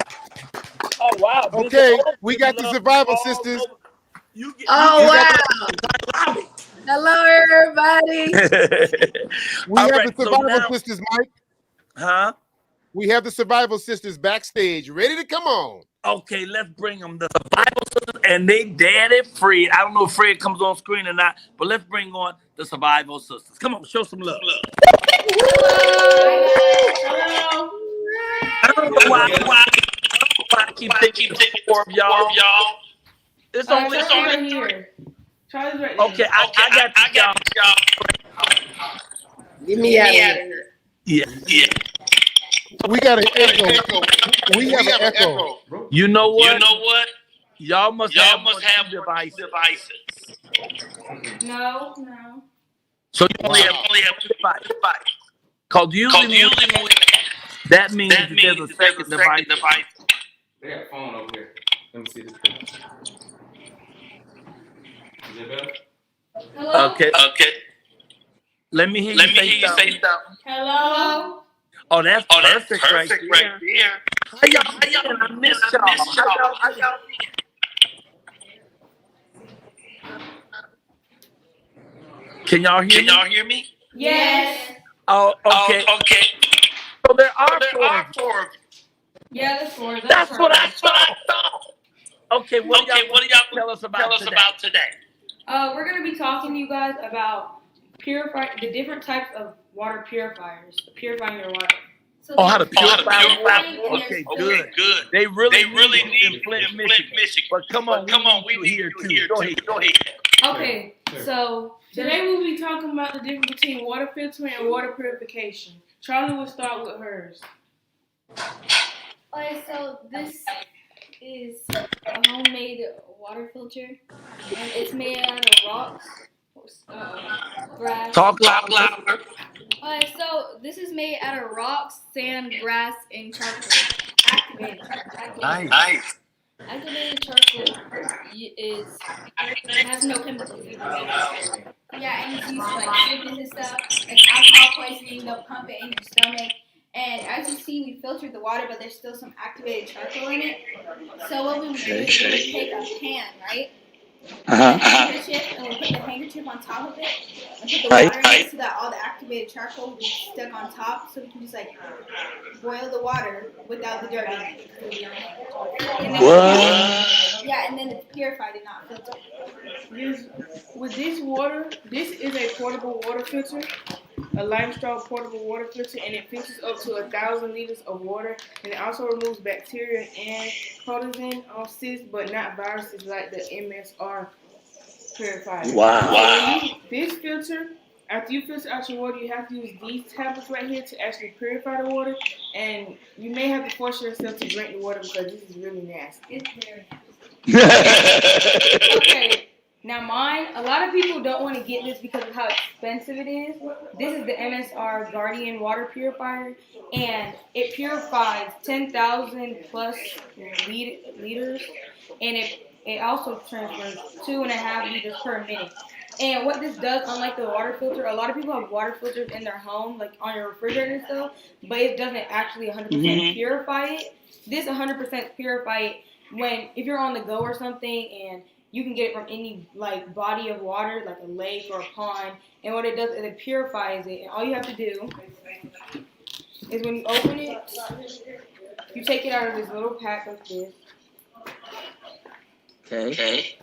Speaker 4: Oh wow!
Speaker 1: Okay, we got the Survival Sisters.
Speaker 2: Wow! Hello, everybody.
Speaker 1: We have the Survival Sisters, Mike.
Speaker 4: Huh?
Speaker 1: We have the Survival Sisters backstage, ready to come on.
Speaker 4: Okay, let's bring them. The Survival Sisters, and they daddy Fred. I don't know if Fred comes on screen or not, but let's bring on the Survival Sisters. Come on, show some love.
Speaker 10: Hello.
Speaker 4: I don't know why I keep thinking more of y'all. It's only
Speaker 10: here. Charlie's right
Speaker 4: okay, I got y'all.
Speaker 2: Get me out of here.
Speaker 4: Yeah.
Speaker 1: We got an echo. We have an echo.
Speaker 4: You know what? Y'all must have devices.
Speaker 10: No.
Speaker 4: So you only have device. Cause usually that means there's a second device.
Speaker 11: They got a phone over here. Let me see this picture. Is it better?
Speaker 10: Hello?
Speaker 4: Okay. Let me hear you say something.
Speaker 10: Hello?
Speaker 4: Oh, that's perfect right there. How y'all doing? I miss y'all. How y'all doing? Can y'all hear me?
Speaker 10: Yes.
Speaker 4: Oh, okay. So there are four.
Speaker 10: Yeah, there's four.
Speaker 4: That's what I thought. Okay, what do y'all tell us about today?
Speaker 10: We're going to be talking to you guys about the different types of water purifiers, purifying your water. So
Speaker 4: how to purify water. Okay, good. They really need it in Flint, Michigan. But come on, we need here too. Go ahead.
Speaker 10: Okay, so today we'll be talking about the difference between water filtering and water purification. Charlie will start with hers.
Speaker 12: Okay, so this is a homemade water filter, and it's made out of rocks, grass.
Speaker 4: Talk louder.
Speaker 12: Okay, so this is made out of rocks, sand, grass, and charcoal. Activated.
Speaker 4: Nice.
Speaker 12: Activated charcoal has no chemicals. Yeah, and it's used for like sickness and stuff. Like alcohol poisoning, they'll pump it in your stomach. And as you see, we filtered the water, but there's still some activated charcoal in it. So what we would do is we would take a pan, right? A handkerchief, and we'll put the handkerchief on top of it and put the water in it so that all the activated charcoal will be stuck on top, so we can just like boil the water without the dirt in it. And then it's purified and not filtered.
Speaker 10: With this water, this is a portable water filter, a lime straw portable water filter, and it filters up to 1,000 liters of water, and it also removes bacteria and protozoan cysts, but not viruses like the MSR purifier.
Speaker 4: Wow.
Speaker 10: So this filter, after you filter out your water, you have to use these tablets right here to actually purify the water, and you may have to force yourself to drink the water because this is really nasty.
Speaker 12: It's very nasty.
Speaker 10: Okay. Now mine, a lot of people don't want to get this because of how expensive it is. This is the MSR Guardian Water Purifier, and it purifies 10,000 plus liters, and it also transfers 2.5 liters per minute. And what this does, unlike the water filter, a lot of people have water filters in their home, like on your refrigerator and stuff, but it doesn't actually 100% purify it. This 100% purify it if you're on the go or something, and you can get it from any like body of water, like a lake or a pond. And what it does is it purifies it. And all you have to do is when you open it, you take it out of this little pack like this.
Speaker 4: Okay.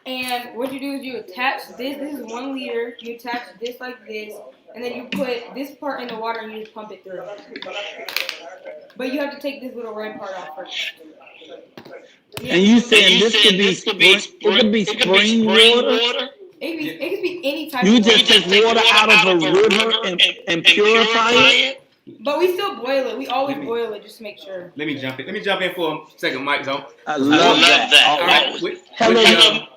Speaker 10: And what you do is you attach this. This is 1 liter. You attach this like this, and then you put this part in the water and you just pump it through. But you have to take this little red part off first.
Speaker 4: And you saying this could be spring water?
Speaker 10: It could be any type
Speaker 4: You
Speaker 10: of water.
Speaker 4: just take water out of a river and purify it?
Speaker 10: But we still boil it. We always boil it just to make sure.
Speaker 11: Let me jump in for a second, Mike. So
Speaker 4: I love that.
Speaker 11: All right.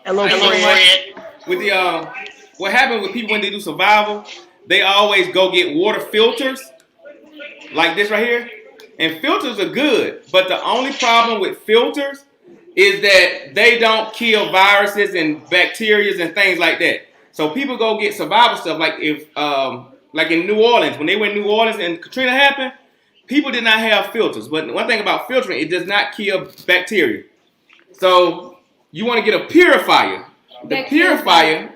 Speaker 4: Hello, Fred.
Speaker 11: With the what happened with people when they do survival, they always go get water filters like this right here. And filters are good, but the only problem with filters is that they don't kill viruses and bacteria and things like that. So people go get survival stuff like like in New Orleans, when they were in New Orleans and Katrina happened, people did not have filters. But one thing about filtering, it does not kill bacteria. So you want to get a purifier. The purifier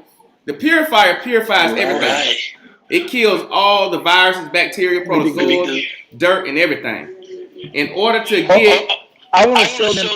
Speaker 11: purifies everything. Right. It kills all the viruses, bacteria, protozoa, dirt, and everything. In order to get...
Speaker 4: I want to show them...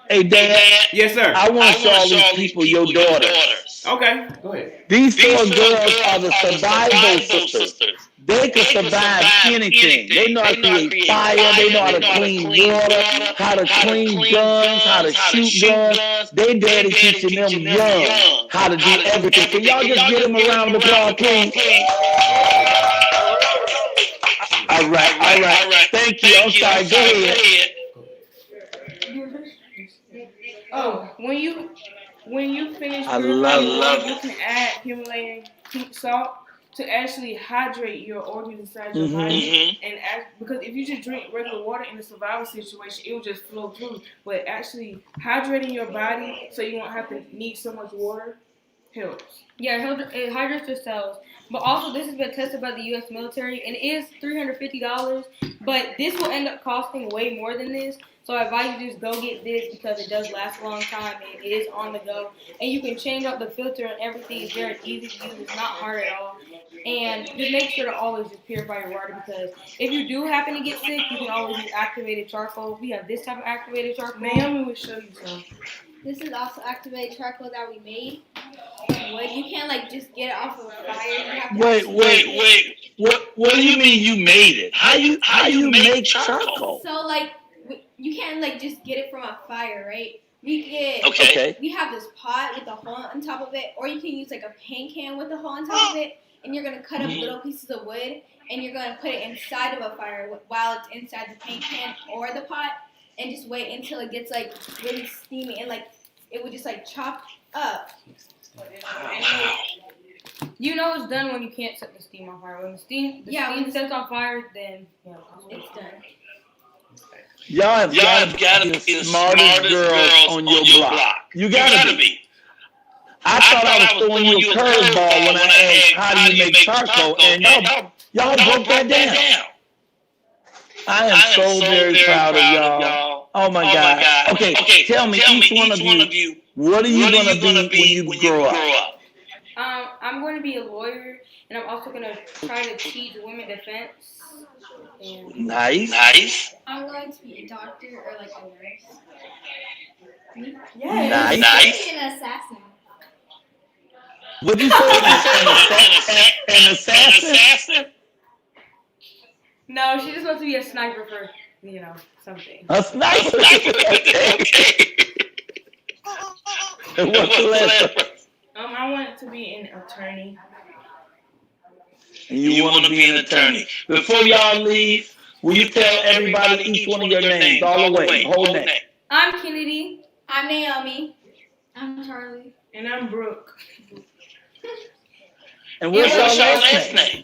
Speaker 4: Hey, Dad.
Speaker 11: Yes, sir.
Speaker 4: I want to show all these people your daughters.
Speaker 11: Okay, go ahead.
Speaker 4: These 4 girls are the survival sisters. They can survive anything. They know how to create fire. They know how to clean water, how to clean guns, how to shoot guns. They daddy teaching them young how to do everything. Can y'all just get them around the applause, please? All right. Thank you. I'm sorry. Go ahead.
Speaker 10: Oh, when you finish
Speaker 4: I
Speaker 10: your
Speaker 4: love
Speaker 10: water, you can add Himalayan pink salt to actually hydrate your organs inside your body. And because if you just drink regular water in a survival situation, it will just flow through. But actually hydrating your body so you won't have to need so much water helps. Yeah, it hydrates your cells. But also, this has been tested by the U.S. military, and it is $350. But this will end up costing way more than this. So I advise you just go get this because it does last a long time and it is on the go. And you can change out the filter and everything. It's very easy to use. It's not hard at all. And just make sure to always just purify your water because if you do happen to get sick, you can always use activated charcoal. We have this type of activated charcoal. Naomi will show you some.
Speaker 12: This is also activated charcoal that we made. Wood. You can't like just get it off of a fire. You have to
Speaker 4: Wait. What do you mean you made it? How you make charcoal?
Speaker 12: So like you can't like just get it from a fire, right? We have this pot with a hole on top of it, or you can use like a paint can with a hole on top of it, and you're gonna cut up little pieces of wood, and you're gonna put it inside of a fire while it's inside the paint can or the pot, and just wait until it gets like really steamy and like it would just like chop up.
Speaker 10: You know it's done when you can't set the steam on fire. When the steam sets on fire, then
Speaker 12: it's done.
Speaker 4: Y'all have got to be the smartest girls on your block. You gotta be. I thought I was throwing you a curveball when I asked how do you make charcoal, and y'all broke that down. I am so very proud of y'all. Oh my God. Okay, tell me, each one of you, what are you gonna be when you grow up?
Speaker 10: I'm going to be a lawyer, and I'm also going to try to teach women defense. And
Speaker 4: Nice.
Speaker 12: I'm going to be a doctor or like a nurse.
Speaker 10: Yes.
Speaker 4: Nice.
Speaker 12: Be an assassin.
Speaker 4: Would you say an assassin?
Speaker 10: No, she just wants to be a sniper for, something.
Speaker 4: A sniper. And what's the last one?
Speaker 10: I want to be an attorney.
Speaker 4: And you want to be an attorney. Before y'all leave, will you tell everybody each one of your names all the way? Whole name.
Speaker 10: I'm Kennedy.
Speaker 12: I'm Naomi. I'm Charlie.
Speaker 10: And I'm Brooke.
Speaker 4: And what's your last name?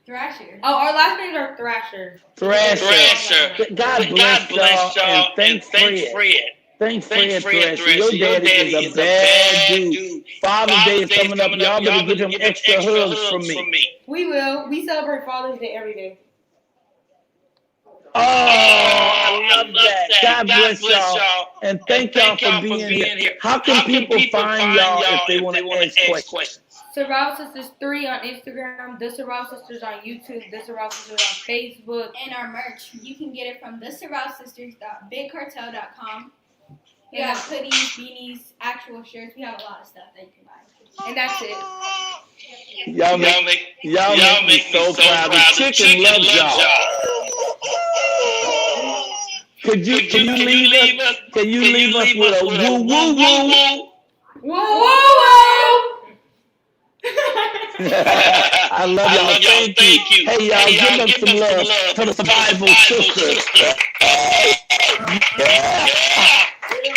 Speaker 12: Thrasher.
Speaker 10: Oh, our last names are Thrasher.
Speaker 4: Thrasher. God bless y'all. And thanks, Fred. Thanks, Fred Thrasher. Your daddy is a bad dude. Father's Day is coming up. Y'all better give him extra hugs from me.
Speaker 10: We will. We celebrate Father's Day every day.
Speaker 4: Oh, I love that. God bless y'all. And thank y'all for being here. How can people find y'all if they want to ask questions?
Speaker 10: Survival Sisters 3 on Instagram, The Survival Sisters on YouTube, The Survival Sisters on Facebook.
Speaker 12: And our merch, you can get it from thesurvivalsisters.bigcartel.com. We have hoodies, beanies, actual shirts. We have a lot of stuff that you can buy.
Speaker 10: And that's it.
Speaker 4: Y'all make me so proud. The chicken loves y'all. Can you leave us with a woo woo woo?
Speaker 10: Woo woo!
Speaker 4: I love y'all. Thank you. Hey, y'all, give them some love to the Survival Sisters.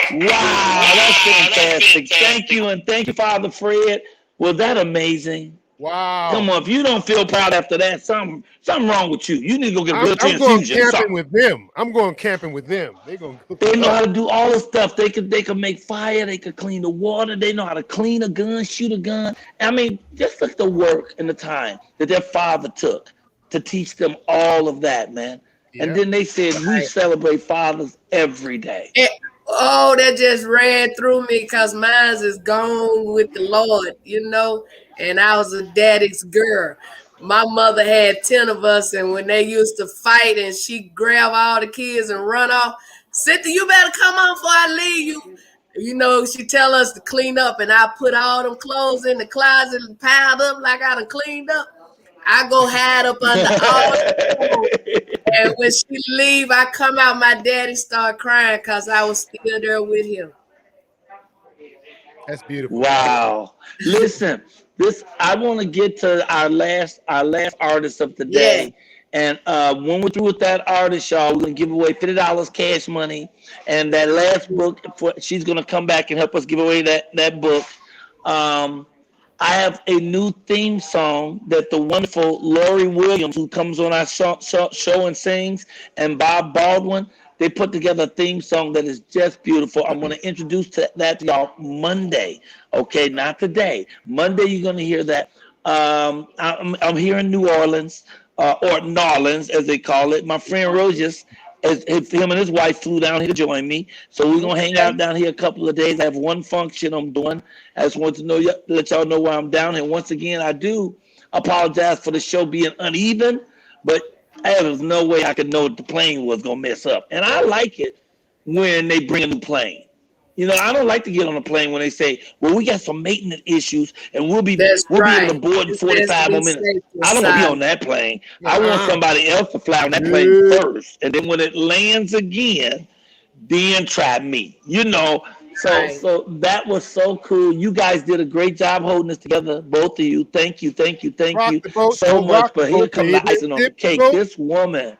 Speaker 4: Wow, that's fantastic. Thank you, and thank you, Father Fred. Was that amazing?
Speaker 1: Wow.
Speaker 4: Come on, if you don't feel proud after that, something wrong with you. You need to go get a real
Speaker 1: I'm going
Speaker 4: transfusion.
Speaker 1: camping with them. I'm going camping with them. They
Speaker 4: know how to do all the stuff. They could make fire. They could clean the water. They know how to clean a gun, shoot a gun. I mean, just look at the work and the time that their father took to teach them all of that, man. Yeah. And then they said, we celebrate fathers every day.
Speaker 2: Oh, that just ran through me because mine is gone with the Lord, and I was a daddy's girl. My mother had 10 of us, and when they used to fight and she grab all the kids and run off, Cynthia, you better come on before I leave you. She tell us to clean up, and I put all them clothes in the closet and piled up like I done cleaned up. I go hide up under all the clothes. And when she leave, I come out, my daddy start crying because I was still there with him.
Speaker 1: That's beautiful.
Speaker 4: Wow. Listen, I want to get to our last artist of the day. Yeah. And when we're through with that artist, y'all, we're going to give away $50 cash money. And that last book, she's going to come back and help us give away that book. I have a new theme song that the wonderful Lori Williams, who comes on our show and sings, and Bob Baldwin, they put together a theme song that is just beautiful. I'm going to introduce that to y'all Monday. Okay, not today. Monday, you're going to hear that. I'm here in New Orleans, or Narlands, as they call it. My friend Rogers, him and his wife flew down here to join me. So we're going to hang out down here a couple of days. I have one function I'm doing. I just want to let y'all know why I'm down here. Once again, I do apologize for the show being uneven, but there was no way I could know that the plane was going to mess up. And I like it when they bring a new plane. I don't like to get on a plane when they say, well, we got some maintenance issues and we'll be able to board in 45 more minutes. I don't want to be on that plane. I want somebody else to fly on that plane first. And then when it lands again, then try me. So that was so cool. You guys did a great job holding this together, both of you. Thank you so much. But here comes the icing on the cake. This woman.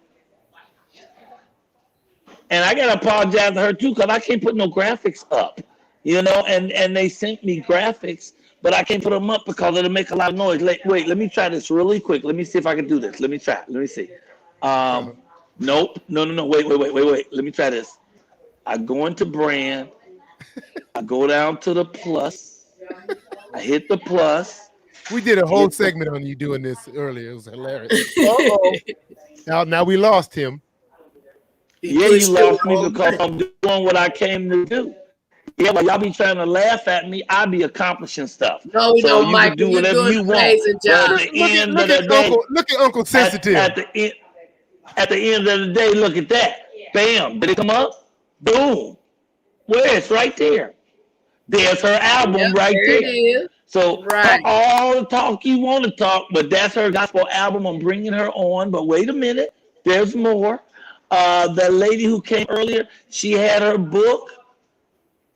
Speaker 4: And I got to apologize to her, too, because I can't put no graphics up, and they sent me graphics, but I can't put them up because it'll make a lot of noise. Wait, let me try this really quick. Let me see if I can do this. Let me try. Let me see. Nope. No. Wait. Let me try this. I go into brand. I go down to the plus. I hit the plus.
Speaker 1: We did a whole segment on you doing this earlier. It was hilarious. Uh-oh. Now we lost him.
Speaker 4: Yeah, you lost me because I'm doing what I came to do. Yeah, but y'all be trying to laugh at me. I be accomplishing stuff.
Speaker 2: No, we
Speaker 4: so
Speaker 2: don't,
Speaker 4: you
Speaker 2: Michael.
Speaker 4: can do
Speaker 2: You're
Speaker 4: whatever
Speaker 2: doing
Speaker 4: you
Speaker 2: an
Speaker 4: want.
Speaker 2: amazing job.
Speaker 4: But at the end of the day,
Speaker 1: look at Uncle Sensitive.
Speaker 4: At the end of the day, look at that. Bam! Did it come up? Boom! Where it's right there. There's her album right there.
Speaker 2: It is.
Speaker 4: So all the talk you want to talk, but that's her gospel album. I'm bringing her on. But wait a minute, there's more. The lady who came earlier, she had her book.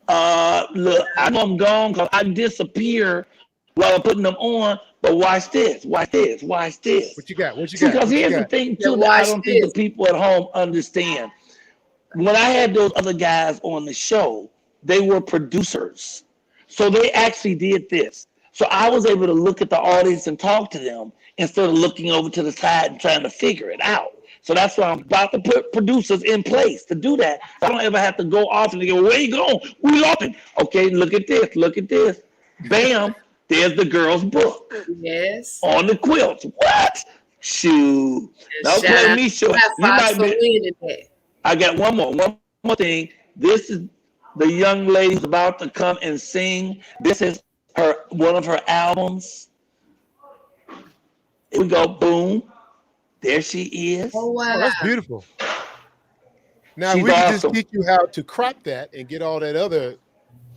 Speaker 4: Look, I know I'm gone because I disappear while I'm putting them on. But watch this. Watch this. Watch this.
Speaker 1: What you got? What you got?
Speaker 4: Because here's the thing too that I don't think the people at home understand. When I had those other guys on the show, they were producers. So they actually did this. So I was able to look at the audience and talk to them instead of looking over to the side and trying to figure it out. So that's why I'm about to put producers in place to do that. So I don't ever have to go off and go, where you going? We lost. Okay, look at this. Look at this. Bam. There's the girl's book.
Speaker 2: Yes.
Speaker 4: On the quilts. What? Shoot. Don't play me short. You might be. I got one more thing. This is the young lady who's about to come and sing. This is one of her albums. Here we go. Boom. There she is.
Speaker 2: Oh, wow.
Speaker 1: Oh, that's beautiful. Now,
Speaker 4: She's
Speaker 1: we can
Speaker 4: awesome.
Speaker 1: just teach you how to crop that and get all that other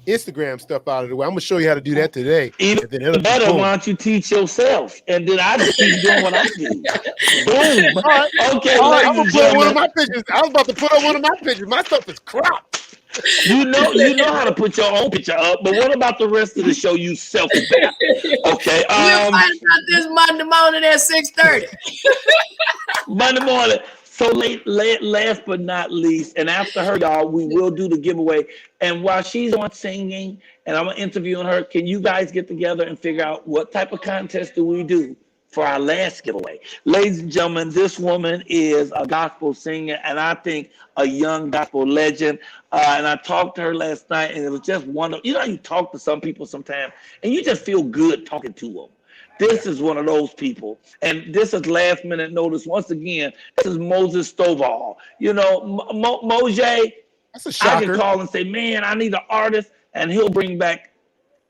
Speaker 1: Instagram stuff out of the way. I'm going to show you how to do that today.
Speaker 4: Even better, why don't you teach yourself? And then I just keep doing what I do. Boom.
Speaker 1: All right.
Speaker 4: Okay,
Speaker 1: all right, I'm
Speaker 4: ladies
Speaker 1: gonna
Speaker 4: and
Speaker 1: put one of
Speaker 4: gentlemen.
Speaker 1: my pictures. I was about to put on one of my pictures. My stuff is cropped.
Speaker 4: You know how to put your own picture up, but what about the rest of the show? You selfish. Okay.
Speaker 2: We'll find out this Monday morning at 6:30.
Speaker 4: Monday morning. So last but not least, and after her, y'all, we will do the giveaway. And while she's on singing, and I'm interviewing her, can you guys get together and figure out what type of contest do we do for our last giveaway? Ladies and gentlemen, this woman is a gospel singer, and I think a young gospel legend. And I talked to her last night, and it was just wonderful. You know how you talk to some people sometimes, and you just feel good talking to them. This is one of those people. And this is last minute notice. Once again, this is Moses Stovall. You know, Mojay,
Speaker 1: that's a shocker.
Speaker 4: I can call and say, man, I need an artist, and he'll bring back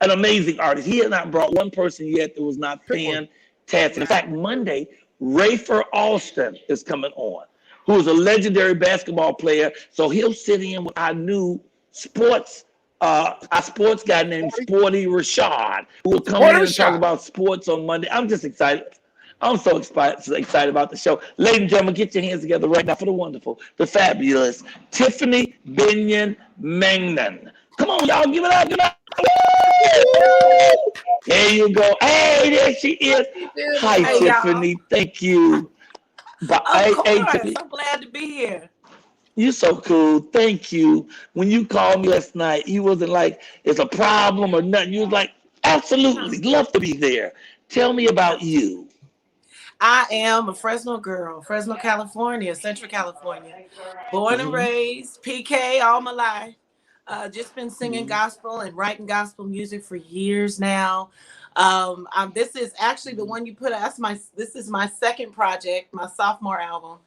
Speaker 4: an amazing artist. He has not brought one person yet that was not fantastic. In fact, Monday, Rafer Alston is coming on, who is a legendary basketball player. So he'll sit in with our new sports guy named Sporty Rashad, who will come in and talk about sports on Monday. I'm just excited. I'm so excited about the show. Ladies and gentlemen, get your hands together right now for the wonderful, the fabulous Tiffany Binion Mangnan. Come on, y'all, give it up, give it up. Woo! There you go. Hey, there she is. Hi,
Speaker 13: hey,
Speaker 4: Tiffany.
Speaker 13: Y'all.
Speaker 4: Thank you.
Speaker 13: Of course, I'm glad to be here.
Speaker 4: You're so cool. Thank you. When you called me last night, you wasn't like, it's a problem or nothing. You was like, absolutely, love to be there. Tell me about you.
Speaker 13: I am a Fresno girl, Fresno, California, Central California. Born and raised, PK all my life. Just been singing gospel and writing gospel music for years now. This is actually the one you put out. This is my second project, my sophomore album.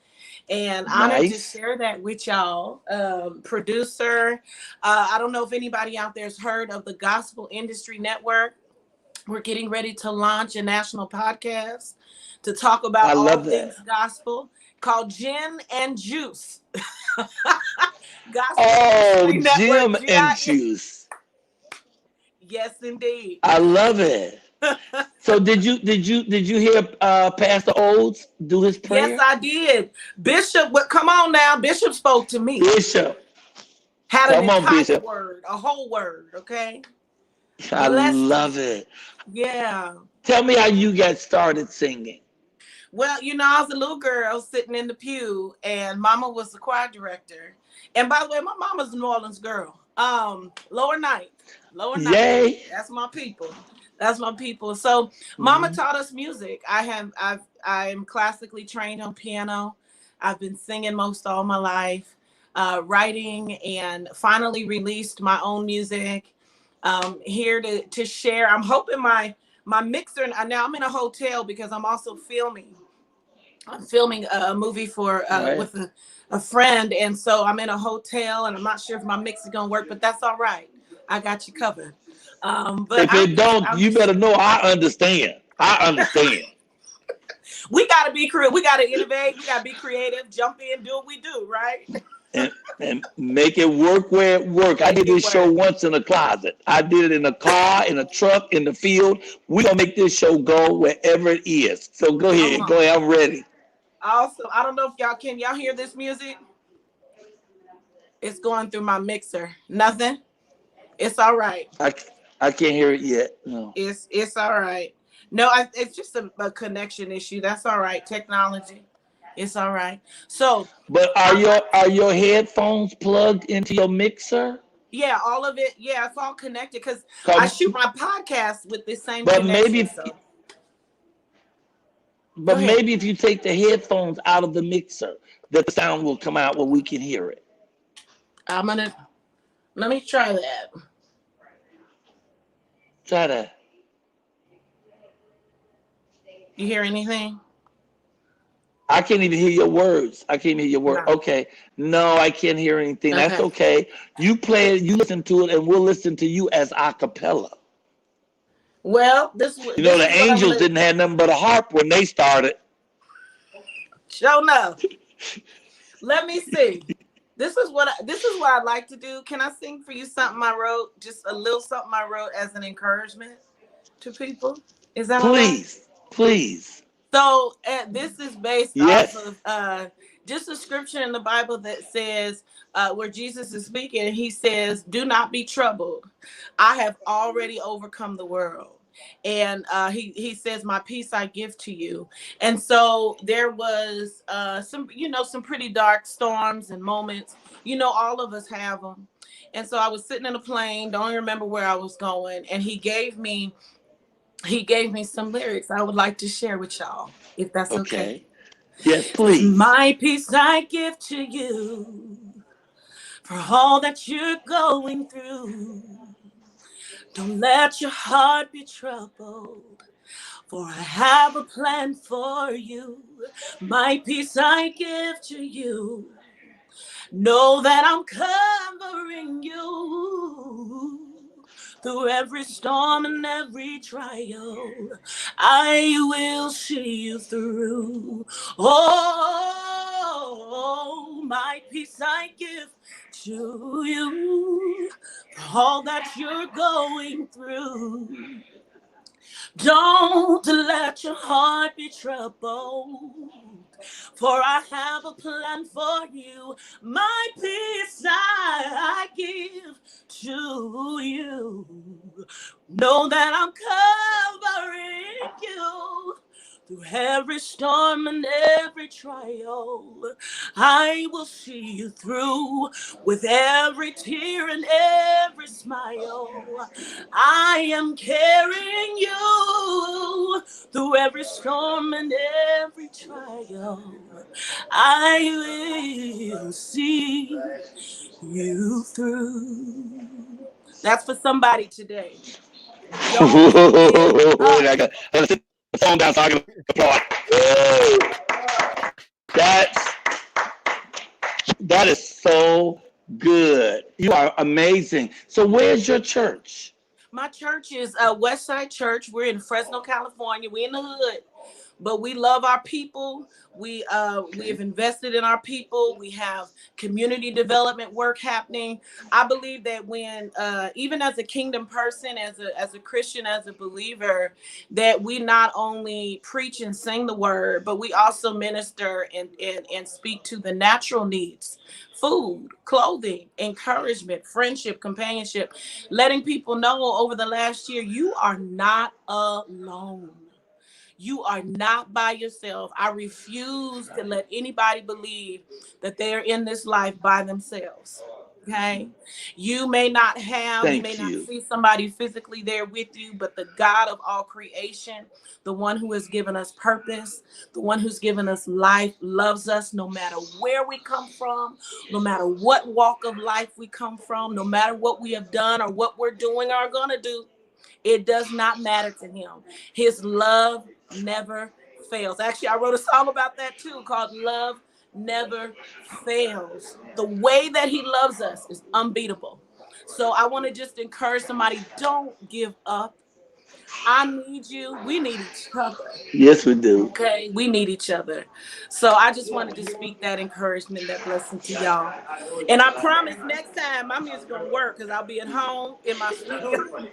Speaker 13: And honored to share that with y'all. Producer, I don't know if anybody out there has heard of the Gospel Industry Network. We're getting ready to launch a national podcast to talk about all things gospel called Gin and Juice.
Speaker 4: Gospel Gin and Juice.
Speaker 13: Yes, indeed.
Speaker 4: I love it. So did you hear Pastor Olds do his prayer?
Speaker 13: Yes, I did. Bishop, come on now. Bishop spoke to me.
Speaker 4: Bishop
Speaker 13: had an entire word, a whole word. Okay.
Speaker 4: I love it.
Speaker 13: Yeah.
Speaker 4: Tell me how you got started singing.
Speaker 13: Well, I was a little girl sitting in the pew, and Mama was the choir director. And by the way, my mama's a New Orleans girl. Lower Ninth.
Speaker 4: Yay.
Speaker 13: That's my people. So Mama taught us music. I'm classically trained on piano. I've been singing most all my life, writing, and finally released my own music. Here to share. I'm hoping my mixer, and now I'm in a hotel because I'm also filming I'm filming a movie for with a friend, and so I'm in a hotel, and I'm not sure if my mix is gonna work, but that's all right. I got you covered. But
Speaker 4: if it don't, you better know I understand. I understand.
Speaker 13: We gotta be creative. We gotta innovate. We gotta be creative. Jump in, do what we do, right?
Speaker 4: And make it work where it work. I did this show once in a closet. I did it in a car, in a truck, in the field. We're gonna make this show go wherever it is. So go ahead. Go ahead. I'm ready.
Speaker 13: Awesome. I don't know if y'all can hear this music? It's going through my mixer. Nothing? It's all right.
Speaker 4: I can't hear it yet. No.
Speaker 13: It's all right. No, it's just a connection issue. That's all right. Technology. It's all right. So,
Speaker 4: but are your headphones plugged into your mixer?
Speaker 13: Yeah, all of it. Yeah, it's all connected because I shoot my podcast with this same
Speaker 4: but
Speaker 13: connection.
Speaker 4: Maybe if you take the headphones out of the mixer, the sound will come out where we can hear it.
Speaker 13: Let me try that.
Speaker 4: Try that.
Speaker 13: You hear anything?
Speaker 4: I can't even hear your words. I can't hear your word. No. Okay. No, I can't hear anything. Okay. That's okay. You play it, you listen to it, and we'll listen to you as a cappella.
Speaker 13: Well,
Speaker 4: the Angels didn't have nothing but a harp when they started.
Speaker 13: Sure enough. Let me see. This is what I like to do. Can I sing for you something I wrote? Just a little something I wrote as an encouragement to people. Is that
Speaker 4: please, please?
Speaker 13: So this is based off of just a scripture in the Bible that says where Jesus is speaking. He says, "Do not be troubled. I have already overcome the world." And he says, "My peace I give to you." And so there was some pretty dark storms and moments. All of us have them. And so I was sitting in a plane, don't remember where I was going, and he gave me some lyrics I would like to share with y'all, if that's okay.
Speaker 4: Yes, please.
Speaker 13: My peace I give to you for all that you're going through. Don't let your heart be troubled, for I have a plan for you. My peace I give to you. Know that I'm covering you through every storm and every trial. I will see you through. Oh, my peace I give to you for all that you're going through. Don't let your heart be troubled, for I have a plan for you. My peace I give to you. Know that I'm covering you through every storm and every trial. I will see you through with every tear and every smile. I am carrying you through every storm and every trial. I will see you through. That's for somebody today.
Speaker 4: I got to sit the phone down so I can applaud. That is so good. You are amazing. So where's your church?
Speaker 13: My church is Westside Church. We're in Fresno, California. We're in the hood, but we love our people. We have invested in our people. We have community development work happening. I believe that when, even as a kingdom person, as a Christian, as a believer, that we not only preach and sing the word, but we also minister and speak to the natural needs: food, clothing, encouragement, friendship, companionship, letting people know over the last year, you are not alone. You are not by yourself. I refuse to let anybody believe that they're in this life by themselves. Okay? You may not see somebody physically there with you, but the God of all creation, the one who has given us purpose, the one who's given us life, loves us no matter where we come from, no matter what walk of life we come from, no matter what we have done or what we're doing or are going to do. It does not matter to him. His love never fails. Actually, I wrote a song about that too called Love Never Fails. The way that he loves us is unbeatable. So I want to just encourage somebody, don't give up. I need you. We need each other.
Speaker 4: Yes, we do.
Speaker 13: Okay, we need each other. So I just wanted to speak that encouragement, that blessing to y'all. And I promise next time my music gonna work because I'll be at home in my studio.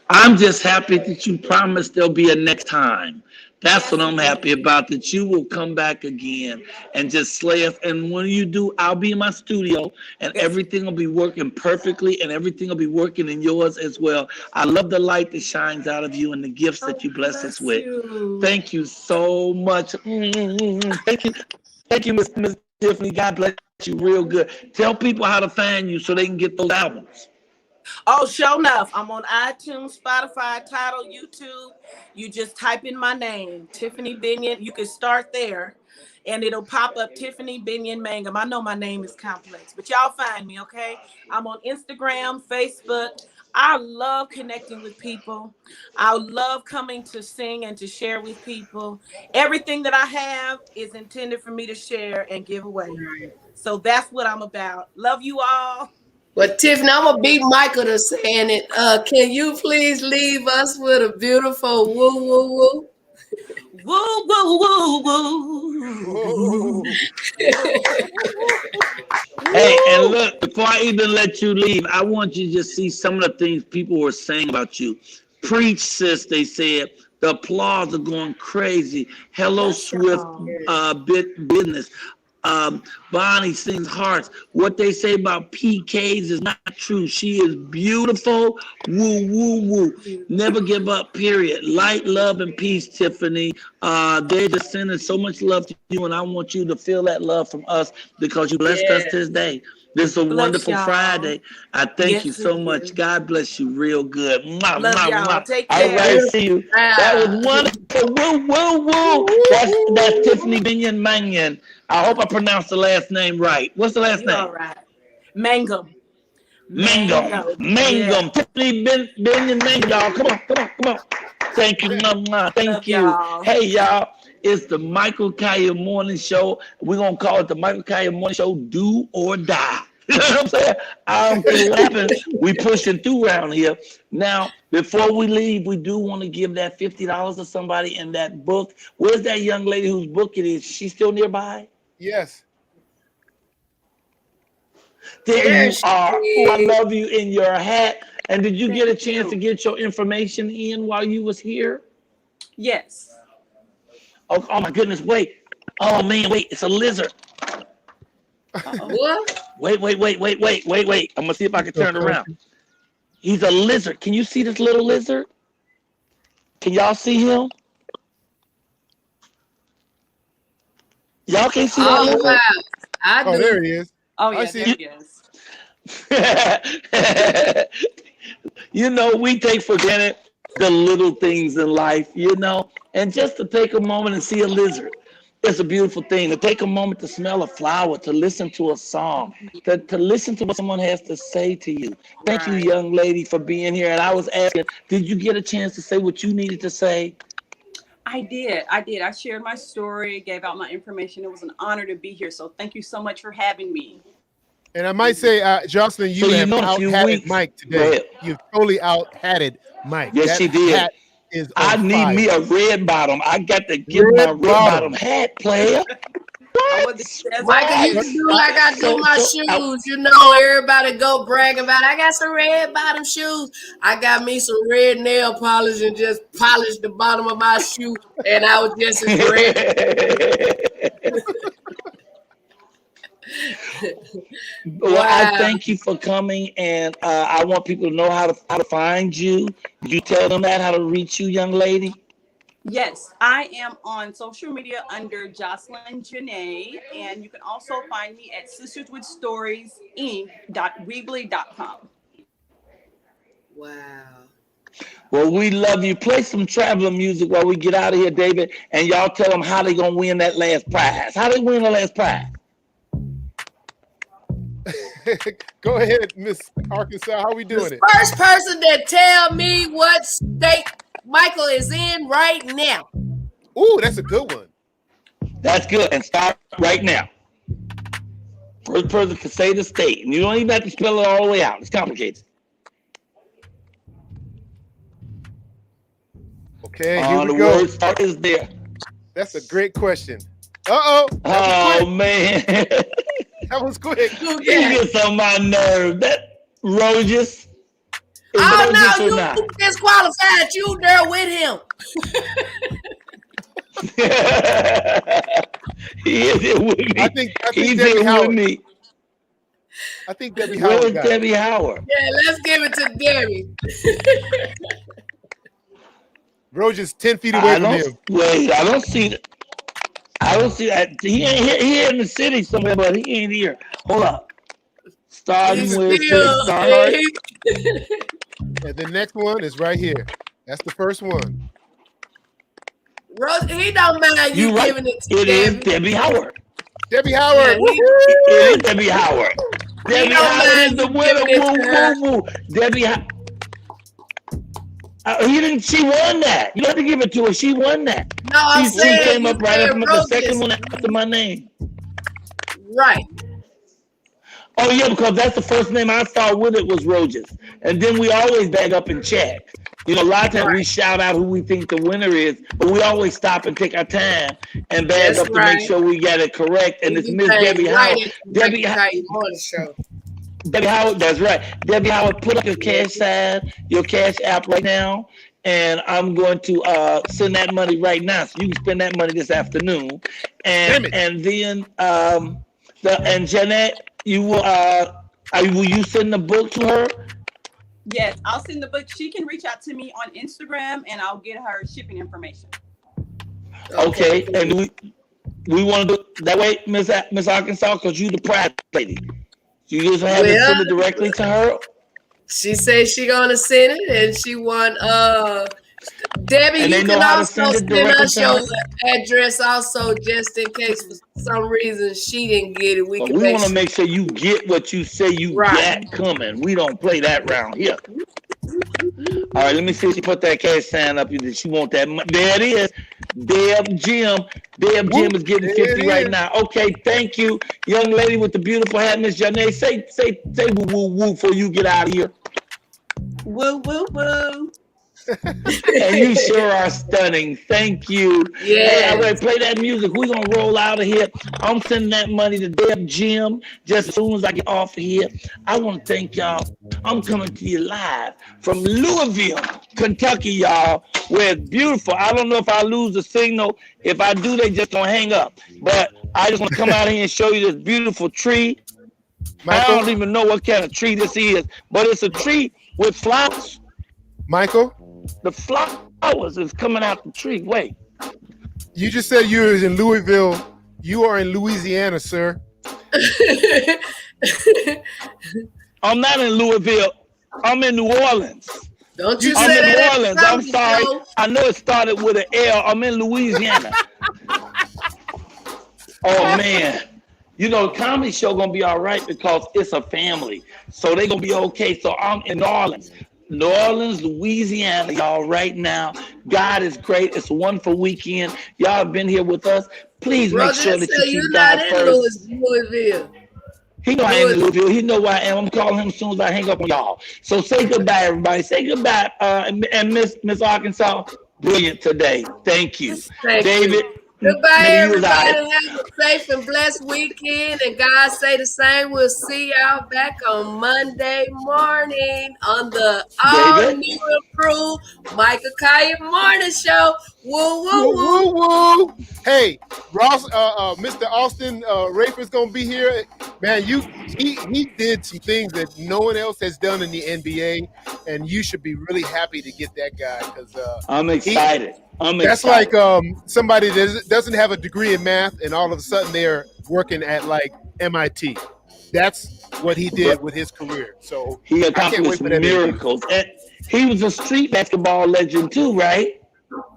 Speaker 4: I'm just happy that you promised there'll be a next time. That's what I'm happy about, that you will come back again and just slay us. And when you do, I'll be in my studio and everything will be working perfectly and everything will be working in yours as well. I love the light that shines out of you and the gifts that you bless us with. Thank you so much. Thank you. Thank you, Miss Tiffany. God bless you real good. Tell people how to find you so they can get those albums.
Speaker 13: Oh, sure enough. I'm on iTunes, Spotify, Tidal, YouTube. You just type in my name, Tiffany Binion. You can start there, and it'll pop up Tiffany Binion Mangum. I know my name is complex, but y'all find me, okay? I'm on Instagram, Facebook. I love connecting with people. I love coming to sing and to share with people. Everything that I have is intended for me to share and give away. So that's what I'm about. Love you all.
Speaker 2: Well, Tiffany, I'm gonna beat Michael to saying it. Can you please leave us with a beautiful woo woo woo?
Speaker 13: Woo woo woo woo.
Speaker 4: Hey, and look, before I even let you leave, I want you to just see some of the things people were saying about you. Preach, sis, they said. The applause are going crazy. Hello, Swift business. Bonnie sings hearts. What they say about PKs is not true. She is beautiful. Woo, woo, woo. Never give up, period. Light, love, and peace, Tiffany. They're just sending so much love to you, and I want you to feel that love from us because you blessed us this day. This is a wonderful Friday. I thank you so much. God bless you real good. Mwah,
Speaker 13: love
Speaker 4: mwah,
Speaker 13: y'all.
Speaker 4: mwah.
Speaker 13: Take care.
Speaker 4: All right, see you. That was wonderful. Woo, woo, woo. That's Tiffany Binion Mangan. I hope I pronounced the last name right. What's the last name?
Speaker 13: All right. Mangum.
Speaker 4: Mangum. Yeah. Tiffany Binion Mangan, y'all. Come on. Thank you, mama. Thank you. Y'all. Hey, y'all. It's the Michael Colyar Morning Show. We're going to call it the Michael Colyar Morning Show, Do or Die. You know what I'm saying? I don't care what happens. We pushing through around here. Now, before we leave, we do want to give that $50 to somebody in that book. Where's that young lady whose book it is? She still nearby?
Speaker 1: Yes.
Speaker 4: There you are. Oh, I love you in your hat. And did you get a chance to get your information in while you was here?
Speaker 3: Yes.
Speaker 4: Oh my goodness, wait. Oh man, wait, it's a lizard.
Speaker 2: What?
Speaker 4: Wait. I'm gonna see if I can turn around. He's a lizard. Can you see this little lizard? Can y'all see him? Y'all can't see that lizard?
Speaker 2: Wow. I do.
Speaker 1: There he is.
Speaker 3: Oh, yeah, there he is.
Speaker 4: You know, we take for granted the little things in life, you know, and just to take a moment and see a lizard, it's a beautiful thing. To take a moment to smell a flower, to listen to a song, to listen to what someone has to say to you. Thank you, young lady, for being here. And I was asking, did you get a chance to say what you needed to say?
Speaker 3: I did. I shared my story, gave out my information. It was an honor to be here. So thank you so much for having me.
Speaker 1: And I might say, Jocelyn, you have out-hatted Mike today. You've totally out-hatted Mike.
Speaker 4: Yes, she did. I need me a red bottom. I got to get my red bottom hat, player.
Speaker 2: Michael, you can do like I do my shoes. You know, everybody go brag about it. I got some red bottom shoes. I got me some red nail polish and just polished the bottom of my shoe, and I was just as red.
Speaker 4: Well, I thank you for coming, and I want people to know how to find you. Did you tell them how to reach you, young lady?
Speaker 3: Yes, I am on social media under Jocelyn Janae, and you can also find me at sisterswithstoriesinc.weebly.com.
Speaker 2: Wow.
Speaker 4: Well, we love you. Play some traveling music while we get out of here, David, and y'all tell them how they gonna win that last prize. How they win the last prize?
Speaker 1: Go ahead, Miss Arkansas. How we doing it?
Speaker 2: First person that tell me what state Michael is in right now.
Speaker 1: Ooh, that's a good one.
Speaker 14: That's good. And start right now. First person can say the state. And you don't even have to spell it all the way out. It's complicated.
Speaker 1: Okay, here we
Speaker 14: the
Speaker 1: go.
Speaker 14: word start is there.
Speaker 1: That's a great question. Uh-oh.
Speaker 14: Oh, man.
Speaker 1: That was quick.
Speaker 14: You get on my nerve. That Rogers.
Speaker 2: Oh, no, you disqualified. You there with him.
Speaker 14: He is here with me.
Speaker 1: I think
Speaker 14: He's
Speaker 1: Debbie
Speaker 14: here
Speaker 1: Howard.
Speaker 14: with me.
Speaker 1: I think Debbie Howard.
Speaker 14: Where's Debbie Howard?
Speaker 2: Yeah, let's give it to Debbie.
Speaker 1: Roger's 10 feet away from him.
Speaker 14: Wait, I don't see that. He ain't here. He in the city somewhere, but he ain't here. Hold up. Starting with start.
Speaker 1: And the next one is right here. That's the first one.
Speaker 2: He don't mind you
Speaker 14: right.
Speaker 2: giving it to
Speaker 14: It
Speaker 2: Debbie.
Speaker 14: is Debbie Howard.
Speaker 1: Debbie Howard.
Speaker 14: It is Debbie Howard. Debbie Howard is the winner. Woo, woo, woo. Debbie Howard. She won that. You have to give it to her. She won that.
Speaker 2: No, I'm saying
Speaker 14: she came up right after the
Speaker 2: Rogers.
Speaker 14: second one after my name.
Speaker 2: Right.
Speaker 14: Oh yeah, because that's the first name I saw with it was Rogers. And then we always bag up and chat. You know, a lot of times we shout out who we think the winner is, but we always stop and take our time and bag up to make sure we got it correct. And it's Miss Debbie Howard. Debbie
Speaker 2: Morning Show.
Speaker 14: Debbie Howard, that's right. Debbie Howard, put up your cash sign, your cash app right now, and I'm going to send that money right now, so you can spend that money this afternoon. And then and Jeanette, you will you send the book to her?
Speaker 3: Yes, I'll send the book. She can reach out to me on Instagram, and I'll get her shipping information.
Speaker 14: Okay, and we want to do that way, Miss Arkansas, because you the prize lady. You just have to send it directly to her.
Speaker 2: She says she gonna send it, and she want Debbie.
Speaker 14: And
Speaker 2: you can also send us your
Speaker 14: to
Speaker 2: address, also, just in case for some reason she didn't get it. We
Speaker 14: want to make sure you get what you say you got coming. We don't play that round here. All right, let me see if she put that cash sign up. She want that money. There it is. Deb Jim. Deb Jim is getting 50 right now. Okay, thank you. Young lady with the beautiful hat, Miss Janae. Say woo woo woo before you get out of here.
Speaker 3: Woo woo woo.
Speaker 14: And you sure are stunning. Thank you.
Speaker 2: Yeah.
Speaker 14: Hey, all right, play that music. We're going to roll out of here. I'm sending that money to Deb Jim just as soon as I get off of here. I want to thank y'all. I'm coming to you live from Louisville, Kentucky, y'all, where it's beautiful. I don't know if I lose the signal. If I do, they just going to hang up. But I just want to come out here and show you this beautiful tree. Michael? I don't even know what kind of tree this is, but it's a tree with flowers.
Speaker 1: Michael?
Speaker 14: The flowers is coming out the tree. Wait.
Speaker 1: You just said you were in Louisville. You are in Louisiana, sir.
Speaker 14: I'm not in Louisville. I'm in New Orleans.
Speaker 2: Don't you
Speaker 14: I'm
Speaker 2: say
Speaker 14: in
Speaker 2: that?
Speaker 14: New Orleans. I'm sorry. I know it started with an L. I'm in Louisiana. Oh, man. You know, the comedy show going to be all right because it's a family. So they're going to be okay. So I'm in New Orleans. New Orleans, Louisiana, y'all, right now. God is great. It's a wonderful weekend. Y'all have been here with us. Please make sure that you keep God first.
Speaker 2: Louisville.
Speaker 14: He know I am in Louisville. He know where I am. I'm calling him as soon as I hang up on y'all. So say goodbye, everybody. Say goodbye. And Miss Arkansas, brilliant today. Thank you. David.
Speaker 2: Goodbye, everybody. Have a safe and blessed weekend. And God say the same. We'll see y'all back on Monday morning on the all-new improved Michael Colyar Morning Show. Woo, woo, woo,
Speaker 1: woo. Hey, Ross, Mr. Austin Rafe is going to be here. Man, he did some things that no one else has done in the NBA, and you should be really happy to get that guy. Because
Speaker 14: I'm excited.
Speaker 1: That's like somebody that doesn't have a degree in math, and all of a sudden they're working at like MIT. That's what he did with his career. So
Speaker 14: he accomplished miracles. And he was a street basketball legend too, right?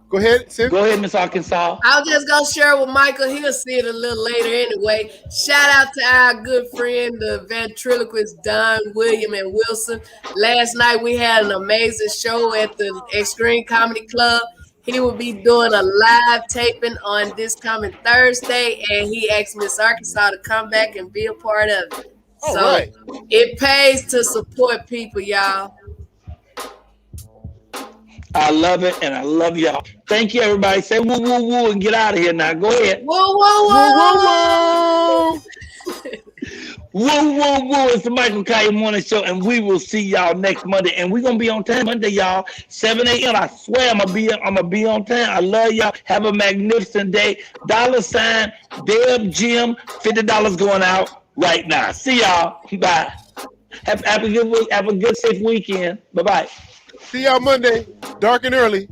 Speaker 1: Go ahead, Sim.
Speaker 14: Go ahead, Miss Arkansas.
Speaker 2: I was just going to share with Michael. He'll see it a little later anyway. Shout out to our good friend, the ventriloquist Don, William, and Wilson. Last night we had an amazing show at the Extreme Comedy Club. He will be doing a live taping on this coming Thursday, and he asked Miss Arkansas to come back and be a part of it.
Speaker 1: All
Speaker 2: So
Speaker 1: right.
Speaker 2: it pays to support people, y'all.
Speaker 14: I love it, and I love y'all. Thank you, everybody. Say woo, woo, woo, and get out of here now. Go ahead.
Speaker 2: Woo, woo, woo.
Speaker 1: Woo, woo, woo.
Speaker 14: Woo, woo, woo. It's the Michael Colyar Morning Show, and we will see y'all next Monday. And we're going to be on time Monday, y'all. 7 a.m. I swear I'm gonna be on time. I love y'all. Have a magnificent day. $ Deb Jim, $50 going out right now. See y'all. Bye. Have a good week. Have a good, safe weekend. Bye-bye.
Speaker 1: See y'all Monday, dark and early.